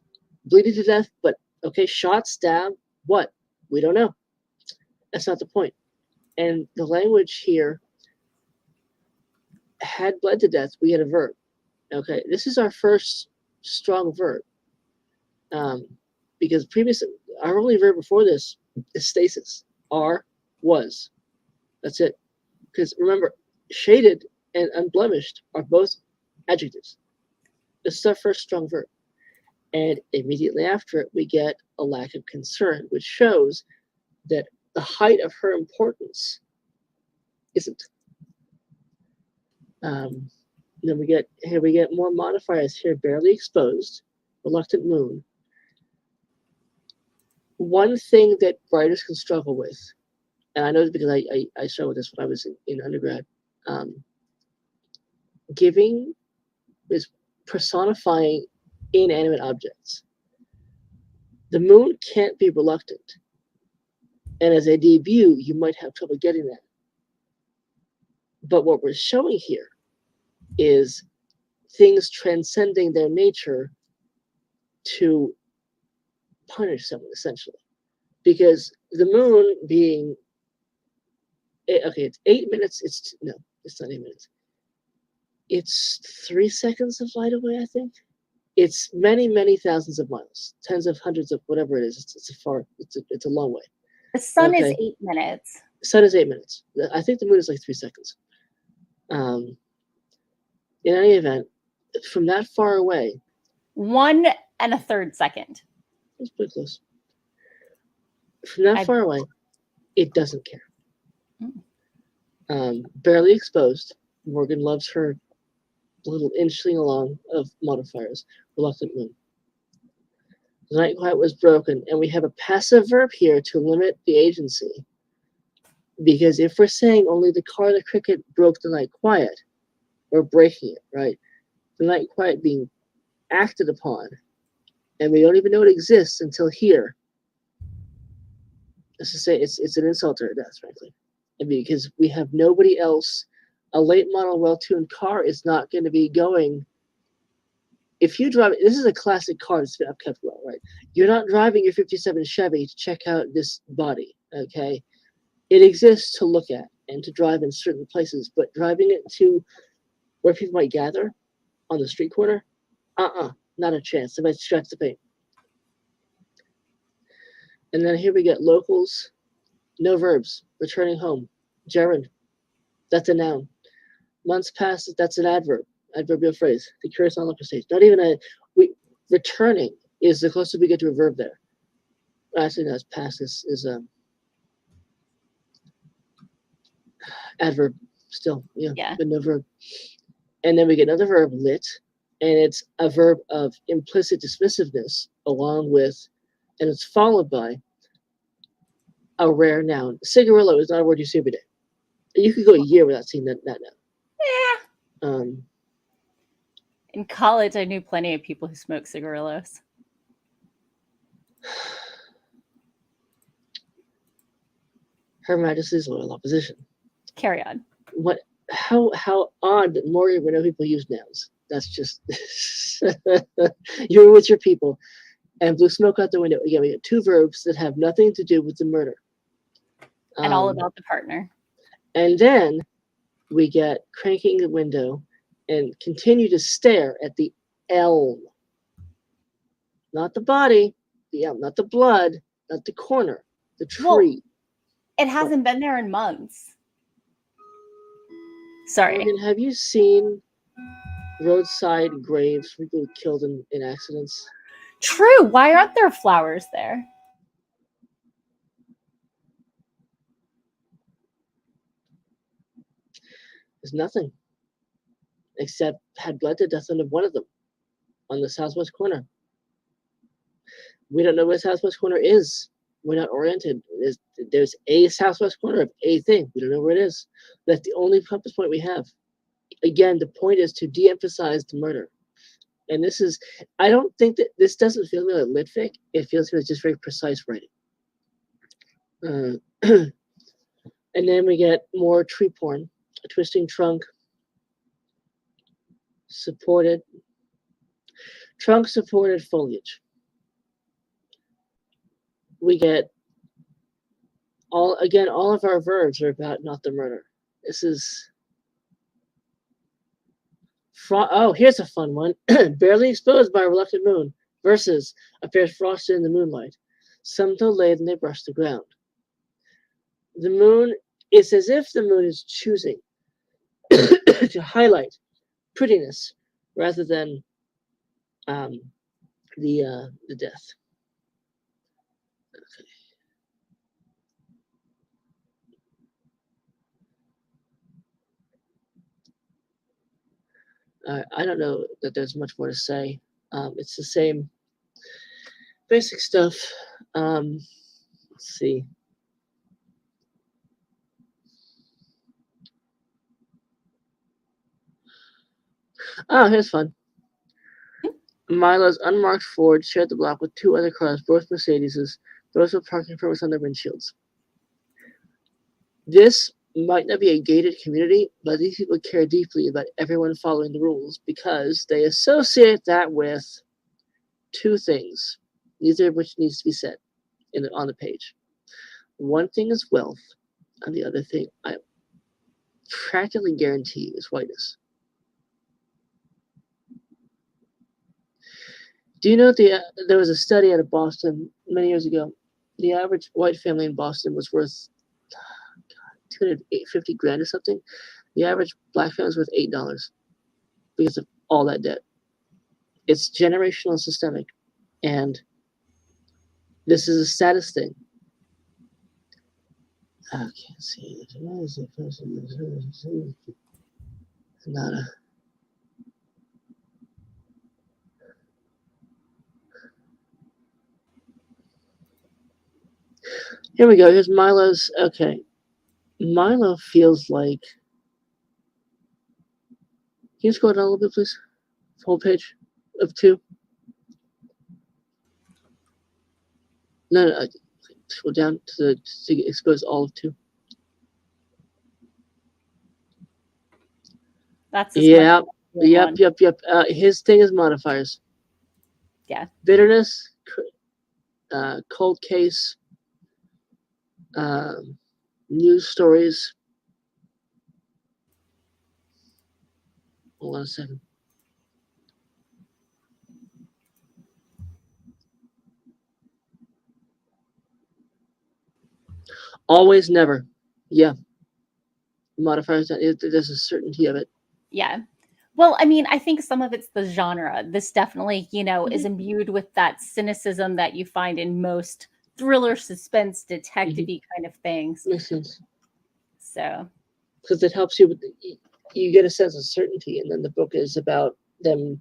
Bleeding to death, but okay, shot, stab, what? We don't know. That's not the point. And the language here had bled to death, we had a verb. Okay, this is our first strong verb. Because previously, our only verb before this is stasis. Are, was. That's it. Because remember, shaded and unblemished are both adjectives. This is our first strong verb. And immediately after it, we get a lack of concern, which shows that the height of her importance isn't. Then we get more modifiers here. Barely exposed, reluctant moon. One thing that writers can struggle with, and I know this because I struggled with this when I was in undergrad, giving is personifying inanimate objects. The moon can't be reluctant. And as a debut, you might have trouble getting that. But what we're showing here is things transcending their nature to punish someone, essentially. Because the moon being, okay, it's 8 minutes. It's not 8 minutes. It's 3 seconds of light away, I think. It's many, many thousands of miles, tens of hundreds of whatever it is. It's a long way. The sun is 8 minutes. The sun is 8 minutes. I think the moon is like 3 seconds. In any event, from that far away, 1 1/3 second. That's pretty close. From that far away, it doesn't care. Barely exposed. Morgan loves her little inching along of modifiers. Reluctant moon. The night quiet was broken, and we have a passive verb here to limit the agency. Because if we're saying only the car, the cricket broke the night quiet, we're breaking it, right? The night quiet being acted upon, and we don't even know it exists until here. Let's just say it's an insult to her death, frankly. And because we have nobody else, a late model, well-tuned car is not going to be going if you drive, this is a classic car that's been upkept well, right? You're not driving your 57 Chevy to check out this body, okay? It exists to look at and to drive in certain places, but driving it to where people might gather on the street corner, not a chance. They might scratch the paint. And then here we get locals, no verbs, returning home, gerund, that's a noun. Months past, that's an adverbial phrase. The curious onlooker stage. Not even returning is the closest we get to a verb there. Actually, no, it's past is adverb still, but no verb. And then we get another verb, lit, and it's a verb of implicit dismissiveness along with, and it's followed by a rare noun. Cigarillo is not a word you see every day. You could go a year without seeing that noun. Yeah. In college, I knew plenty of people who smoked cigarillos. Her Majesty's loyal opposition. Carry on. What? How odd that Morgan would know people use nouns. That's just you're with your people, and blew smoke out the window. Again, we get two verbs that have nothing to do with the murder, and all about the partner. And then we get cranking the window and continue to stare at the elm, not the body, the elm, not the blood, not the corner, the tree. Well, it hasn't been there in months. Sorry. Morgan, have you seen roadside graves for people killed in accidents? True. Why aren't there flowers there? There's nothing except had bled to death under one of them on the southwest corner. We don't know where the southwest corner is. We're not oriented. There's a southwest corner of a thing. We don't know where it is. That's the only compass point we have. Again, the point is to de-emphasize the murder. And this is, I don't think that this doesn't feel to me like litfic. It feels to me like just very precise writing. And then we get more tree porn. A twisting trunk. Supported. Trunk supported foliage. We get all of our verbs are about not the murder. This is here's a fun one. Barely exposed by a reluctant moon versus appears frosted in the moonlight. Some delayed and they brush the ground. The moon, it's as if the moon is choosing to highlight prettiness rather than the death. Okay. I don't know that there's much more to say. It's the same basic stuff. Let's see. Oh, here's fun. Milo's unmarked Ford shared the block with two other cars, both Mercedeses. Those with parking permits on their windshields. This might not be a gated community, but these people care deeply about everyone following the rules because they associate that with two things, neither of which needs to be said on the page. One thing is wealth, and the other thing I practically guarantee is whiteness. Do you know there was a study out of Boston many years ago? The average white family in Boston was worth $250,000 or something. The average black family was worth $8 because of all that debt. It's generational and systemic, and this is a status thing. I can't see it. Not a. Here we go. Here's Milo's. Okay. Milo feels like. Can you scroll down a little bit, please? Whole page of 2. No. Scroll down to expose all of 2. That's yeah. Yep, one. yep, yep. His thing is modifiers. Yeah. Bitterness, cold case, news stories. Hold on a second. Always, never. Yeah. Modifiers. There's a certainty of it. Yeah. Well, I mean, I think some of it's the genre. This definitely, is Mhm. imbued with that cynicism that you find in most thriller, suspense, detective-y kind of things. Makes sense. So, Because it helps you with you get a sense of certainty, and then the book is about them,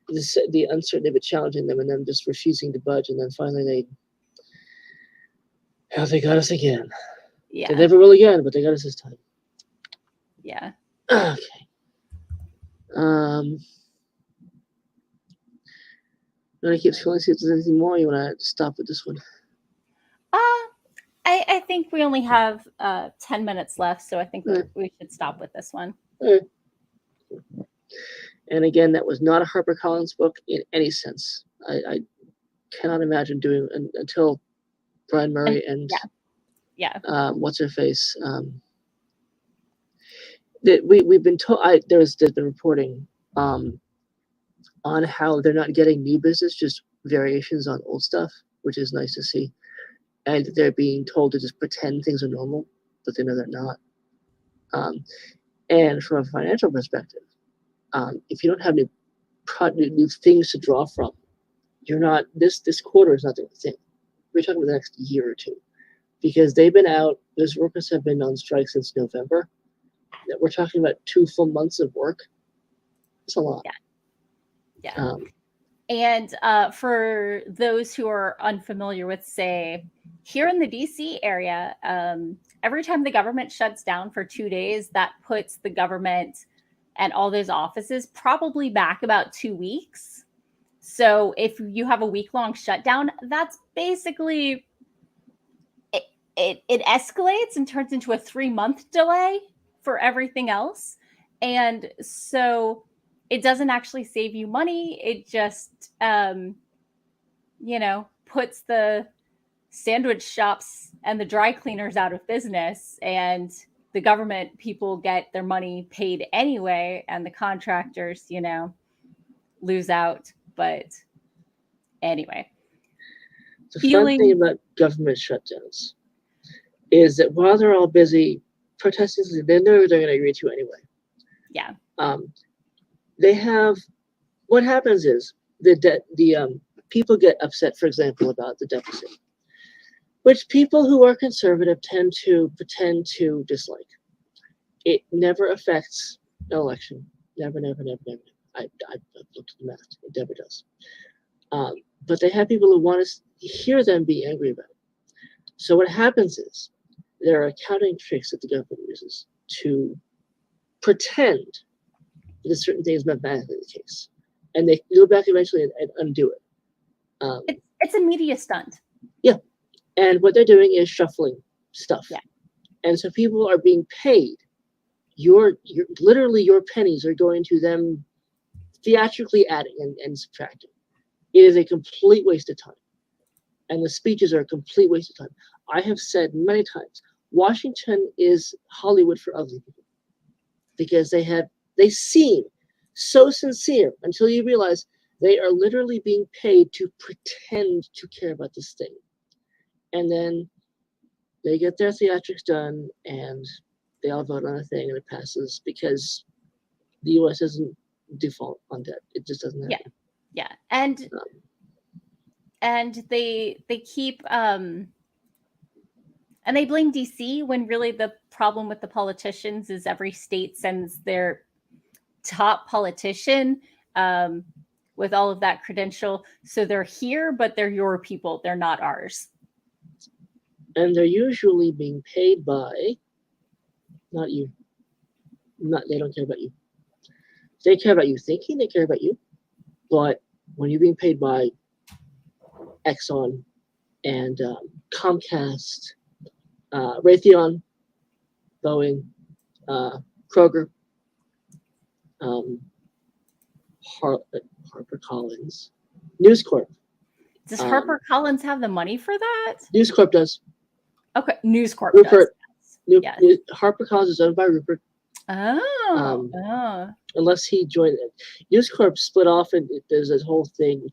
the uncertainty of it challenging them, and them just refusing to budge, and then finally they got us again. They yeah. never will again, but they got us this time. Yeah. Okay. I keep scrolling, see if there's anything more. You want to stop with this one? I think we only have 10 minutes left, so I think All right. we should stop with this one. All right. And again, that was not a HarperCollins book in any sense. I cannot imagine doing until Brian Murray and what's her face. That we've been told. There's been reporting on how they're not getting new business, just variations on old stuff, which is nice to see. And they're being told to just pretend things are normal, but they know they're not. And from a financial perspective, if you don't have new things to draw from, you're not. This quarter is not the thing. We're talking about the next year or two, because they've been out. Those workers have been on strike since November. We're talking about 2 full months of work. It's a lot. Yeah. And for those who are unfamiliar with, say, here in the DC area, every time the government shuts down for 2 days, that puts the government and all those offices probably back about 2 weeks. So if you have a week-long shutdown, that's basically it escalates and turns into a 3-month delay for everything else. And so it doesn't actually save you money. It just, puts the sandwich shops and the dry cleaners out of business, and the government people get their money paid anyway, and the contractors, lose out. But anyway, the fun thing about government shutdowns is that while they're all busy protesting, they know they're going to agree to anyway. Yeah. They have. What happens is the people get upset, for example, about the deficit, which people who are conservative tend to pretend to dislike. It never affects an election. Never, never, never, never. I've looked at the math. It never does. But they have people who want to hear them be angry about it. So what happens is there are accounting tricks that the government uses to pretend that a certain thing is mathematically the case, and they go back eventually and undo it. It's a media stunt. Yeah, and what they're doing is shuffling stuff. Yeah. And so people are being paid. Literally your pennies are going to them theatrically adding and subtracting. It is a complete waste of time. And the speeches are a complete waste of time. I have said many times, Washington is Hollywood for ugly people, because they seem so sincere until you realize they are literally being paid to pretend to care about this thing. And then they get their theatrics done and they all vote on a thing and it passes, because the US doesn't default on debt. It just doesn't happen. Yeah. And they keep and they blame DC when really the problem with the politicians is every state sends their top politician with all of that credential. So they're here, but they're your people. They're not ours. And they're usually being paid by not you. They don't care about you. They care about you thinking they care about you. But when you're being paid by Exxon and Comcast, Raytheon, Boeing, Kroger, HarperCollins, News Corp. Does HarperCollins have the money for that? News Corp does. Okay, News Corp Rupert. does. Yes. HarperCollins is owned by Rupert. Oh. Unless he joined it. News Corp split off, and there's this whole thing.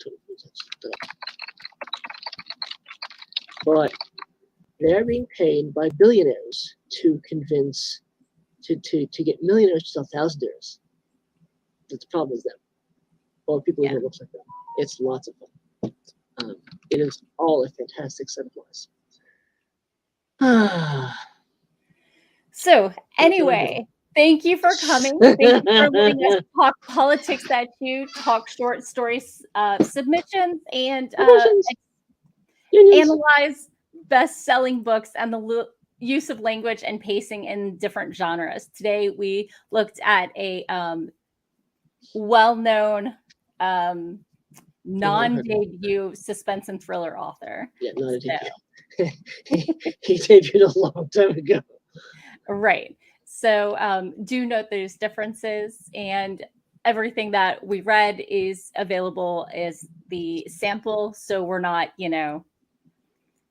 But they're being paid by billionaires to convince, to get millionaires to sell thousandaires. The problem is them. Or people who looks like that. It's lots of fun. It is all a fantastic set of lies. So anyway, thank you for coming. Thank you for letting us talk politics at you, talk short stories, submissions, and analyze best-selling books and the use of language and pacing in different genres. Today we looked at a well-known non-debut suspense and thriller author. Yeah, not a debut. He debuted a long time ago. Right. So do note there's differences, and everything that we read is available as the sample. So we're not,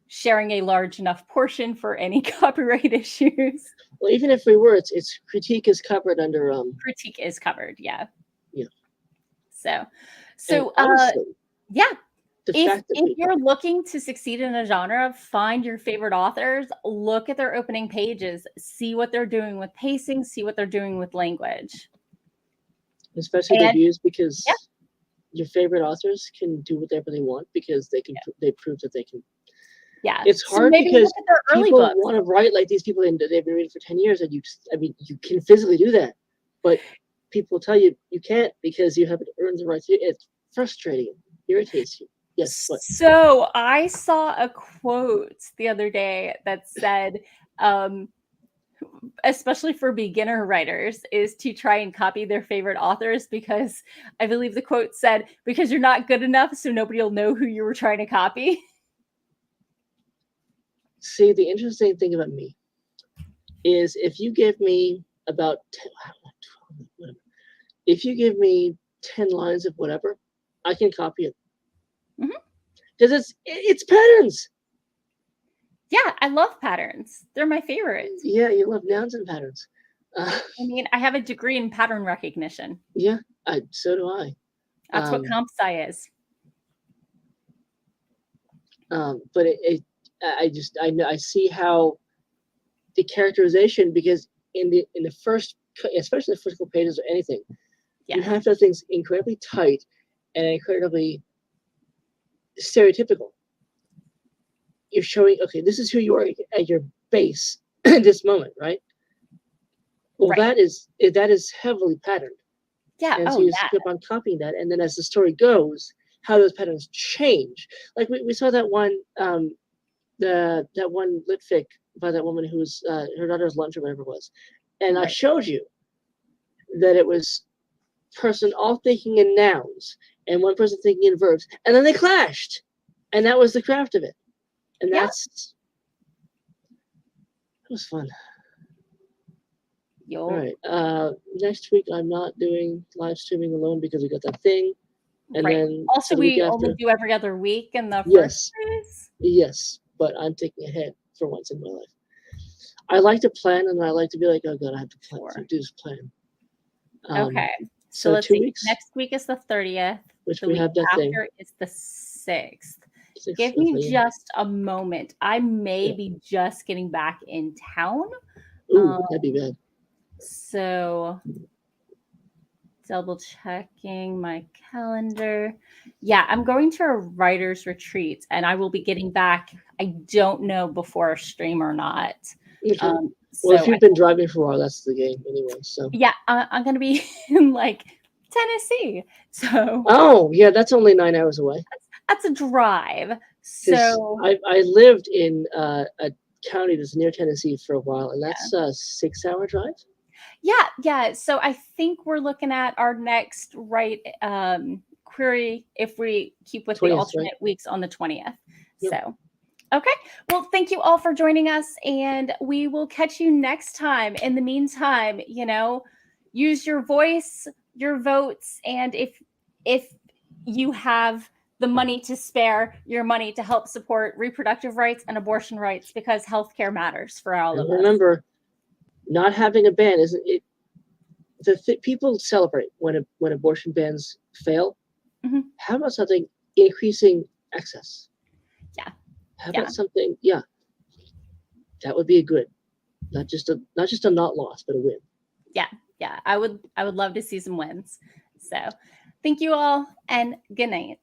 sharing a large enough portion for any copyright issues. Well, even if we were, its critique is covered under critique is covered. Yeah. Yeah. So honestly, yeah. If you're looking to succeed in a genre, find your favorite authors, look at their opening pages, see what they're doing with pacing, see what they're doing with language. Especially debuts, because your favorite authors can do whatever they want because they prove that they can. Yeah. It's hard because people want to write like these people and they've been reading for 10 years, and you can physically do that, but people tell you can't because you haven't earned the right to. It's frustrating, irritates you. Yes. What? So I saw a quote the other day that said, especially for beginner writers, is to try and copy their favorite authors, because I believe the quote said, because you're not good enough, so nobody will know who you were trying to copy. See, the interesting thing about me is if you give me about 10, if you give me 10 lines of whatever, I can copy it. Because it's patterns. Yeah, I love patterns. They're my favorites. Yeah, you love nouns and patterns. I mean, I have a degree in pattern recognition. Yeah, so do I. That's what comp sci is. But I see how the characterization, because in the first, especially the first couple pages or anything, you have to have things incredibly tight and incredibly stereotypical. You're showing, okay, this is who you are at your base at this moment, right? Well, that is heavily patterned. Yeah. And so you keep on copying that, and then as the story goes, how those patterns change. Like we saw that one, that one lit fic by that woman who was her daughter's lunch or whatever it was, and I showed you that it was person all thinking in nouns and one person thinking in verbs, and then they clashed, and that was the craft of it, and it was fun. All right. Next week I'm not doing live streaming alone because we got that thing, and then also we only do every other week in the first phase. Yes, but I'm taking a hit for once in my life. I like to plan, and I like to be like, oh god, I have to plan. So do this plan. Okay. So let's see. Next week is the 30th. Which we have that thing. After is the 6th. Give me just a moment. I may be just getting back in town. Ooh, that'd be bad. So double checking my calendar. Yeah, I'm going to a writer's retreat, and I will be getting back. I don't know before a stream or not. Okay. Well, if you've been driving for a while, that's the game anyway. So yeah, I'm going to be in Tennessee. So that's only 9 hours away. That's a drive. So I lived in a county that's near Tennessee for a while, and that's a 6-hour drive. Yeah. So I think we're looking at our next query if we keep with 20th, the alternate weeks on the 20th. Yep. So. Okay. Well, thank you all for joining us, and we will catch you next time. In the meantime, use your voice, your votes, and if if you have the money to spare, your money to help support reproductive rights and abortion rights, because healthcare matters for all of us. Remember, not having a ban isn't it. People celebrate when abortion bans fail. Mhm. How about something increasing access? Yeah. How about something? Yeah, that would be a good, not just a not loss, but a win. Yeah, I would love to see some wins. So thank you all, and good night.